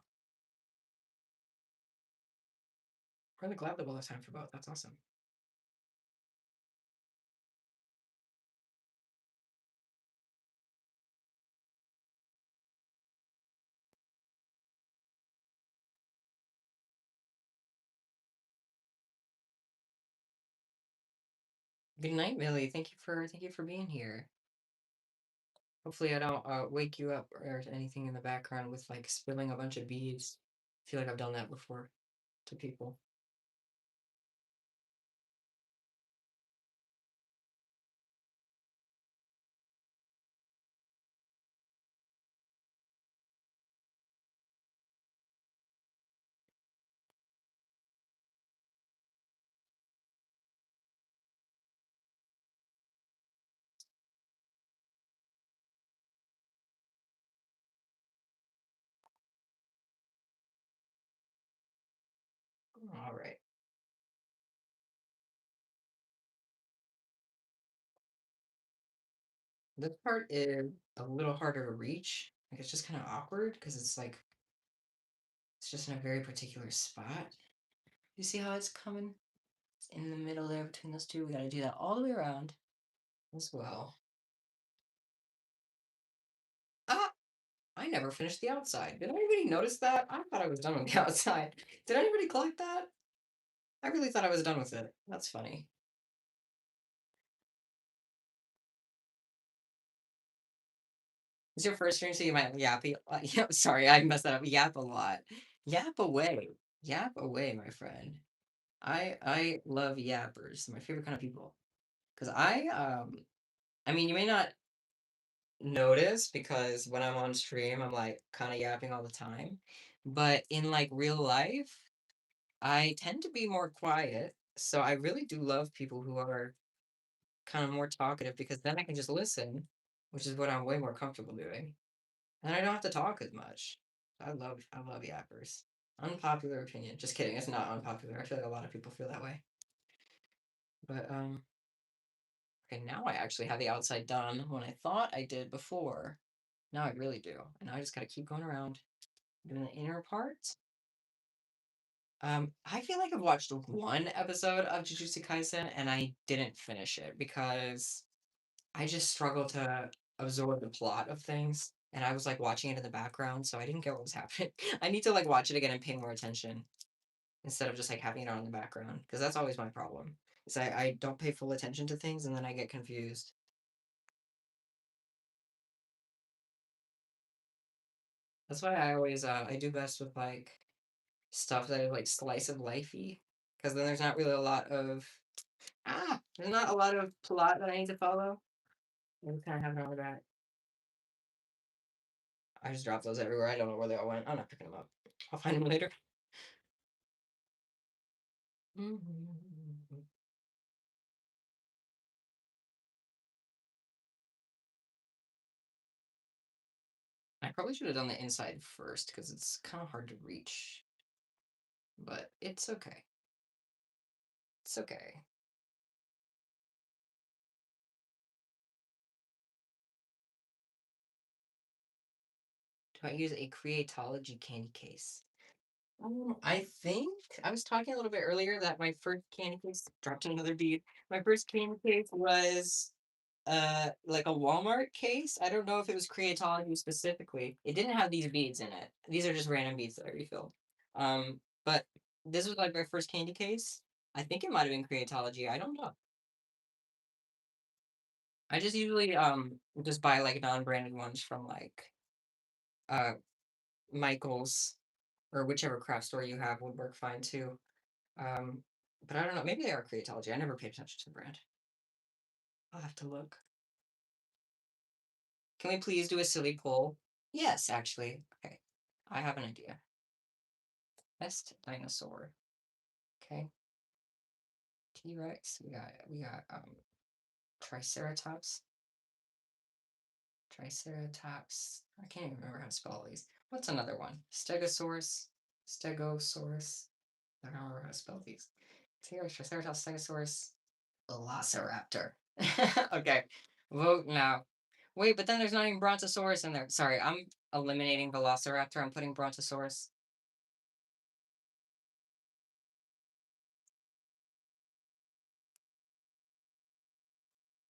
Really glad that we'll have time for both. That's awesome. Good night, Millie. Thank you for being here. Hopefully, I don't wake you up or anything in the background with like spilling a bunch of beads. I feel like I've done that before to people. All right. This part is a little harder to reach. Like it's just kind of awkward because it's like it's just in a very particular spot. You see how it's coming? It's in the middle there between those two. We got to do that all the way around as well. Ah, I never finished the outside. Did anybody notice that? I thought I was done with the outside. Did anybody collect that? I really thought I was done with it. That's funny. It's your first stream, so you might yap. Yeah, sorry, I messed that up. Yap a lot. Yap away. Yap away, my friend. I love yappers. They're my favorite kind of people. Cause I mean, you may not notice because when I'm on stream, I'm like kind of yapping all the time. But in like real life, I tend to be more quiet. So I really do love people who are kind of more talkative because then I can just listen, which is what I'm way more comfortable doing. And I don't have to talk as much. I love yappers. Unpopular opinion. Just kidding. It's not unpopular. I feel like a lot of people feel that way. But okay, now I actually have the outside done when I thought I did before. Now I really do. And I just gotta keep going around doing the inner part. I feel like I've watched one episode of Jujutsu Kaisen and I didn't finish it because I just struggle to absorb the plot of things. And I was like watching it in the background, so I didn't get what was happening. I need to like watch it again and pay more attention instead of just like having it on in the background because that's always my problem. Is I don't pay full attention to things and then I get confused. That's why I always I do best with like stuff that is like slice of lifey because then there's not really a lot of there's not a lot of plot that I need to follow. I just kind of have it on the back. I just dropped those everywhere. I don't know where they all went. I'm not picking them up. I'll find them later. Mhm. I probably should have done the inside first because it's kind of hard to reach, but it's okay. It's okay. Do I use a Creatology candy case? I think I was talking a little bit earlier that my first candy case dropped another bead. My first candy case was like a Walmart case. I don't know if it was Creatology specifically. It didn't have these beads in it. These are just random beads that I refilled. But this was like my first candy case. I think it might have been Creatology. I don't know. I just usually just buy like non-branded ones from like uh Michael's or whichever craft store you have would work fine too. Um, but I don't know. Maybe they are Creatology. I never paid attention to the brand. I'll have to look. Can we please do a silly poll? Yes, actually. Okay. I have an idea. Best dinosaur. Okay. T-Rex. We got Triceratops. Triceratops. I can't even remember how to spell all these. What's another one? Stegosaurus. Stegosaurus. I don't remember how to spell these. T-Rex, Triceratops, Stegosaurus, Velociraptor. Okay. Vote now. Wait, but then there's not even Brontosaurus in there. Sorry, I'm eliminating Velociraptor. I'm putting Brontosaurus.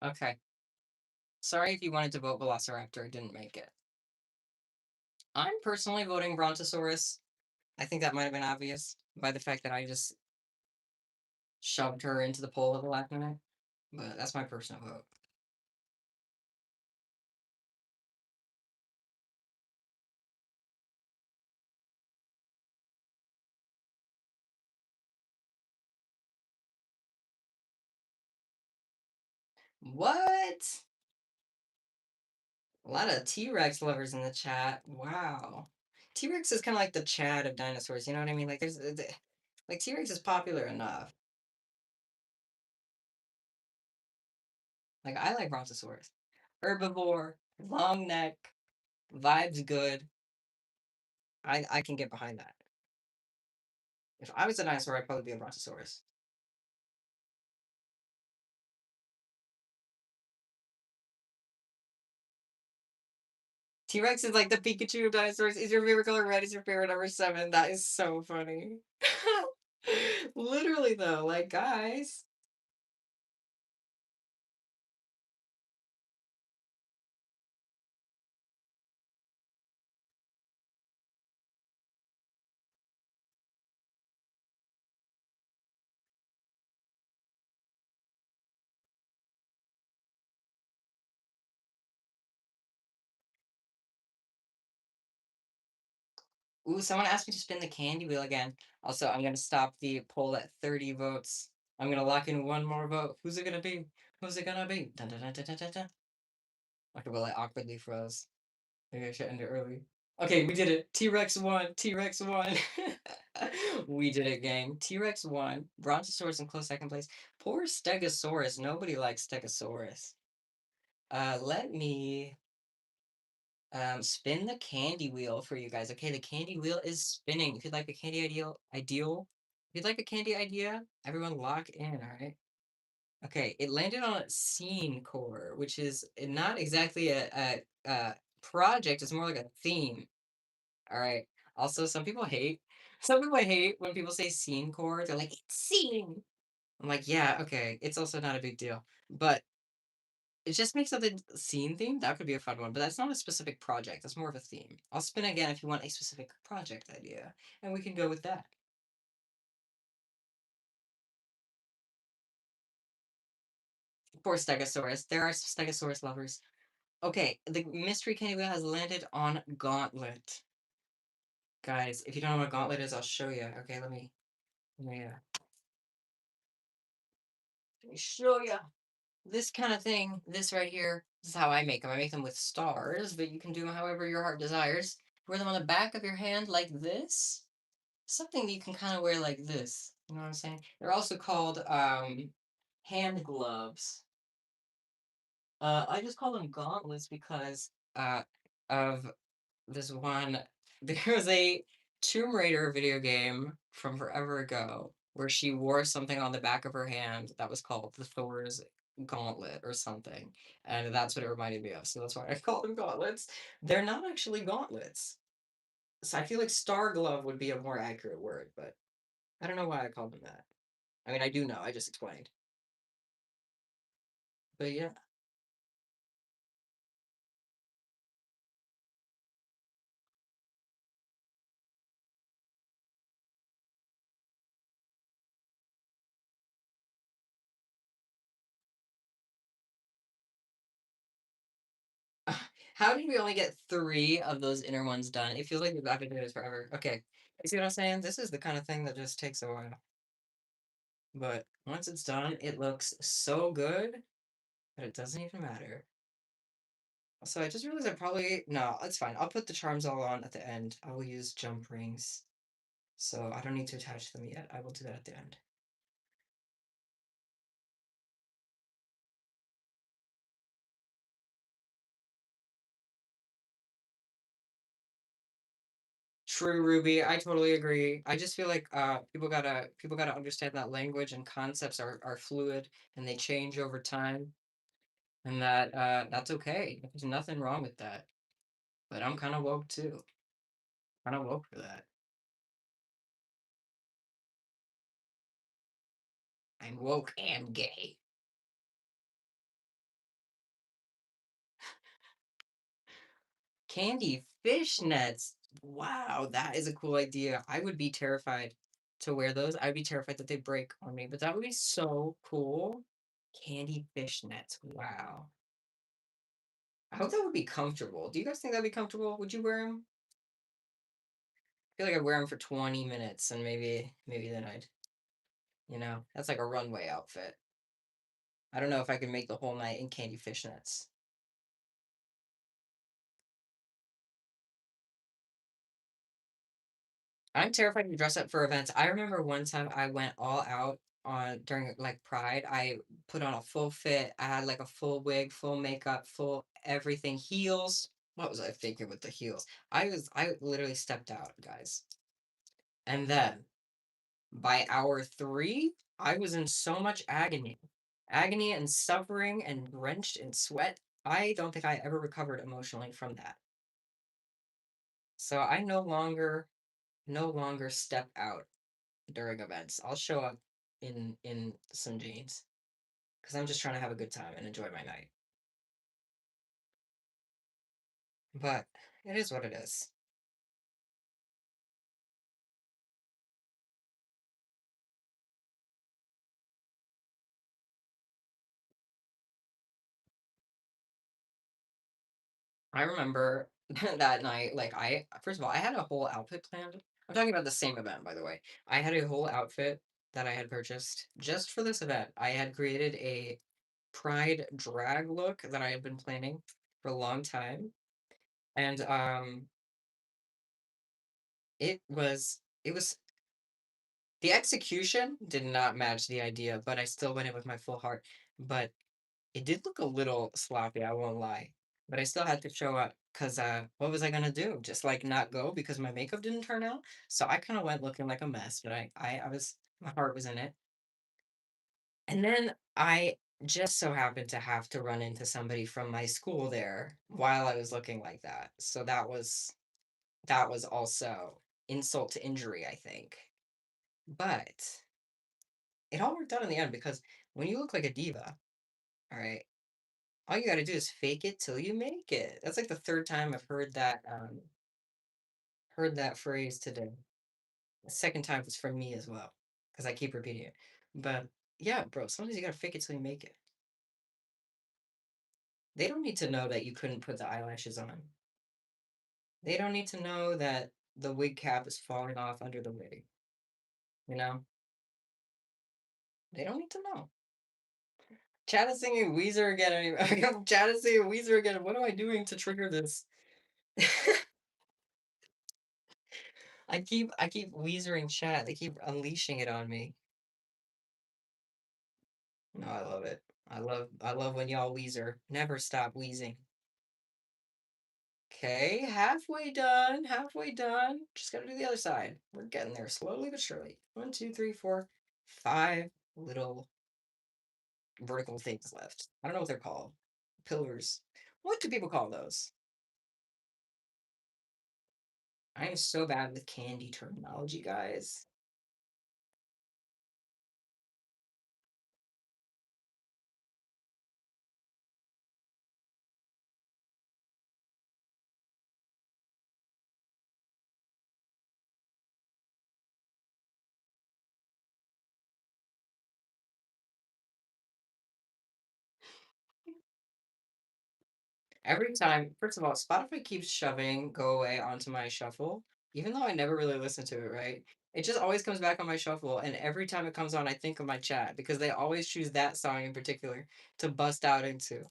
Okay. Sorry if you wanted to vote Velociraptor, it didn't make it. I'm personally voting Brontosaurus. I think that might have been obvious by the fact that I just shoved her into the poll at the last minute. but that's my personal vote. What? A lot of T-Rex lovers in the chat. Wow. T-Rex is kind of like the Chad of dinosaurs. You know what I mean? Like like T-Rex is popular enough. Like I like Brontosaurus. Herbivore, long neck, vibes good. I can get behind that. If I was a dinosaur, I'd probably be a Brontosaurus. T-Rex is like the Pikachu of dinosaurs. Is your favorite color red? Is your favorite number seven? That is so funny. Literally though, like guys. Ooh, someone asked me to spin the candy wheel again. Also, I'm gonna stop the poll at 30 votes. I'm gonna lock in one more vote. Who's it gonna be? Who's it gonna be? Dun, dun, dun, dun, dun, dun, dun. Okay, well, I awkwardly froze. Maybe I should end it early. Okay, we did it. T-Rex won. T-Rex won. We did it, gang. T-Rex won. Brontosaurus in close second place. Poor Stegosaurus. Nobody likes Stegosaurus. Let me spin the candy wheel for you guys. Okay, the candy wheel is spinning. If you'd like a candy ideal. If you'd like a candy idea, everyone lock in, all right? Okay, it landed on scene core, which is not exactly a project, it's more like a theme. All right. Also, some people hate when people say scene core. They're like, it's scene. I'm like, yeah, okay. It's also not a big deal. But it just makes something scene themed. That could be a fun one, but that's not a specific project. That's more of a theme. I'll spin again if you want a specific project idea, and we can go with that. Poor Stegosaurus. There are Stegosaurus lovers. Okay, the mystery candy wheel has landed on Gauntlet. Guys, if you don't know what Gauntlet is, I'll show you. Okay, let me show you. This kind of thing, this right here, this is how I make them. I make them with stars, but you can do them however your heart desires. Wear them on the back of your hand like this. Something that you can kind of wear like this. You know what I'm saying? They're also called hand gloves. I just call them gauntlets because of this one. There was a Tomb Raider video game from forever ago where she wore something on the back of her hand that was called the Thor's gauntlet or something. And that's what it reminded me of. So that's why I call them gauntlets. They're not actually gauntlets. So I feel like star glove would be a more accurate word, but I don't know why I called them that. I mean, I do know. I just explained. But yeah. How did we only get three of those inner ones done? It feels like we've been doing this forever. Okay. You see what I'm saying? This is the kind of thing that just takes a while. But once it's done, it looks so good that it doesn't even matter. So I just realized I probably no, it's fine. I'll put the charms all on at the end. I will use jump rings. So I don't need to attach them yet. I will do that at the end. True, Ruby. I totally agree. I just feel like people gotta understand that language and concepts are fluid and they change over time, and that that's okay. There's nothing wrong with that. But I'm kind of woke too. Kind of woke for that. I'm woke and gay. Candy fishnets. Wow, that is a cool idea. I would be terrified to wear those. I'd be terrified that they break on me, but that would be so cool. Candy fishnets. Wow. I hope that would be comfortable. Do you guys think that'd be comfortable? Would you wear them? I feel like I'd wear them for 20 minutes and maybe then that's like a runway outfit. I don't know if I can make the whole night in candy fishnets. I'm terrified to dress up for events. I remember one time I went all out on during like Pride. I put on a full fit. I had like a full wig, full makeup, full everything, heels. What was I thinking with the heels? I literally stepped out, guys. And then by hour three, I was in so much agony. Agony and suffering and drenched in sweat. I don't think I ever recovered emotionally from that. So I no longer step out during events. I'll show up in some jeans because I'm just trying to have a good time and enjoy my night. But it is what it is. I remember that night, like I first of all, I had a whole outfit planned. I'm talking about the same event, by the way. I had a whole outfit that I had purchased just for this event. I had created a pride drag look that I had been planning for a long time. And it was the execution did not match the idea, but I still went in with my full heart. But it did look a little sloppy, I won't lie. But I still had to show up because what was I gonna do? Just like not go because my makeup didn't turn out? So I kind of went looking like a mess, but I was my heart was in it. And then I just so happened to have to run into somebody from my school there while I was looking like that. So that was also insult to injury, I think. But it all worked out in the end because when you look like a diva, all right, all you got to do is fake it till you make it. That's like the third time I've heard that phrase today. The second time was from me as well because I keep repeating it. But yeah, bro, sometimes you got to fake it till you make it. They don't need to know that you couldn't put the eyelashes on. They don't need to know that the wig cap is falling off under the wig. You know, they don't need to know. Chad is singing Weezer again. Chad is singing Weezer again. What am I doing to trigger this? I keep Weezering chat. They keep unleashing it on me. No, I love it. I love when y'all Weezer. Never stop wheezing. Okay, halfway done. Halfway done. Just gotta do the other side. We're getting there slowly but surely. One, two, three, four, five little vertical things left. I don't know what they're called. Pillars. What do people call those? I am so bad with candy terminology, guys. Every time, first of all, Spotify keeps shoving Go Away onto my shuffle, even though I never really listen to it, right? It just always comes back on my shuffle, and every time it comes on, I think of my chat because they always choose that song in particular to bust out into.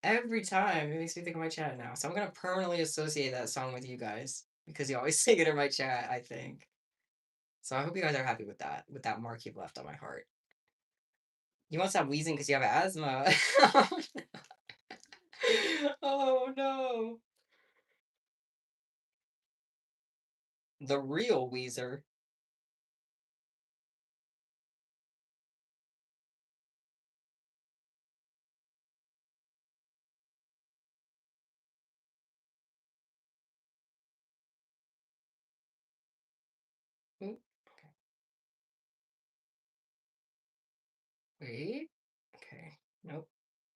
Every time, it makes me think of my chat now. So I'm gonna permanently associate that song with you guys because you always sing it in my chat, I think. So I hope you guys are happy with that mark you've left on my heart. You won't stop wheezing because you have asthma. Oh no. The real Weezer. Oop, wait. Okay. Nope.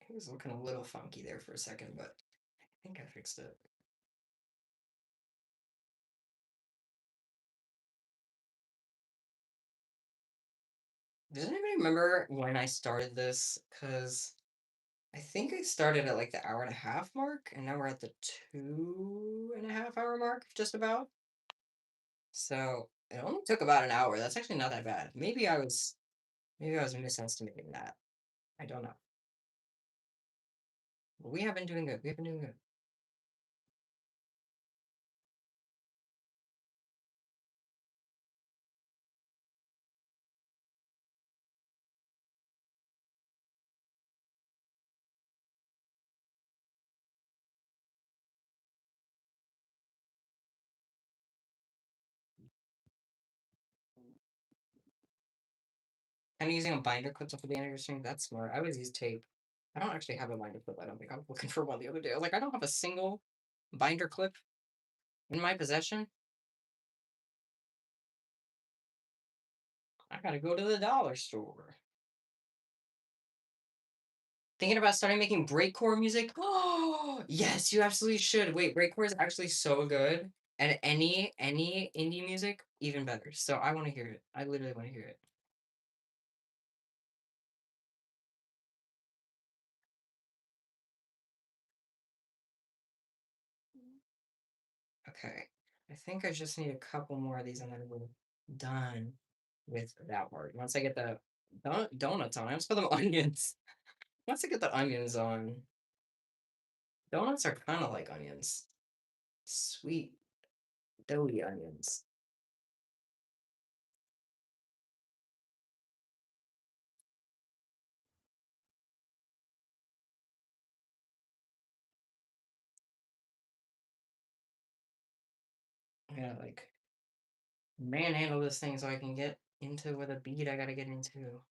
It was looking a little funky there for a second, but I think I fixed it. Does anybody remember when I started this? Because I think I started at like the hour and a half mark, and now we're at the 2.5 hour mark, just about. So it only took about an hour. That's actually not that bad. Maybe I was misestimating that. I don't know. But we have been doing good. We have been doing good. And using a binder clip off the end of your string. That's smart. I always use tape. I don't actually have a binder clip. I don't think I was looking for one the other day. I was like, I don't have a single binder clip in my possession. I gotta go to the dollar store. Thinking about starting making breakcore music? Oh, yes, you absolutely should. Wait, breakcore is actually so good. And any indie music, even better. So I want to hear it. I literally want to hear it. Okay. I think I just need a couple more of these and then we're done with that part. Once I get the donuts on, I almost put them onions. Once I get the onions on, donuts are kind of like onions. Sweet, doughy onions. I gotta like manhandle this thing so I can get into with a beat I gotta get into.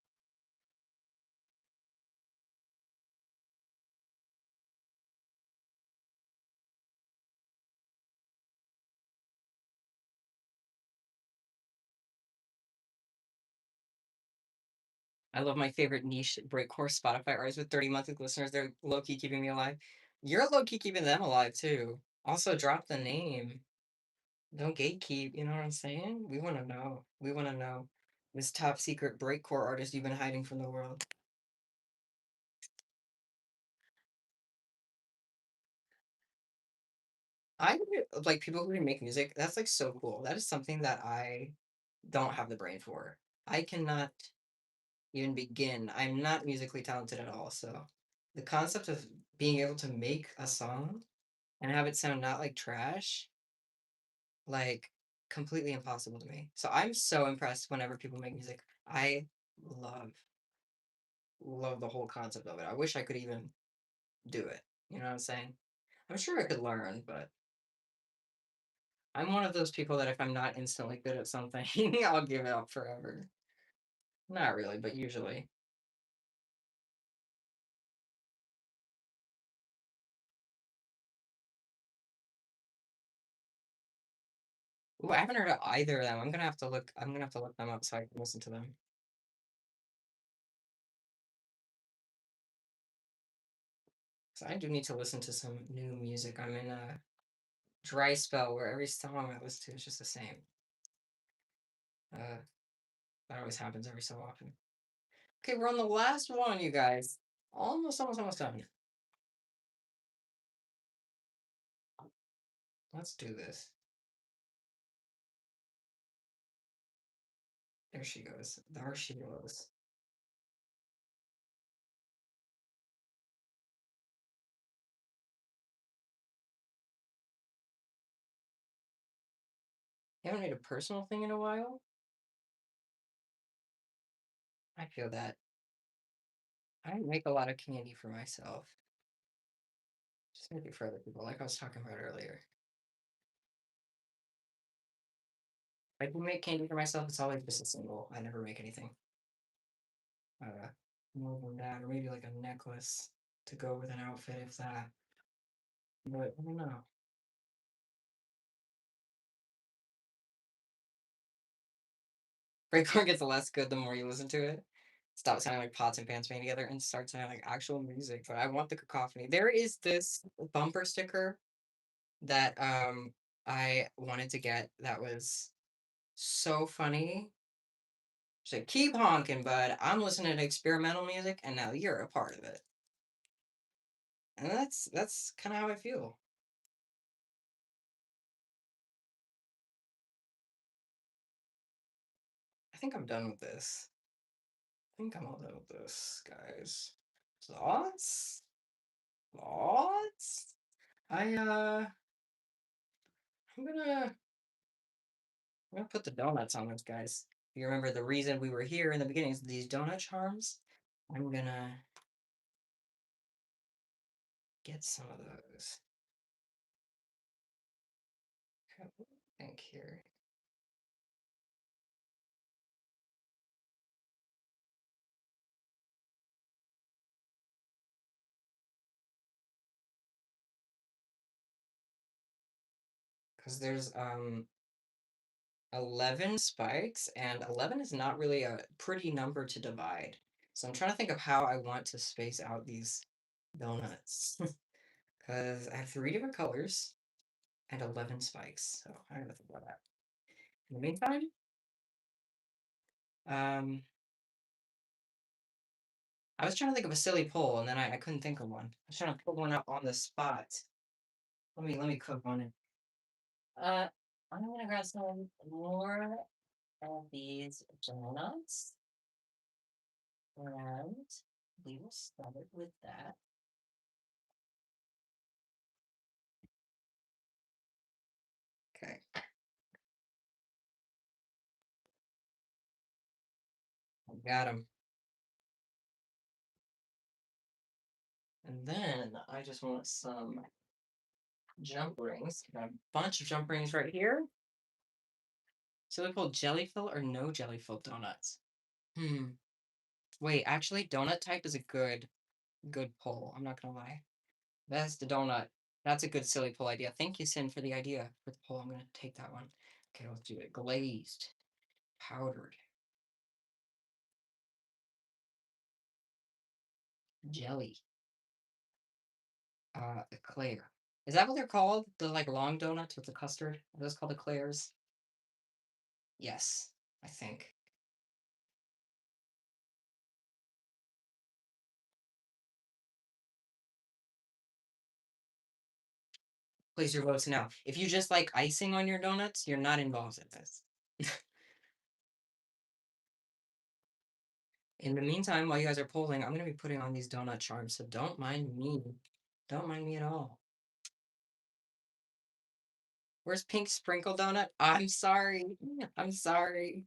I love my favorite niche breakcore Spotify artists with 30 monthly listeners. They're low key keeping me alive. You're low key keeping them alive too. Also, drop the name. Don't gatekeep. You know what I'm saying? We want to know. We want to know this top secret breakcore artist you've been hiding from the world. Like people who make music. That's like so cool. That is something that I don't have the brain for. I cannot even begin. I'm not musically talented at all. So the concept of being able to make a song and have it sound not like trash, like completely impossible to me. So I'm so impressed whenever people make music. I love love the whole concept of it. I wish I could even do it. You know what I'm saying? I'm sure I could learn, but I'm one of those people that if I'm not instantly good at something, I'll give it up forever. Not really, but usually. Ooh, I haven't heard of either of them. I'm gonna have to look them up so I can listen to them. So I do need to listen to some new music. I'm in a dry spell where every song I listen to is just the same. Uh, that always happens every so often. Okay, we're on the last one, you guys. Almost done. Let's do this. There she goes. There she goes. You haven't made a personal thing in a while? I feel that. I make a lot of candy for myself. Just make it for other people, like I was talking about earlier. If I do make candy for myself, it's always just a single. I never make anything uh, more than that, or maybe like a necklace to go with an outfit, if that. But I don't know. Breakcore gets less good the more you listen to it. Stop sounding like pots and pans playing together and start sounding like actual music. But I want the cacophony. There is this bumper sticker that I wanted to get that was so funny. So keep honking, bud. I'm listening to experimental music, and now you're a part of it. And that's kind of how I feel. I think I'm done with this. I think I'm all done with this, guys. Thoughts? Thoughts? I'm gonna put the donuts on those guys. You remember the reason we were here in the beginning is these donut charms? I'm gonna get some of those. I think here. Because there's 11 spikes, and 11 is not really a pretty number to divide. So I'm trying to think of how I want to space out these donuts. Because I have 3 different colors and 11 spikes. So I gotta think about that. In the meantime, um, I was trying to think of a silly poll, and then I couldn't think of one. I was trying to pull one up on the spot. Let me cook on it. Uh, I'm gonna grab some more of these donuts, and we will start with that. Okay, I got them. And then I just want some jump rings. Got a bunch of jump rings right here. So we pull jelly fill or no jelly fill donuts. Hmm. Wait, actually, donut type is a good pull. I'm not gonna lie. That's the donut. That's a good silly pull idea. Thank you, Sin, for the idea for the pull. I'm gonna take that one. Okay, let's do it. Glazed, powdered, jelly, eclair. Is that what they're called? The like long donuts with the custard? Are those called eclairs? Yes, I think. Place your votes now. If you just like icing on your donuts, you're not involved in this. In the meantime, while you guys are polling, I'm gonna be putting on these donut charms, so don't mind me. Don't mind me at all. Where's pink sprinkle donut? I'm sorry. I'm sorry.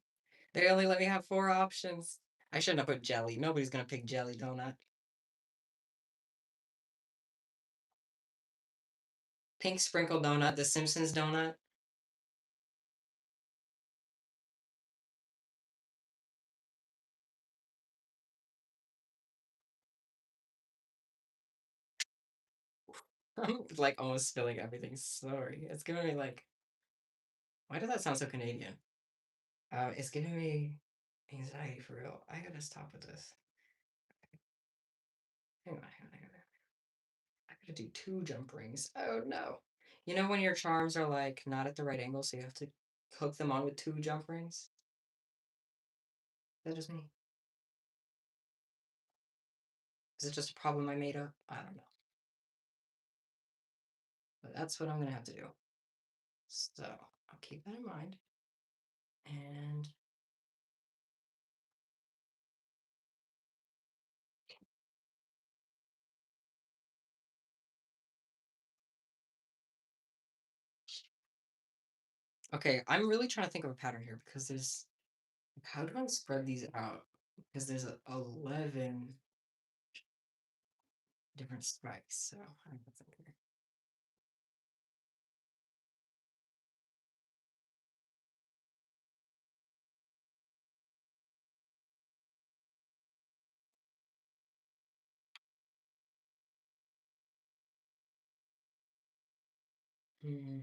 They only let me have 4 options. I shouldn't have put jelly. Nobody's gonna pick jelly donut. Pink sprinkle donut, the Simpsons donut. I'm like almost spilling everything. Sorry. It's giving me like, why does that sound so Canadian? It's giving me anxiety for real. I gotta stop with this. Hang on. I gotta do 2 jump rings. Oh no. You know when your charms are like not at the right angle, so you have to hook them on with 2 jump rings? Is that just me? Is it just a problem I made up? I don't know. But that's what I'm gonna have to do. So I'll keep that in mind. And okay, I'm really trying to think of a pattern here because there's like, how do I spread these out? Because there's 11 different strikes. So I have to think here. Hmm.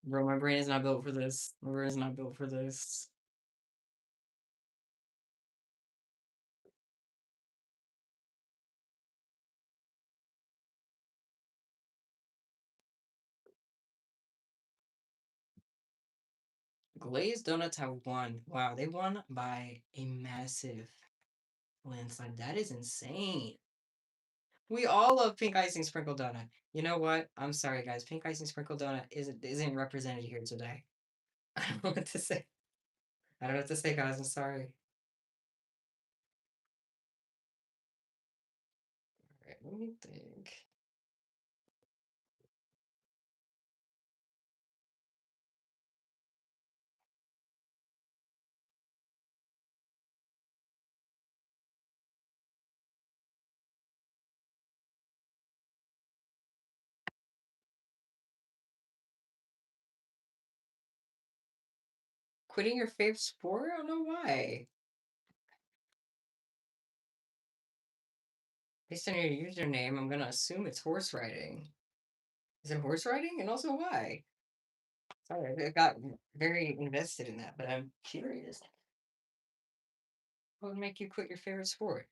Bro, my brain is not built for this. My brain is not built for this. Glazed donuts have won. Wow, they won by a massive landslide. That is insane. We all love pink icing sprinkle donut. You know what? I'm sorry, guys. Pink icing sprinkle donut isn't represented here today. I don't know what to say. I don't know what to say, guys. I'm sorry. All right, let me think. Quitting your favorite sport? I don't know why. Based on your username, I'm gonna assume it's horse riding. Is it horse riding? And also why? Sorry, I got very invested in that, but I'm curious. What would make you quit your favorite sport?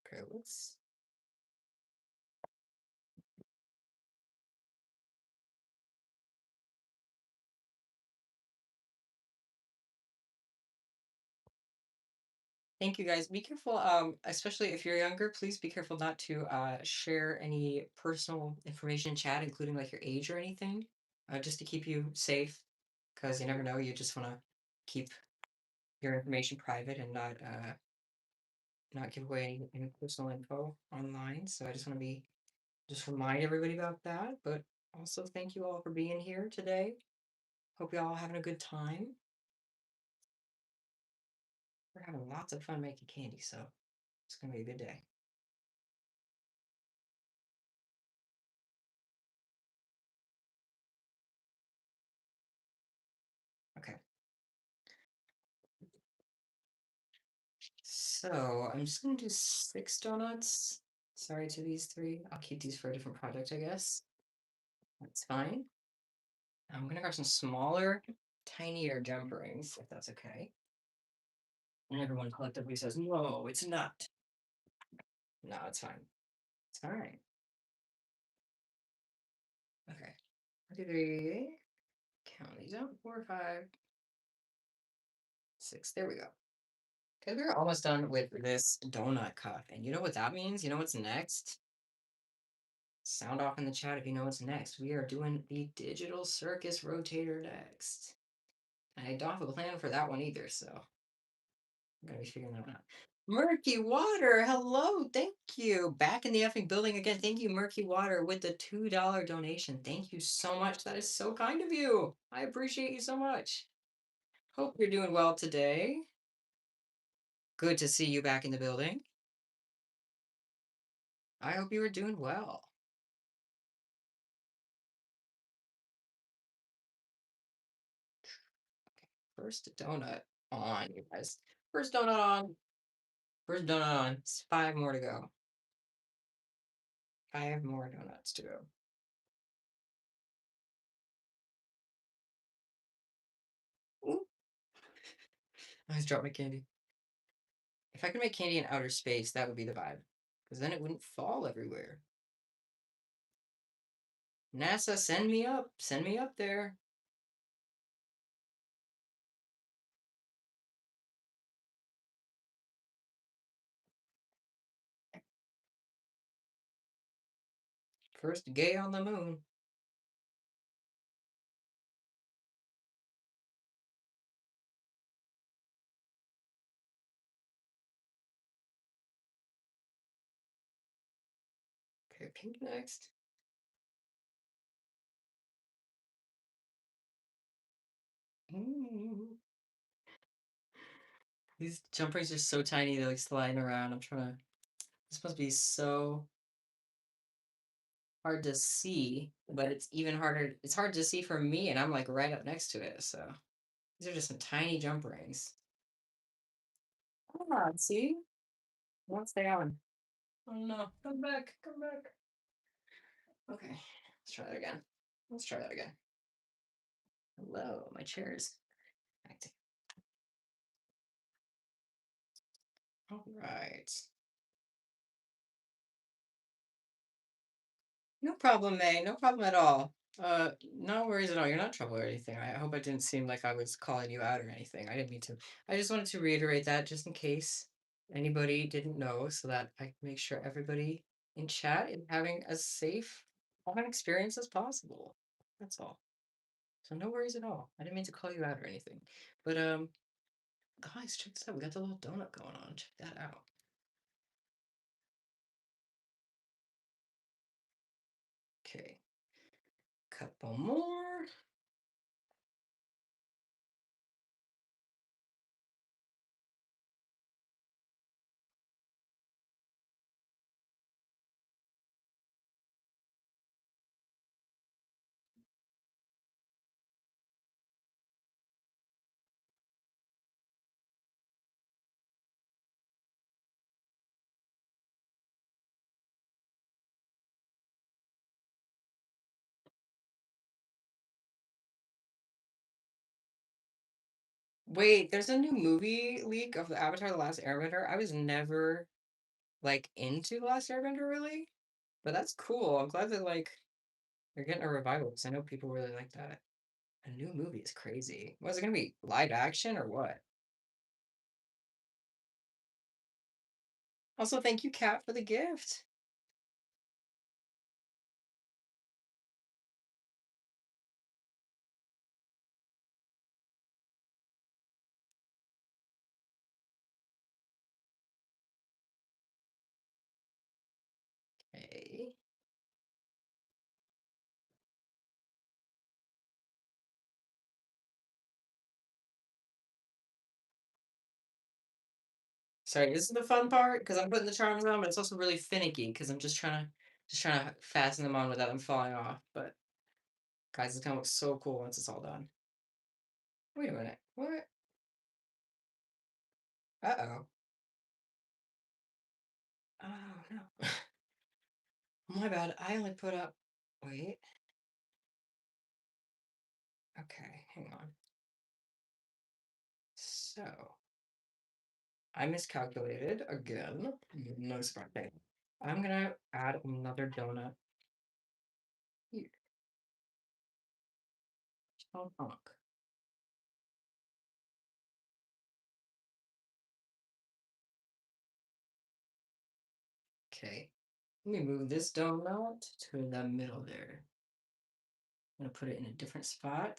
Okay, let's. Thank you guys. Be careful, especially if you're younger, please be careful not to share any personal information in chat, including like your age or anything, just to keep you safe, because you never know. You just want to keep your information private and not give away any personal info online. So I just want to be just remind everybody about that. But also thank you all for being here today. Hope you all having a good time. We're having lots of fun making candy, so it's gonna be a good day. Okay. So I'm just gonna do 6 donuts. Sorry to these three. I'll keep these for a different project, I guess. That's fine. I'm gonna grab some smaller, tinier jump rings, if that's okay. And everyone collectively says, no, it's not. No, it's fine. It's all right. Okay. 1, 2, 3. Count these out. 4, 5, 6. There we go. Okay, we're almost done with this donut cup. And you know what that means? You know what's next? Sound off in the chat if you know what's next. We are doing the digital circus rotator next. And I don't have a plan for that one either, so I'm gonna be figuring that one out. Murky Water, hello, thank you. Back in the effing building again. Thank you, Murky Water, with the $2 donation. Thank you so much. That is so kind of you. I appreciate you so much. Hope you're doing well today. Good to see you back in the building. I hope you are doing well. First donut on, you guys. First donut on. First donut on. It's 5 more to go. 5 more donuts to go. Ooh, I just dropped my candy. If I could make candy in outer space, that would be the vibe. Because then it wouldn't fall everywhere. NASA, send me up. Send me up there. First gay on the moon. Okay, pink next. Ooh. These jump rings are so tiny, they're like sliding around. I'm trying to. This must be so hard to see, but it's even harder. It's hard to see for me, and I'm like right up next to it. So these are just some tiny jump rings. Come on, see? What's they on? Oh no, come back, come back. Okay, let's try that again. Let's try that again. Hello, my chair is acting. All right. No problem, May. No problem at all. No worries at all. You're not in trouble or anything. I hope I didn't seem like I was calling you out or anything. I didn't mean to. I just wanted to reiterate that just in case anybody didn't know, so that I can make sure everybody in chat is having as safe of an experience as possible. That's all. So no worries at all. I didn't mean to call you out or anything. But guys, check this out. We got the little donut going on. Check that out. Okay. Couple more. Wait, there's a new movie leak of the Avatar: The Last Airbender. I was never like into The Last Airbender really, but that's cool. I'm glad that like they're getting a revival because I know people really like that. A new movie is crazy. Was it gonna be live action or what? Also, thank you, Kat, for the gift. Okay. Sorry, this is the fun part because I'm putting the charms on, but it's also really finicky because I'm just trying to fasten them on without them falling off. But guys, it's gonna look so cool once it's all done. Wait a minute. What? Uh-oh. Oh no. My bad. I only put up. Wait. Okay, hang on. So I miscalculated again. No surprise. Okay. I'm gonna add another donut here. Oh, honk. Okay. Let me move this donut to the middle there. I'm gonna put it in a different spot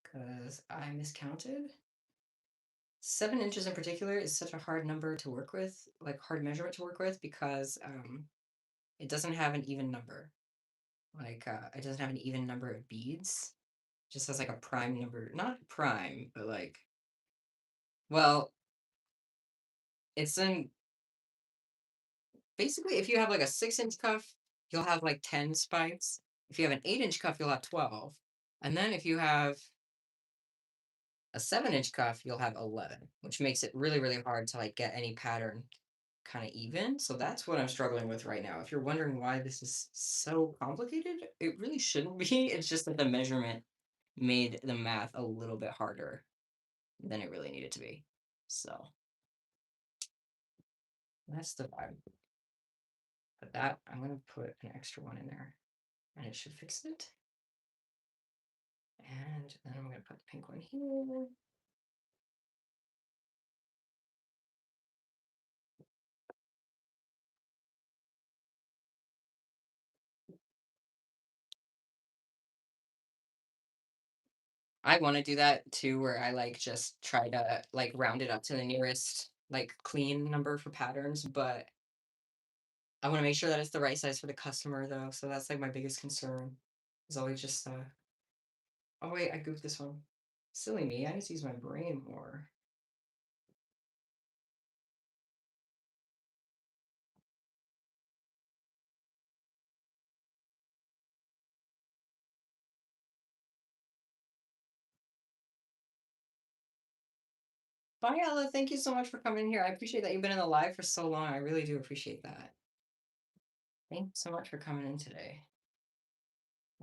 because I miscounted. 7 inches in particular is such a hard number to work with, like hard measurement to work with, because it doesn't have an even number. Like it doesn't have an even number of beads. It just has like a prime number, not prime, but like, well, it's in basically if you have like a 6 inch cuff, you'll have like 10 spikes. If you have an 8 inch cuff, you'll have 12. And then if you have a 7 inch cuff, you'll have 11, which makes it really, really hard to like get any pattern kind of even. So that's what I'm struggling with right now. If you're wondering why this is so complicated, it really shouldn't be. It's just that the measurement made the math a little bit harder than it really needed to be. So that's the vibe. But that, I'm going to put an extra one in there and it should fix it. And then I'm going to put the pink one here. I want to do that too, where I like just try to like round it up to the nearest like clean number for patterns, but I want to make sure that it's the right size for the customer though. So that's like my biggest concern. Is always just oh wait, I goofed this one. Silly me, I need to use my brain more. Bye, Ella. Thank you so much for coming here. I appreciate that you've been in the live for so long. I really do appreciate that. Thanks so much for coming in today.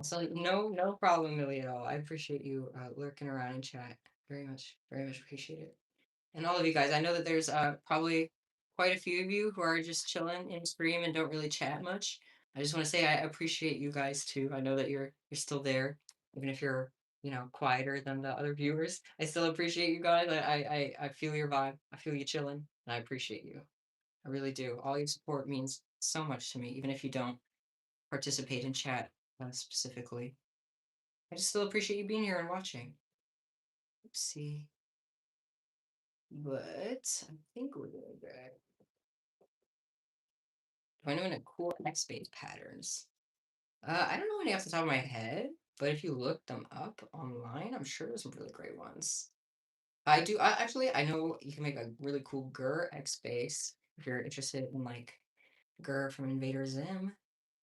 So no problem, Millie, at all. I appreciate you lurking around in chat. Very much appreciate it. And all of you guys, I know that there's probably quite a few of you who are just chilling in stream and don't really chat much. I just want to say I appreciate you guys too. I know that you're still there, even if you're, quieter than the other viewers. I still appreciate you guys. I feel your vibe. I feel you chilling, and I appreciate you. I really do. All your support means so much to me, even if you don't participate in chat specifically. I just still appreciate you being here and watching. Oopsie. But I think we're doing good. Do I know any cool X-base patterns? I don't know any off the top of my head, but if you look them up online, I'm sure there's some really great ones. I do. Actually, I know you can make a really cool Gur X-base if you're interested in like Gur from Invader Zim.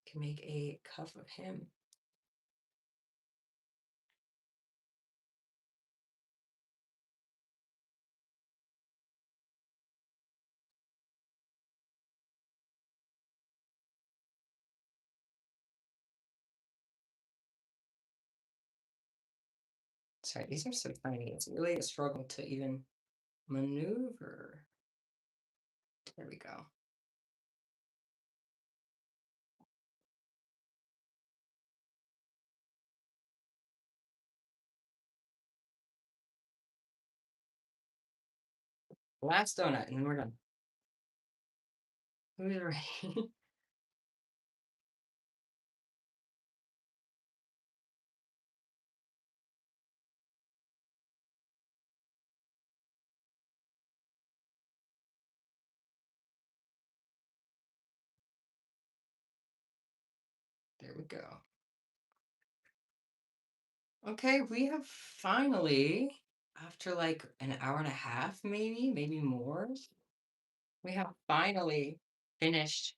You can make a cuff of him. Sorry, these are so tiny. It's really a struggle to even maneuver. There we go. Last donut, and then we're done. Who's ready? There we go. Okay, we have finally, after like an hour and a half, maybe more, we have finally finished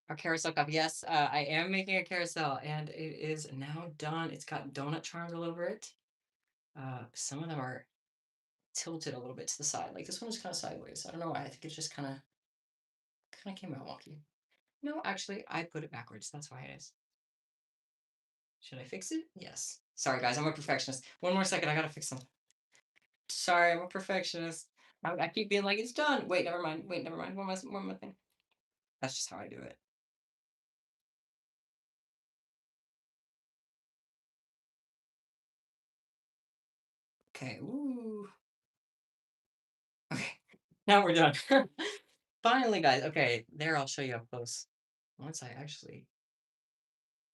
our carousel cup. Yes, I am making a carousel and it is now done. It's got donut charms all over it. Some of them are tilted a little bit to the side. Like this one is kind of sideways. I don't know why. I think it just kind of came out wonky. No, actually, I put it backwards. That's why it is. Should I fix it? Yes. Sorry, guys. I'm a perfectionist. One more second. I gotta fix them. Sorry, I'm a perfectionist. I keep being like, it's done. Wait, never mind. Wait, never mind. One more thing. That's just how I do it. Okay. Ooh. Okay. Now we're done. Finally, guys. Okay. There, I'll show you up close. Once I actually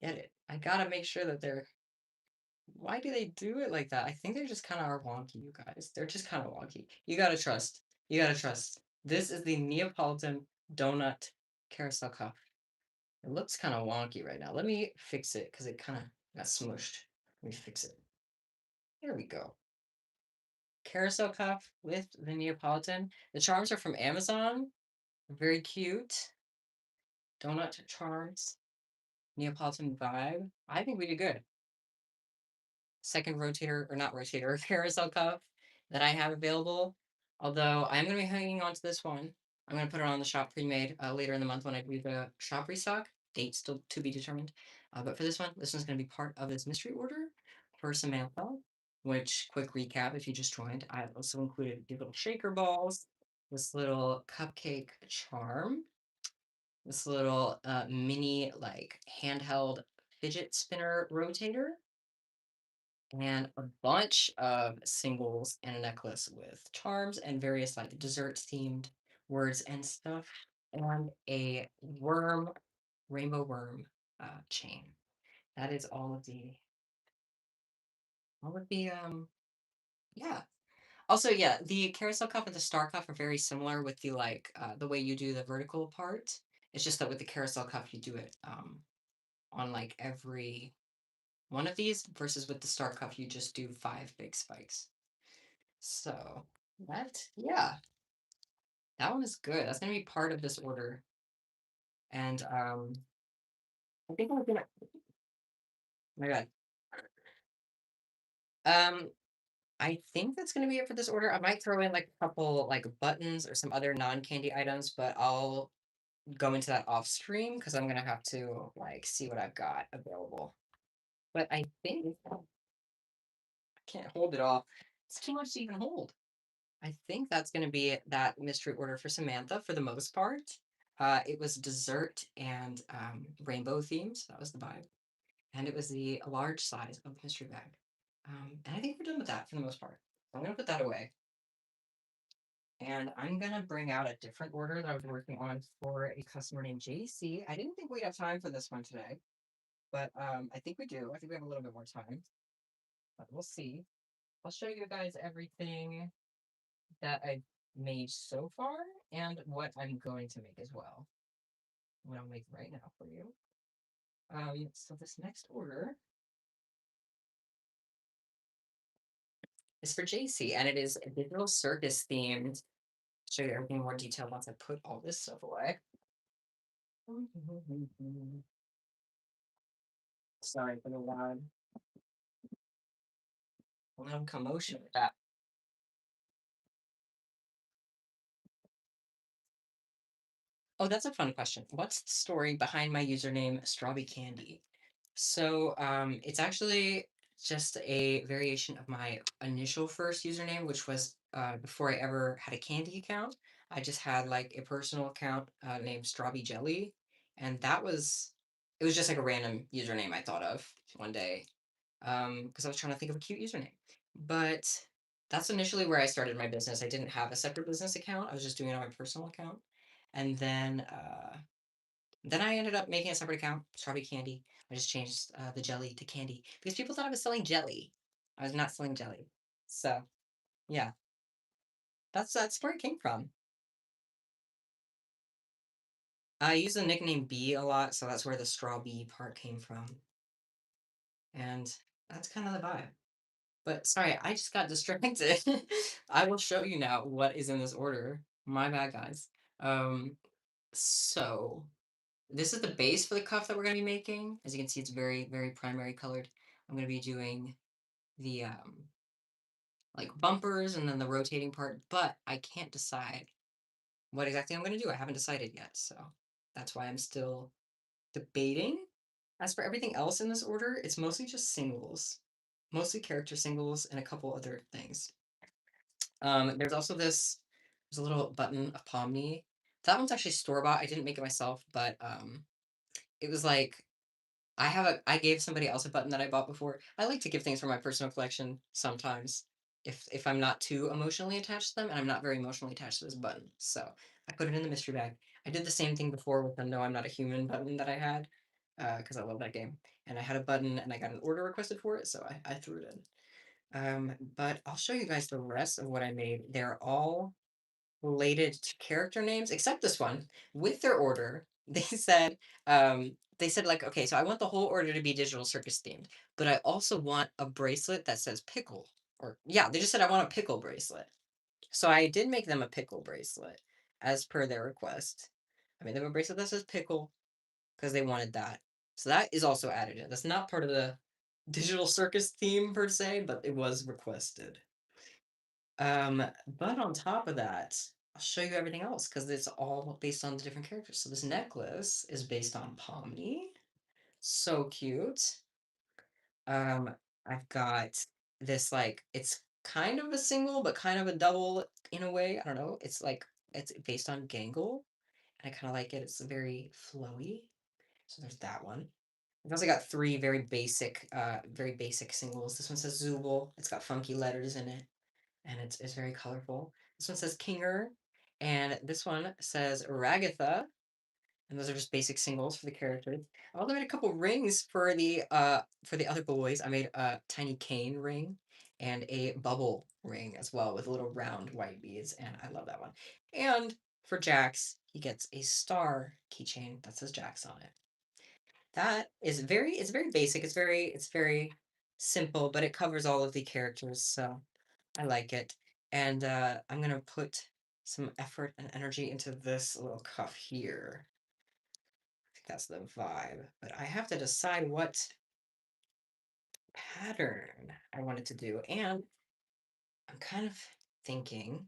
get it. I gotta make sure that they're. Why do they do it like that? I think they just kind of are wonky, you guys. They're just kind of wonky. You gotta trust. You gotta trust. This is the Neapolitan donut carousel cup. It looks kind of wonky right now. Let me fix it because it kind of got smushed. Let me fix it. There we go. Carousel cuff with the Neapolitan. The charms are from Amazon. Very cute. Donut charms. Neapolitan vibe. I think we did good. Second rotator, or not rotator, carousel cuff that I have available. Although I'm going to be hanging on to this one. I'm going to put it on the shop pre-made later in the month when I do the shop restock. Date still to be determined. But for this one's going to be part of this mystery order for Samantha. Which, quick recap, if you just joined, I also included the little shaker balls, this little cupcake charm, this little mini like handheld fidget spinner rotator, and a bunch of singles and a necklace with charms and various like dessert themed words and stuff, and a worm, rainbow worm chain. That is all of the yeah. Also, yeah, the carousel cuff and the star cuff are very similar with the like the way you do the vertical part. It's just that with the carousel cuff you do it on like every one of these versus with the star cuff you just do 5 big spikes. So yeah, that one is good. That's gonna be part of this order. And I think I'm gonna oh my god. Um I think that's gonna be it for this order. I might throw in like a couple like buttons or some other non-candy items, but I'll go into that off stream because I'm gonna have to like see what I've got available. But I think I can't hold it all. It's too much to even hold. I think that's gonna be that mystery order for Samantha for the most part. It was dessert and rainbow themes. That was the vibe, and it was the large size of the mystery bag. And I think we're done with that for the most part. I'm gonna put that away, and I'm gonna bring out a different order that I was working on for a customer named JC. I didn't think we'd have time for this one today, but I think we do. I think we have a little bit more time, but we'll see. I'll show you guys everything that I've made so far and what I'm going to make as well. What I'll make right now for you. So this next order is for JC, and it is a digital circus themed. Show you everything in more detail once I put all this stuff away. Sorry for the loud commotion with that. Oh, that's a fun question. What's the story behind my username Strawberry Candy? So, it's actually just a variation of my initial first username, which was before I ever had a candy account. I just had like a personal account named Strawberry Jelly, and it was just like a random username I thought of one day because I was trying to think of a cute username. But that's initially where I started my business. I didn't have a separate business account. I was just doing it on my personal account, and then I ended up making a separate account, Strawberry Candy. I just changed the jelly to candy because people thought I was selling jelly. I was not selling jelly. So yeah, that's where it came from. I use the nickname B a lot, so that's where the straw B part came from, and that's kind of the vibe. But sorry, I just got distracted. I will show you now what is in this order. My bad, guys. Um, so this is the base for the cuff that we're gonna be making. As you can see, it's very, very primary colored. I'm gonna be doing the like bumpers and then the rotating part, but I can't decide what exactly I'm going to do. I haven't decided yet, so that's why I'm still debating. As for everything else in this order, it's mostly just singles, mostly character singles and a couple other things. There's also there's a little button of Pomni. That one's actually store bought. I didn't make it myself, but it was like I gave somebody else a button that I bought before. I like to give things from my personal collection sometimes if I'm not too emotionally attached to them, and I'm not very emotionally attached to this button. So I put it in the mystery bag. I did the same thing before with the No I'm Not a Human button that I had, because I love that game. And I had a button and I got an order requested for it, so I threw it in. But I'll show you guys the rest of what I made. They're all related to character names, except this one. With their order, they said like, okay, so I want the whole order to be digital circus themed, but I also want a bracelet that says pickle. Or yeah, they just said I want a pickle bracelet. So I did make them a pickle bracelet as per their request. I made them a bracelet that says pickle because they wanted that. So that is also added in. That's not part of the digital circus theme per se, but it was requested. But on top of that, I'll show you everything else because it's all based on the different characters. So this necklace is based on Pomni. So cute. Um, I've got this like it's kind of a single but kind of a double in a way. I don't know. It's like it's based on Gangle. And I kind of like it. It's very flowy. So there's that one. I've also got three very basic singles. This one says Zooble. It's got funky letters in it and it's very colorful. This one says Kinger, and this one says Ragatha, and those are just basic singles for the characters. I also made a couple rings for the other boys. I made a tiny cane ring and a bubble ring as well with little round white beads, and I love that one. And for Jax, he gets a star keychain that says Jax on it. That is it's very basic. It's very simple, but it covers all of the characters, so I like it. And I'm gonna put some effort and energy into this little cuff here. I think that's the vibe. But I have to decide what pattern I wanted to do. And I'm kind of thinking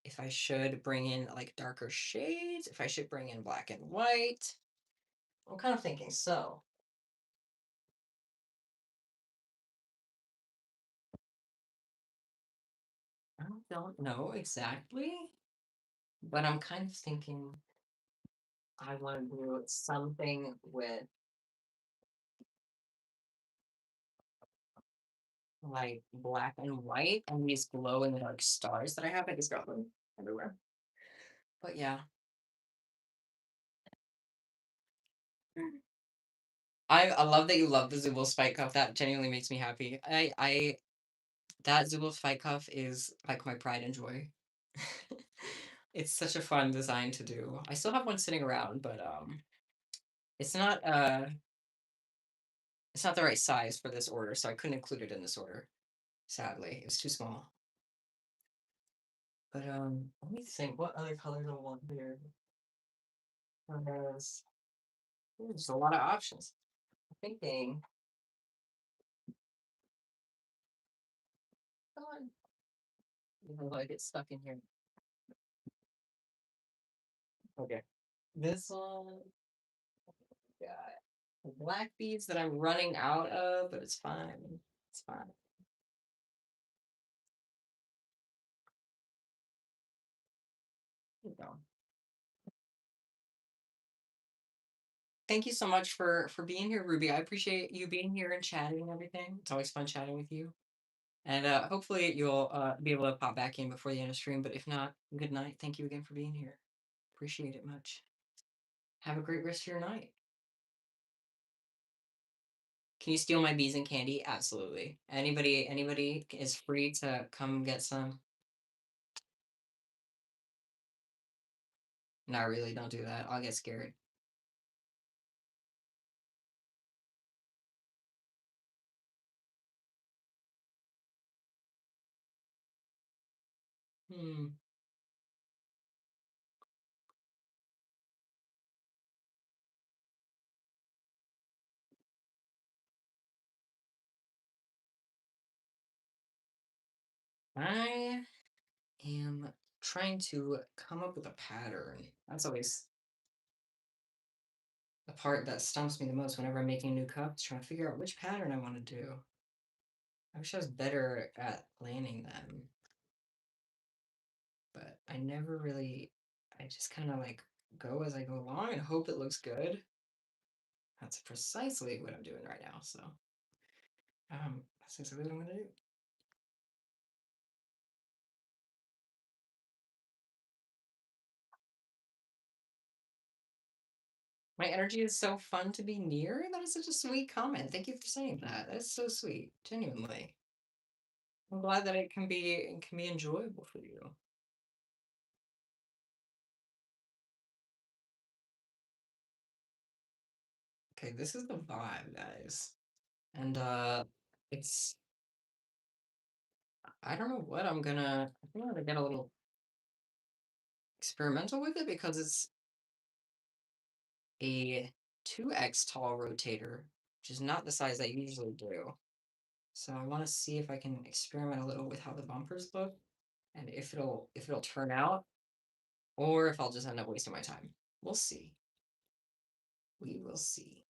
if I should bring in like darker shades, if I should bring in black and white. I'm kind of thinking so. don't know exactly, but I'm kind of thinking I want to do something with like black and white and these glow in the dark stars that I have. I just got them everywhere. But yeah, I love that you love the Zubul spike cuff. That genuinely makes me happy. I that Zubul spike cuff is like my pride and joy. It's such a fun design to do. I still have one sitting around, but it's not it's not the right size for this order, so I couldn't include it in this order. Sadly, it was too small. But let me think. What other colors I want here? There's there's a lot of options. I'm thinking. Come on. Even though I get stuck in here. Okay. This one got black beads that I'm running out of, but it's fine. It's fine. There you go. Thank you so much for being here, Ruby. I appreciate you being here and chatting and everything. It's always fun chatting with you. And hopefully you'll be able to pop back in before the end of stream. But if not, good night. Thank you again for being here. Appreciate it much. Have a great rest of your night. Can you steal my bees and candy? Absolutely. Anybody is free to come get some. Not really. Don't do that. I'll get scared. Hmm. I am trying to come up with a pattern. That's always the part that stumps me the most whenever I'm making new cups, trying to figure out which pattern I want to do. I wish I was better at planning them, but I never really, I just kind of like go as I go along and hope it looks good. That's precisely what I'm doing right now. So, that's exactly what I'm gonna do. My energy is so fun to be near. That is such a sweet comment. Thank you for saying that. That's so sweet. Genuinely. I'm glad that it can be enjoyable for you. Okay, this is the vibe, guys. And it's I don't know what I think I'm gonna get a little experimental with it because it's a 2x tall rotator, which is not the size I usually do. So I want to see if I can experiment a little with how the bumpers look and if it'll turn out or if I'll just end up wasting my time. We'll see. We will see.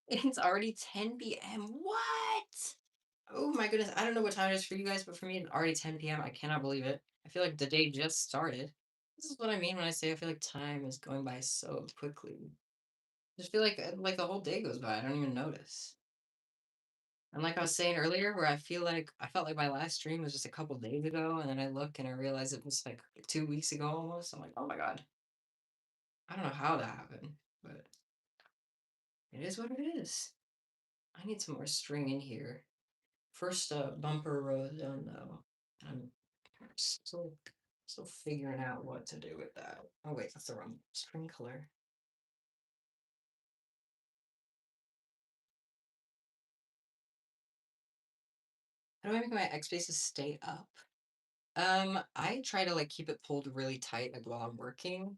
It's already 10 p.m. What? Oh my goodness. I don't know what time it is for you guys, but for me, it's already 10 p.m. I cannot believe it. I feel like the day just started. This is what I mean when I say I feel like time is going by so quickly. I just feel like the whole day goes by. I don't even notice. And like I was saying earlier, where I felt like my last stream was just a couple days ago, and then I look and I realize it was like 2 weeks ago almost. I'm like, oh my god. I don't know how that happened, but it is what it is. I need some more string in here. First bumper row done though. I'm still still figuring out what to do with that. Oh wait, that's the wrong string color. How do I make my X bases stay up? I try to like keep it pulled really tight like while I'm working.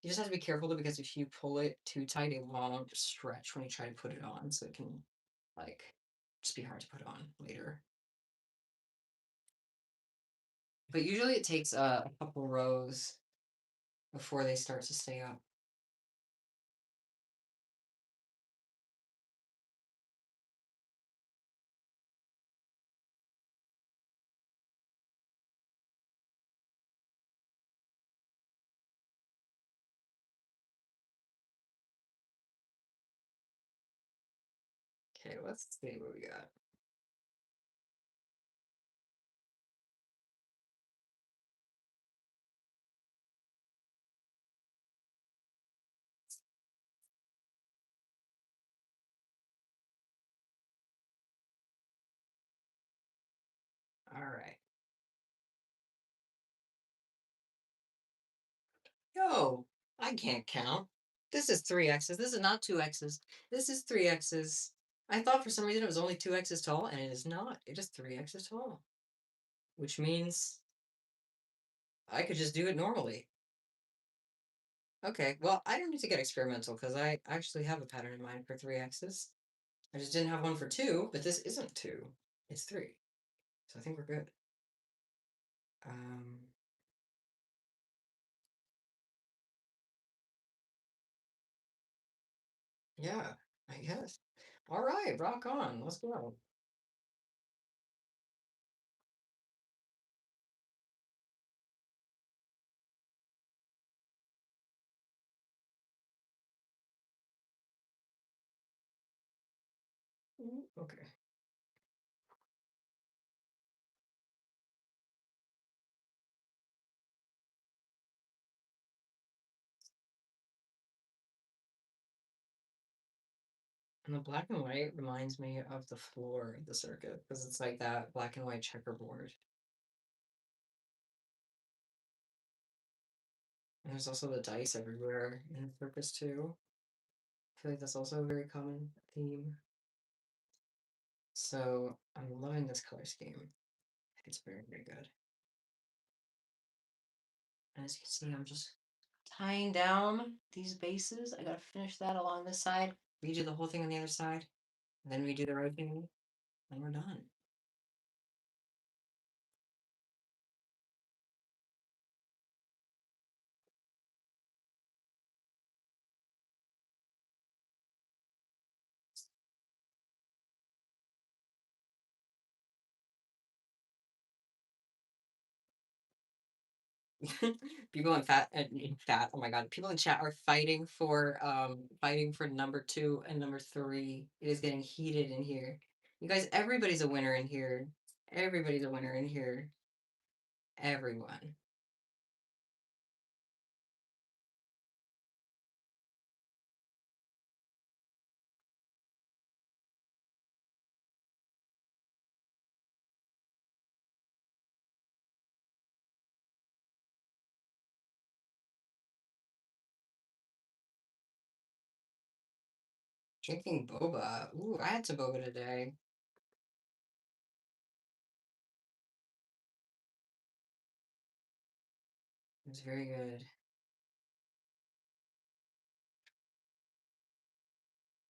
You just have to be careful though because if you pull it too tight, it won't stretch when you try to put it on, so it can like just be hard to put on later. But usually it takes a couple rows before they start to stay up. Okay, let's see what we got. All right. Yo, I can't count. This is three X's. This is not two X's. This is three X's. I thought for some reason it was only two X's tall, and it is not. It is three X's tall, which means I could just do it normally. Okay, well, I don't need to get experimental because I actually have a pattern in mind for three X's. I just didn't have one for two, but this isn't two. It's three. So I think we're good. Um, yeah, I guess. All right, rock on. Let's go. Okay. And the black and white reminds me of the floor of the circuit because it's like that black and white checkerboard. And there's also the dice everywhere in the circus too. I feel like that's also a very common theme. So I'm loving this color scheme. It's very, very good. And as you can see, I'm just tying down these bases. I gotta finish that along this side. Redo the whole thing on the other side. And then we do the rotating, and we're done. People in fat, oh my god, people in chat are fighting for number two and number three. It is getting heated in here. You guys, everybody's a winner in here. Everybody's a winner in here. Everyone. Drinking boba. Ooh, I had some boba today. It was very good.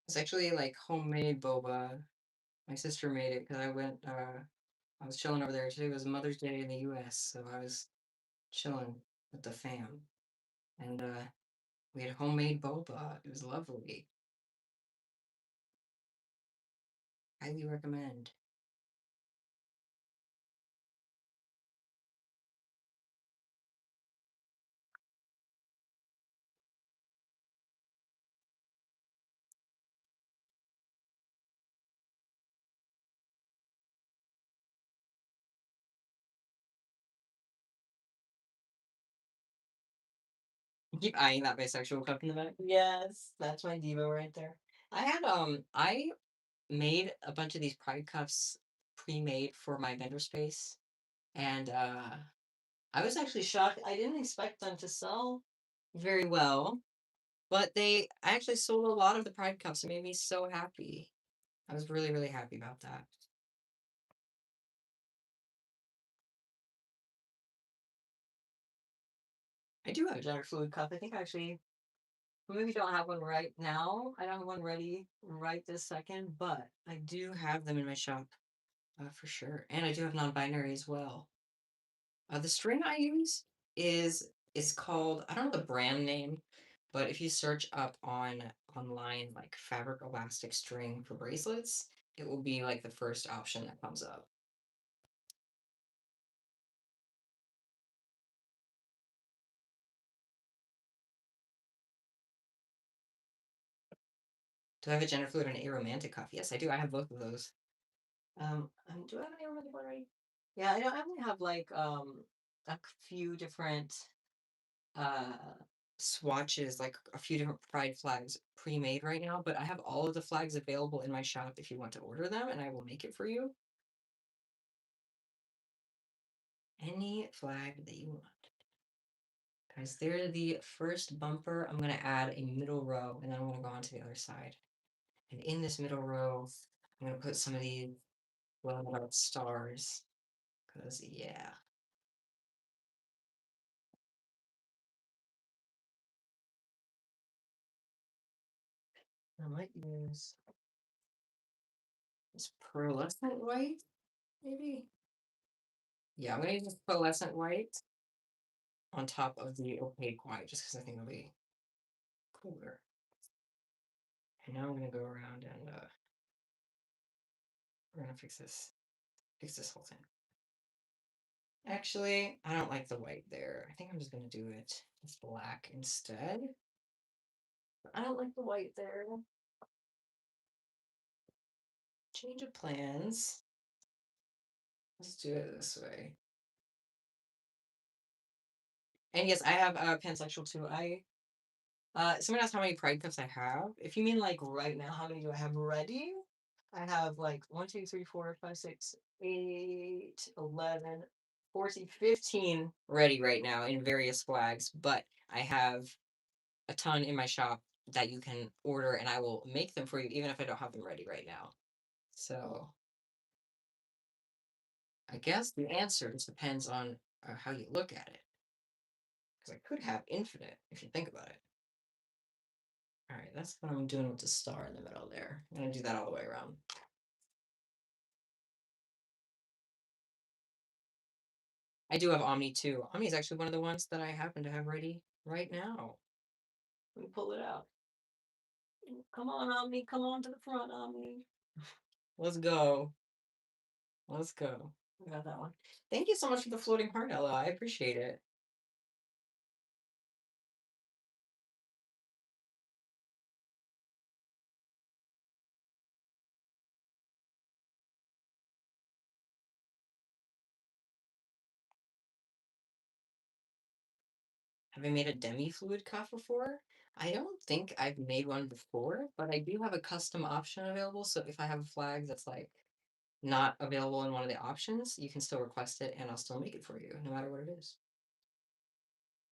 It's actually like homemade boba. My sister made it because I was chilling over there. Today was Mother's Day in the US, so I was chilling with the fam. And we had homemade boba. It was lovely. Highly recommend. Keep eyeing that bisexual cup in the back. Yes, that's my diva right there. I made a bunch of these pride cuffs pre-made for my vendor space, and I was actually shocked. I didn't expect them to sell very well, but I actually sold a lot of the pride cuffs. It made me so happy. I was really, really happy about that. I do have a gender fluid cup. I think actually I maybe don't have one right now. I don't have one ready right this second, but I do have them in my shop for sure. And I do have non-binary as well. The string I use is called, I don't know the brand name, but if you search up online like fabric elastic string for bracelets, it will be like the first option that comes up. Do I have a gender fluid and a romantic cuff? Yes, I do. I have both of those. Do I have any romantic one already? Yeah, I only have like a few different uh swatches, like a few different pride flags pre-made right now, but I have all of the flags available in my shop if you want to order them, and I will make it for you. Any flag that you want. Guys, they're the first bumper. I'm going to add a middle row, and then I'm going to go on to the other side. And in this middle row, I'm going to put some of these little stars, because, yeah. I might use this pearlescent white, maybe? Yeah, I'm going to use this pearlescent white on top of the opaque white, just because I think it'll be cooler. And now I'm going to go around and we're going to fix this whole thing. Actually, I don't like the white there. I think I'm just going to do it with black instead. I don't like the white there. Change of plans. Let's do it this way. And yes, I have pansexual too. Someone asked how many pride cups I have. If you mean like right now, how many do I have ready? I have like 1, 2, 3, 4, 5, 6, 8, 11, 14, 15 ready right now in various flags, but I have a ton in my shop that you can order and I will make them for you even if I don't have them ready right now. So I guess the answer just depends on how you look at it. Because I could have infinite if you think about it. All right, that's what I'm doing with the star in the middle there. I'm going to do that all the way around. I do have Omni too. Omni is actually one of the ones that I happen to have ready right now. Let me pull it out. Come on, Omni. Come on to the front, Omni. Let's go. Let's go. I got that one. Thank you so much for the floating heart, Ella. I appreciate it. Have I made a demi-fluid cuff before? I don't think I've made one before, but I do have a custom option available. So if I have a flag that's like not available in one of the options, you can still request it and I'll still make it for you, no matter what it is.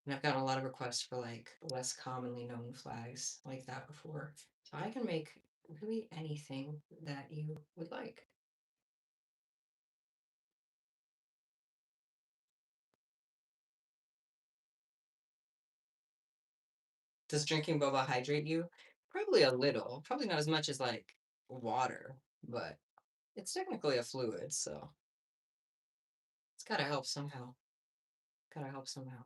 And I've gotten a lot of requests for like less commonly known flags like that before. So I can make really anything that you would like. Does drinking boba hydrate you? Probably a little. Probably not as much as like water, but it's technically a fluid, so it's gotta help somehow. Gotta help somehow.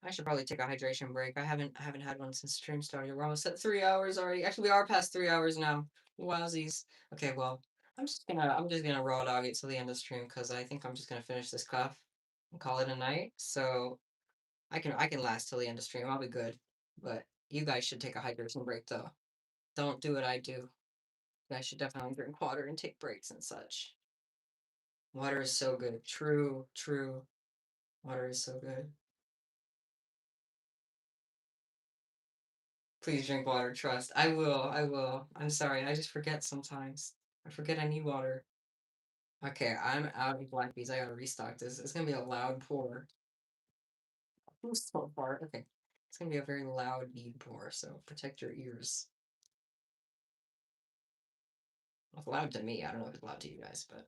I should probably take a hydration break. I haven't had one since stream started. We're almost at 3 hours already. Actually, we are past 3 hours now. Wowsies. Okay, well, I'm just gonna raw dog it till the end of stream because I think I'm just gonna finish this cuff and call it a night. So I can last till the end of stream. I'll be good. But you guys should take a hydration break though. Don't do what I do. You guys should definitely drink water and take breaks and such. Water is so good. True, true. Water is so good. Please drink water, trust. I will, I will. I'm sorry, I just forget sometimes. I forget I need water. Okay, I'm out of black bees. I gotta restock this. It's gonna be a loud pour. Who's so far? Okay. It's gonna be a very loud bead pour, so protect your ears. It's loud to me. I don't know if it's loud to you guys, but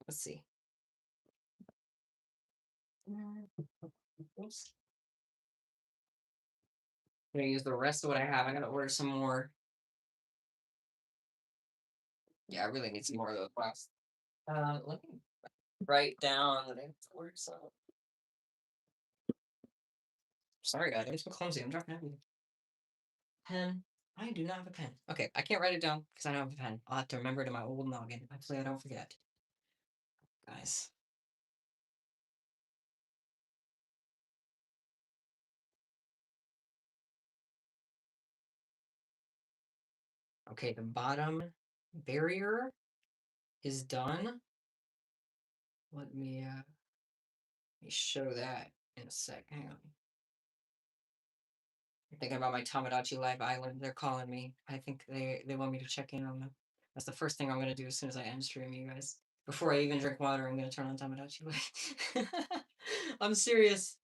let's see. Oops. I'm gonna use the rest of what I have. I gotta order some more. Yeah, I really need some more of those last. Let me write down that I ordered some. Sorry, guys. I'm so clumsy. I'm dropping everything. Pen. I do not have a pen. Okay, I can't write it down because I don't have a pen. I'll have to remember it in my old noggin. Hopefully, I don't forget. Guys. Okay, the bottom barrier is done. Let me show that in a sec. Hang on. I'm thinking about my Tamagotchi Live Island. They're calling me. I think they want me to check in on them. That's the first thing I'm gonna do as soon as I end streaming, you guys. Before I even drink water, I'm gonna turn on Tamagotchi Live. I'm serious.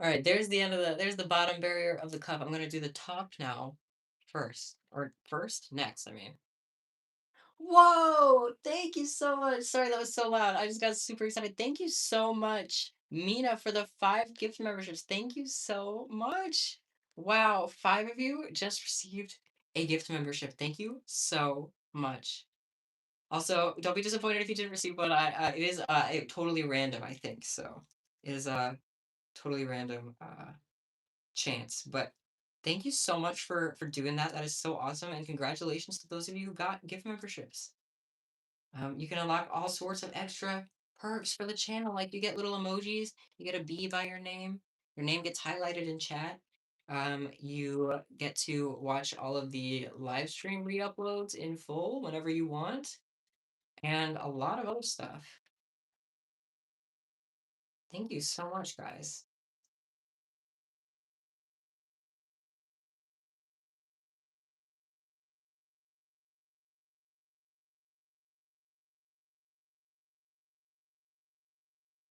All right, there's the bottom barrier of the cup. I'm gonna do the top now, first or first next. I mean. Whoa! Thank you so much. Sorry, that was so loud. I just got super excited. Thank you so much, Mina, for the 5 gift memberships. Thank you so much. Wow, 5 of you just received a gift membership. Thank you so much. Also, don't be disappointed if you didn't receive one. It is totally random, I think. So it is a totally random chance. But thank you so much for doing that. That is so awesome, and congratulations to those of you who got gift memberships. You can unlock all sorts of extra perks for the channel, like you get little emojis, you get a bee by your name gets highlighted in chat. You get to watch all of the live stream re-uploads in full whenever you want, and a lot of other stuff. Thank you so much, guys.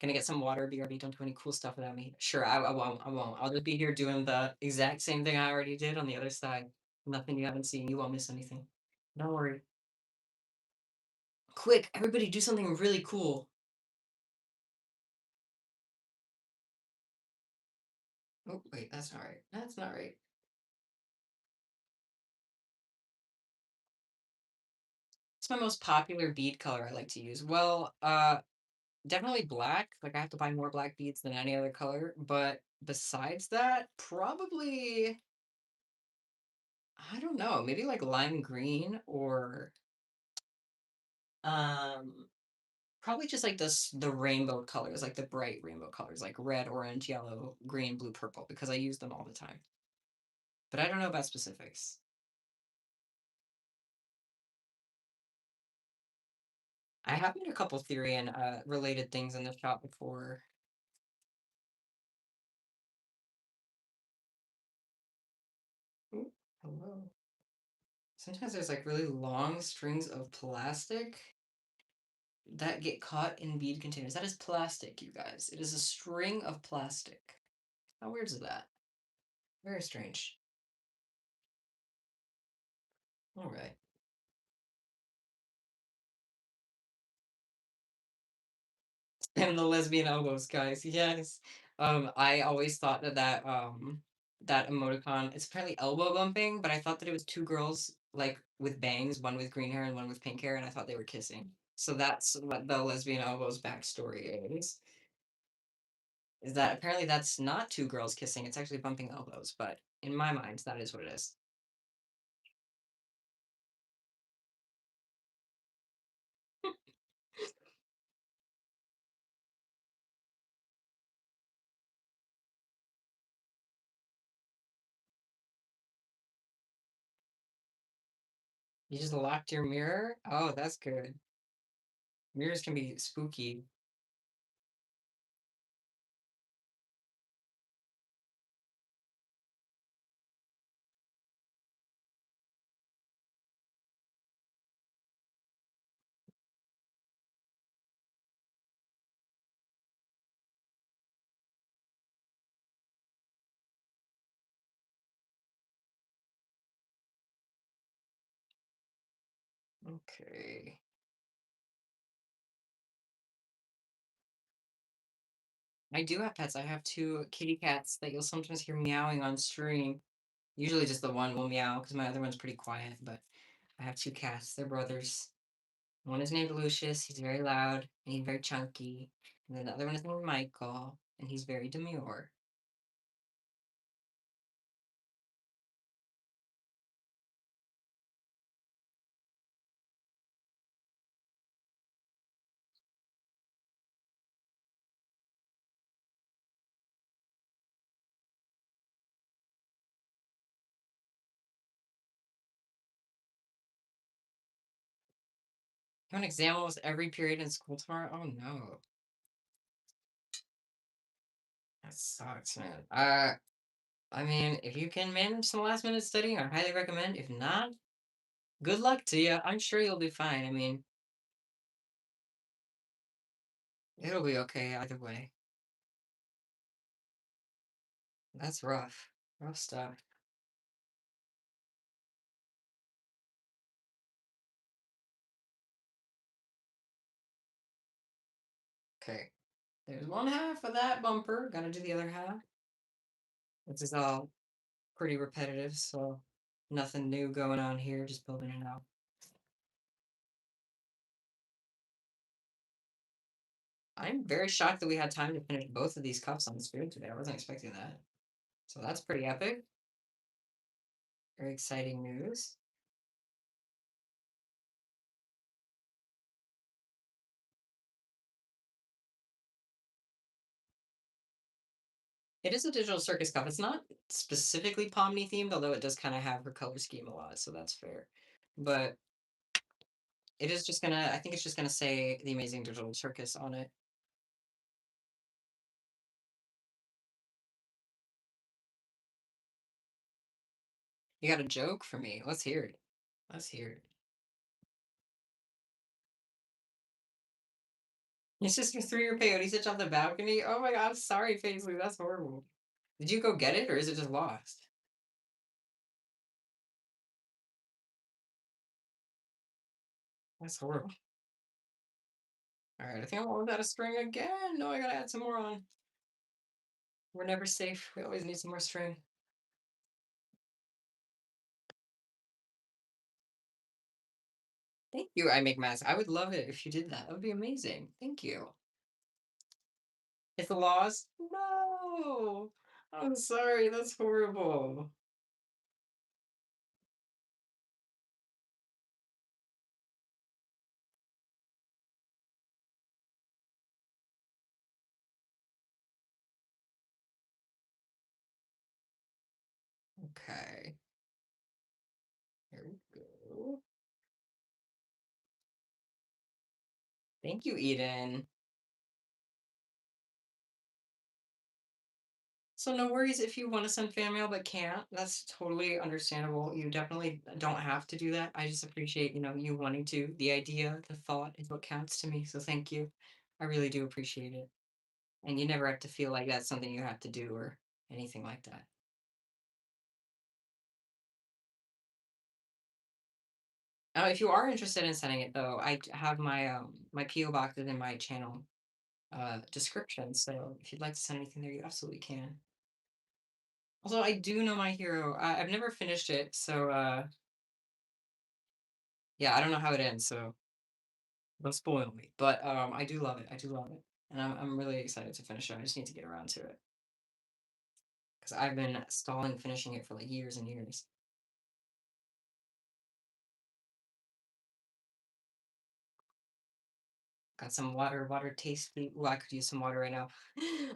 Gonna get some water, BRB. Don't do any cool stuff without me. Sure, I won't. I won't. I'll just be here doing the exact same thing I already did on the other side. Nothing you haven't seen. You won't miss anything. Don't worry. Quick, everybody do something really cool. Oh, wait, that's not right. That's not right. It's my most popular bead color I like to use. Well, definitely black. Like I have to buy more black beads than any other color. But besides that, probably I don't know, maybe like lime green or um probably just like the rainbow colors, like the bright rainbow colors, like red, orange, yellow, green, blue, purple, because I use them all the time. But I don't know about specifics. I have made a couple theory and related things in the shop before. Ooh, hello. Sometimes there's like really long strings of plastic that get caught in bead containers. That is plastic, you guys. It is a string of plastic. How weird is that? Very strange. All right. And the lesbian elbows, guys. Yes. I always thought that emoticon, it's apparently elbow bumping, but I thought that it was two girls like with bangs, one with green hair and one with pink hair, and I thought they were kissing. So that's what the lesbian elbows backstory is that apparently that's not two girls kissing, it's actually bumping elbows, but in my mind, that is what it is. You just locked your mirror? Oh, that's good. Mirrors can be spooky. Okay. I do have pets. I have two kitty cats that you'll sometimes hear meowing on stream. Usually just the one will meow because my other one's pretty quiet, but I have two cats. They're brothers. One is named Lucius. He's very loud and he's very chunky. And then the other one is named Michael, and he's very demure. I have an exam almost every period in school tomorrow. Oh no, that sucks, man. I mean, if you can manage some last minute studying, I highly recommend. If not, good luck to you. I'm sure you'll be fine. I mean, it'll be okay either way. That's rough. Rough stuff. Okay. There's one half of that bumper. Gotta do the other half. This is all pretty repetitive, so nothing new going on here, just building it out. I'm very shocked that we had time to finish both of these cups on the spoon today. I wasn't expecting that. So that's pretty epic. Very exciting news. It is a digital circus cup. It's not specifically Pomni themed, although it does kind of have her color scheme a lot, so that's fair. But it is just gonna, I think it's just gonna say the amazing digital circus on it. You got a joke for me? Let's hear it. Let's hear it. Your sister threw your peyote stitch off the balcony? Oh my god, I'm sorry, Paisley. That's horrible. Did you go get it or is it just lost? That's horrible. Alright, I think I'm almost out of string again. No, I gotta add some more on. We're never safe. We always need some more string. Thank you, I make masks. I would love it if you did that. That would be amazing. Thank you. It's a loss? No! I'm sorry, that's horrible. Okay, here we go. Thank you, Eden. So no worries if you want to send fan mail but can't. That's totally understandable. You definitely don't have to do that. I just appreciate, you wanting to. The idea, the thought is what counts to me. So thank you. I really do appreciate it. And you never have to feel like that's something you have to do or anything like that. If you are interested in sending it though, have my PO box is in my channel description. So if you'd like to send anything there, you absolutely can. Although I do know My Hero. I've never finished it, so yeah, I don't know how it ends. So don't spoil me. But I do love it. I do love it, and I'm really excited to finish it. I just need to get around to it because I've been stalling finishing it for like years and years. Got some water. Water tastes sweet. Ooh, I could use some water right now.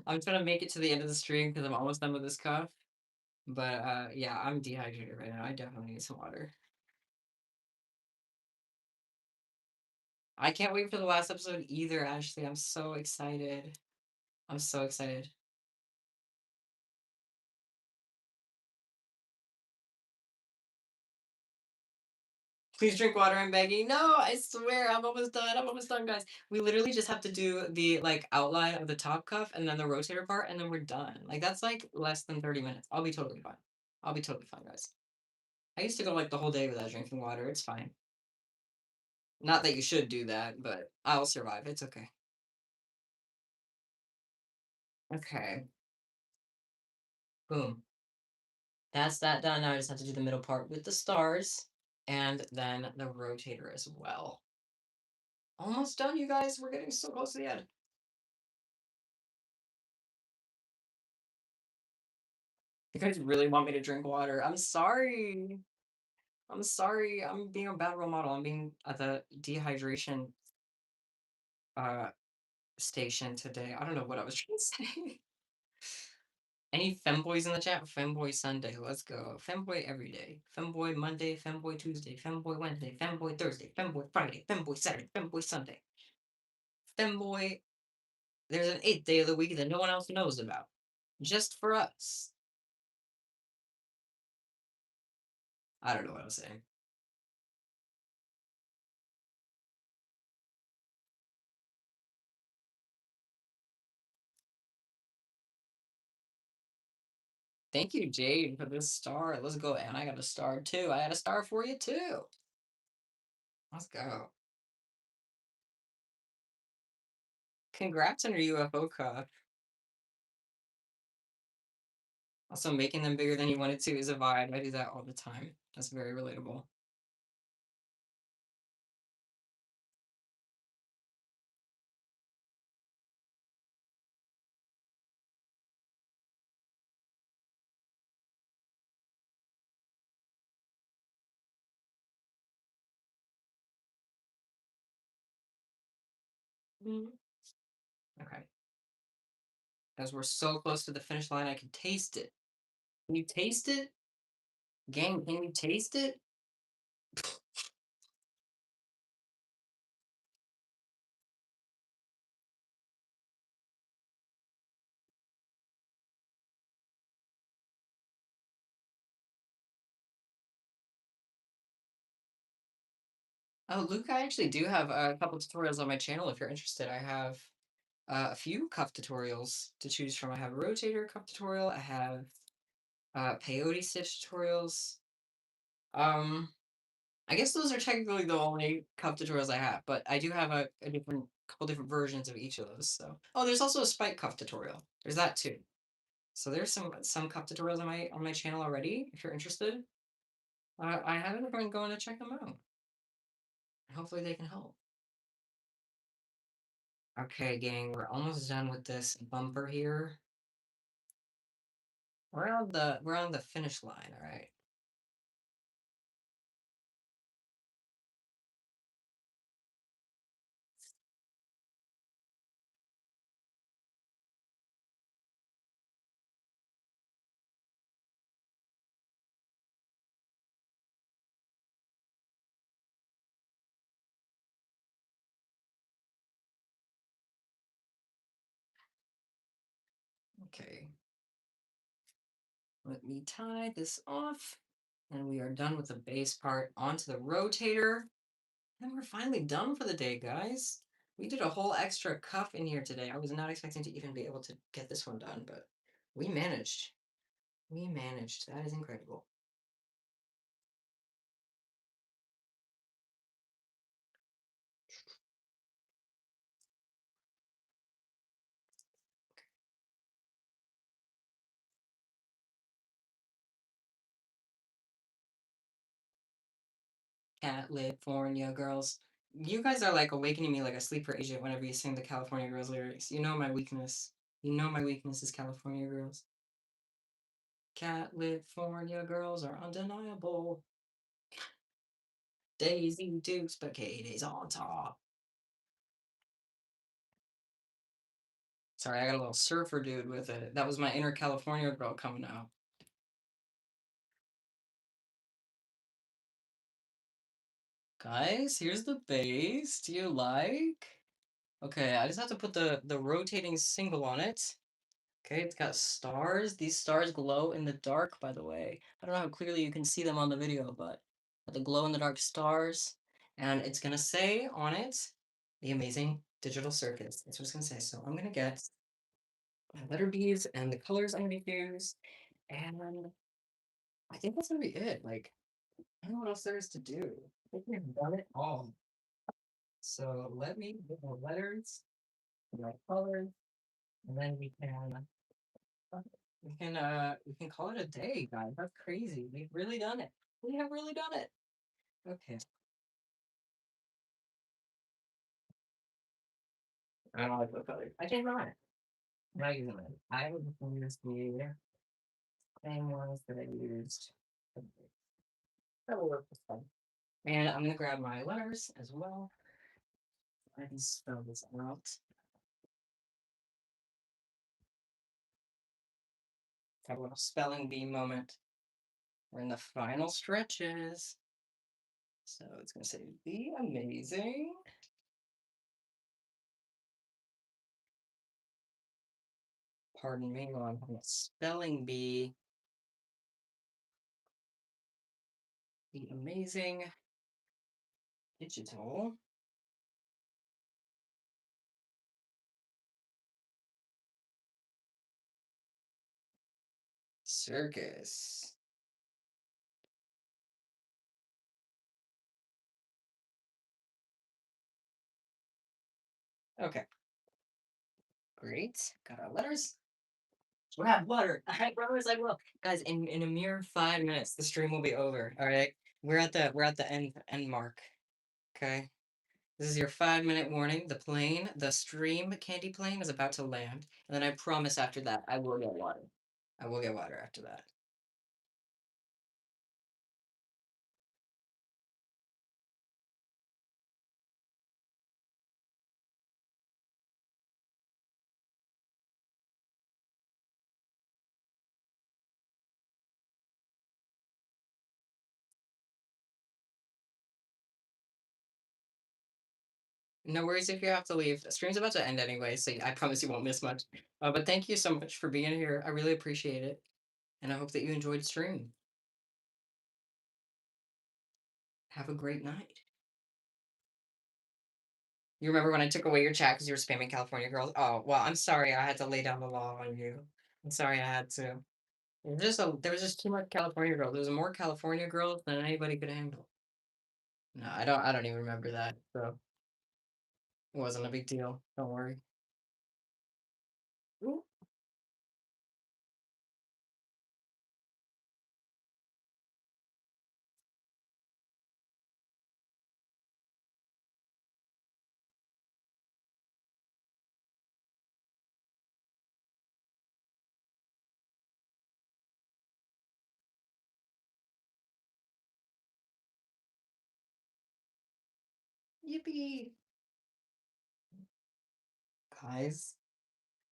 I'm trying to make it to the end of the stream because I'm almost done with this cup. But yeah, I'm dehydrated right now. I definitely need some water. I can't wait for the last episode either, Ashley. I'm so excited. I'm so excited. Please drink water, I'm begging. No, I swear, I'm almost done. I'm almost done, guys. We literally just have to do the like outline of the top cuff and then the rotator part, and then we're done. Like that's like less than 30 minutes. I'll be totally fine. I'll be totally fine, guys. I used to go like the whole day without drinking water. It's fine. Not that you should do that, but I'll survive. It's okay. Okay. Boom. That's that done. Now I just have to do the middle part with the stars and then the rotator as well. Almost done, you guys. We're getting so close to the end. You guys really want me to drink water? I'm sorry. I'm sorry. I'm being a bad role model. I'm being at the dehydration uh station today. I don't know what I was trying to say. Any femboys in the chat? Femboy Sunday. Let's go. Femboy every day. Femboy Monday, femboy Tuesday, femboy Wednesday, femboy Thursday, femboy Friday, femboy Saturday, femboy Sunday. Femboy. There's an eighth day of the week that no one else knows about. Just for us. I don't know what I'm saying. Thank you, Jade, for this star. Let's go. And I got a star too. I had a star for you too. Let's go. Congrats on your UFO cup. Also, making them bigger than you wanted to is a vibe. I do that all the time. That's very relatable. Mhm. Okay. As we're so close to the finish line, I can taste it. Can you taste it? Gang, can you taste it? Oh, Luke, I actually do have a couple tutorials on my channel if you're interested. I have a few cuff tutorials to choose from. I have a rotator cuff tutorial. I have peyote stitch tutorials. Um, I guess those are technically the only cuff tutorials I have, but I do have a different couple different versions of each of those. So, oh, there's also a spike cuff tutorial. There's that too. So there's some cuff tutorials on my channel already. If you're interested, I have everyone going to check them out. Hopefully they can help. Okay, gang, we're almost done with this bumper here. We're on the finish line, all right. Okay. Let me tie this off. And we are done with the base part onto the rotator. And we're finally done for the day, guys. We did a whole extra cuff in here today. I was not expecting to even be able to get this one done, but we managed. We managed. That is incredible. California girls. You guys are like awakening me like a sleeper agent whenever you sing the California Girls lyrics. You know my weakness. You know my weakness is California Girls. California girls are undeniable. Daisy Dukes, but Katie's on top. Sorry, I got a little surfer dude with it. That was my inner California girl coming out. Guys, here's the base. Do you like? Okay, I just have to put the rotating single on it. Okay, it's got stars. These stars glow in the dark, by the way. I don't know how clearly you can see them on the video, but the glow in the dark stars. And it's gonna say on it, the amazing digital circus. That's what it's gonna say. So I'm gonna get my letter B's and the colors I'm gonna use. And I think that's gonna be it. Like, I don't know what else there is to do. I think we've done it all. So let me get my letters, my colors, and then we can call it a day, guys. That's crazy. We've really done it. We have really done it. Okay. I don't like the colors. I changed my mind. I'm not using it. I would use the same ones that I used. That will work just fine. And I'm gonna grab my letters as well. I can spell this out. Have a little spelling bee moment. We're in the final stretches. So it's going to say the amazing. Pardon me while I'm having a spelling bee. The amazing digital circus. Okay, great. Got our letters. We're having water. I promise I will. Guys, in a mere 5 minutes, the stream will be over. All right. We're at the end mark. Okay. This is your 5 minute warning. The stream candy plane is about to land. And then I promise after that I will get water. I will get water after that. No worries if you have to leave. The stream's about to end anyway, so I promise you won't miss much. But thank you so much for being here. I really appreciate it. And I hope that you enjoyed the stream. Have a great night. You remember when I took away your chat because you were spamming California girls? Oh, well, I'm sorry I had to lay down the law on you. I'm sorry I had to. There was just too much California girls. There was more California girls than anybody could handle. No, I don't even remember that. So it wasn't a big deal. Don't worry. Ooh, yippee. Guys,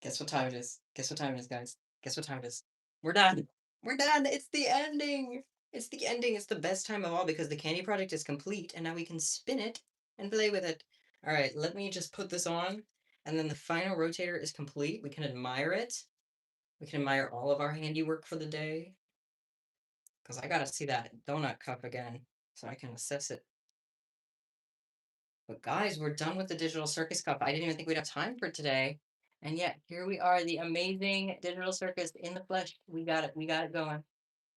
guess what time it is? Guess what time it is, guys? Guess what time it is? We're done. We're done. It's the ending. It's the ending. It's the best time of all because the candy project is complete and now we can spin it and play with it. All right, let me just put this on. And then the final rotator is complete. We can admire it. We can admire all of our handiwork for the day. Because I gotta see that donut cup again so I can assess it. But guys, we're done with the digital circus cup. I didn't even think we'd have time for today. And yet here we are, the amazing digital circus in the flesh. We got it. We got it going.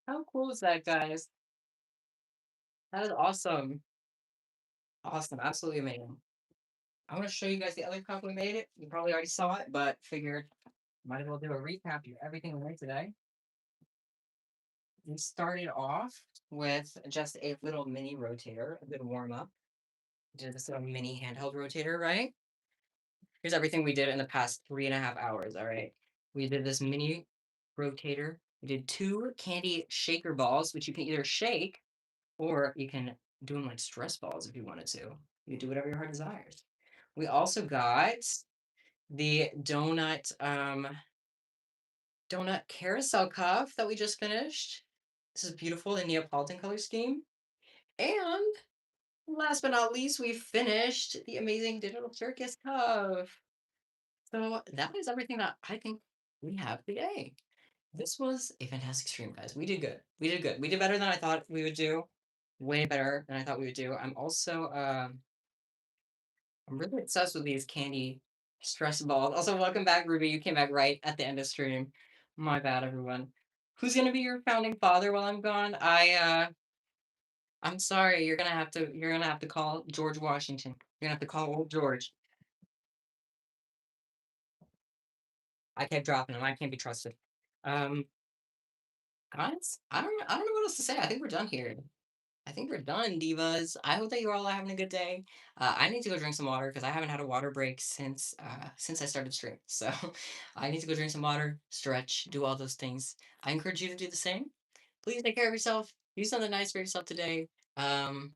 How cool is that, guys? That is awesome. Awesome. Absolutely amazing. I'm going to show you guys the other cup we made it. You probably already saw it, but figured might as well do a recap of everything we made today. We started off with just a little mini rotator, a good warm up. Did this little mini handheld rotator, right? Here's everything we did in the past 3.5 hours. All right. We did this mini rotator. We did two candy shaker balls, which you can either shake or you can do them like stress balls if you wanted to. You can do whatever your heart desires. We also got the donut carousel cuff that we just finished. This is beautiful in Neapolitan color scheme. And last but not least, we finished the amazing digital circus cuff. So that is everything that I think we have today. This was a fantastic stream, guys. We did good. We did good. We did better than I thought we would do. Way better than I thought we would do. I'm really obsessed with these candy stress balls. Also, welcome back, Ruby. You came back right at the end of stream. My bad, everyone. Who's gonna be your founding father while I'm gone? I'm sorry. You're gonna have to call George Washington. You're gonna have to call old George. I kept dropping him. I can't be trusted. Um, guys, I don't know what else to say. I think we're done here. I think we're done, divas. I hope that you're all having a good day. I need to go drink some water because I haven't had a water break since I started stream. So I need to go drink some water, stretch, do all those things. I encourage you to do the same. Please take care of yourself. Do something nice for yourself today. Um,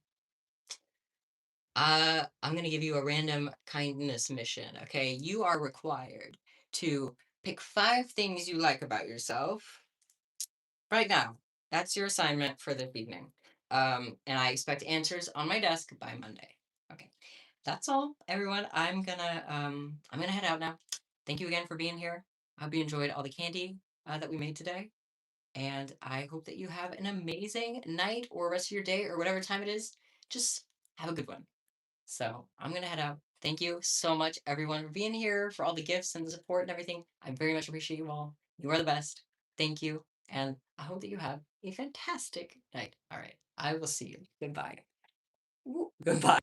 I'm gonna give you a random kindness mission. Okay, you are required to pick 5 things you like about yourself right now. That's your assignment for this evening. And I expect answers on my desk by Monday. Okay. That's all, everyone. I'm gonna head out now. Thank you again for being here. I hope you enjoyed all the candy that we made today. And I hope that you have an amazing night or rest of your day or whatever time it is. Just have a good one. So I'm gonna head out. Thank you so much, everyone, for being here, for all the gifts and the support and everything. I very much appreciate you all. You are the best. Thank you. And I hope that you have a fantastic night. All right. I will see you. Goodbye. Goodbye.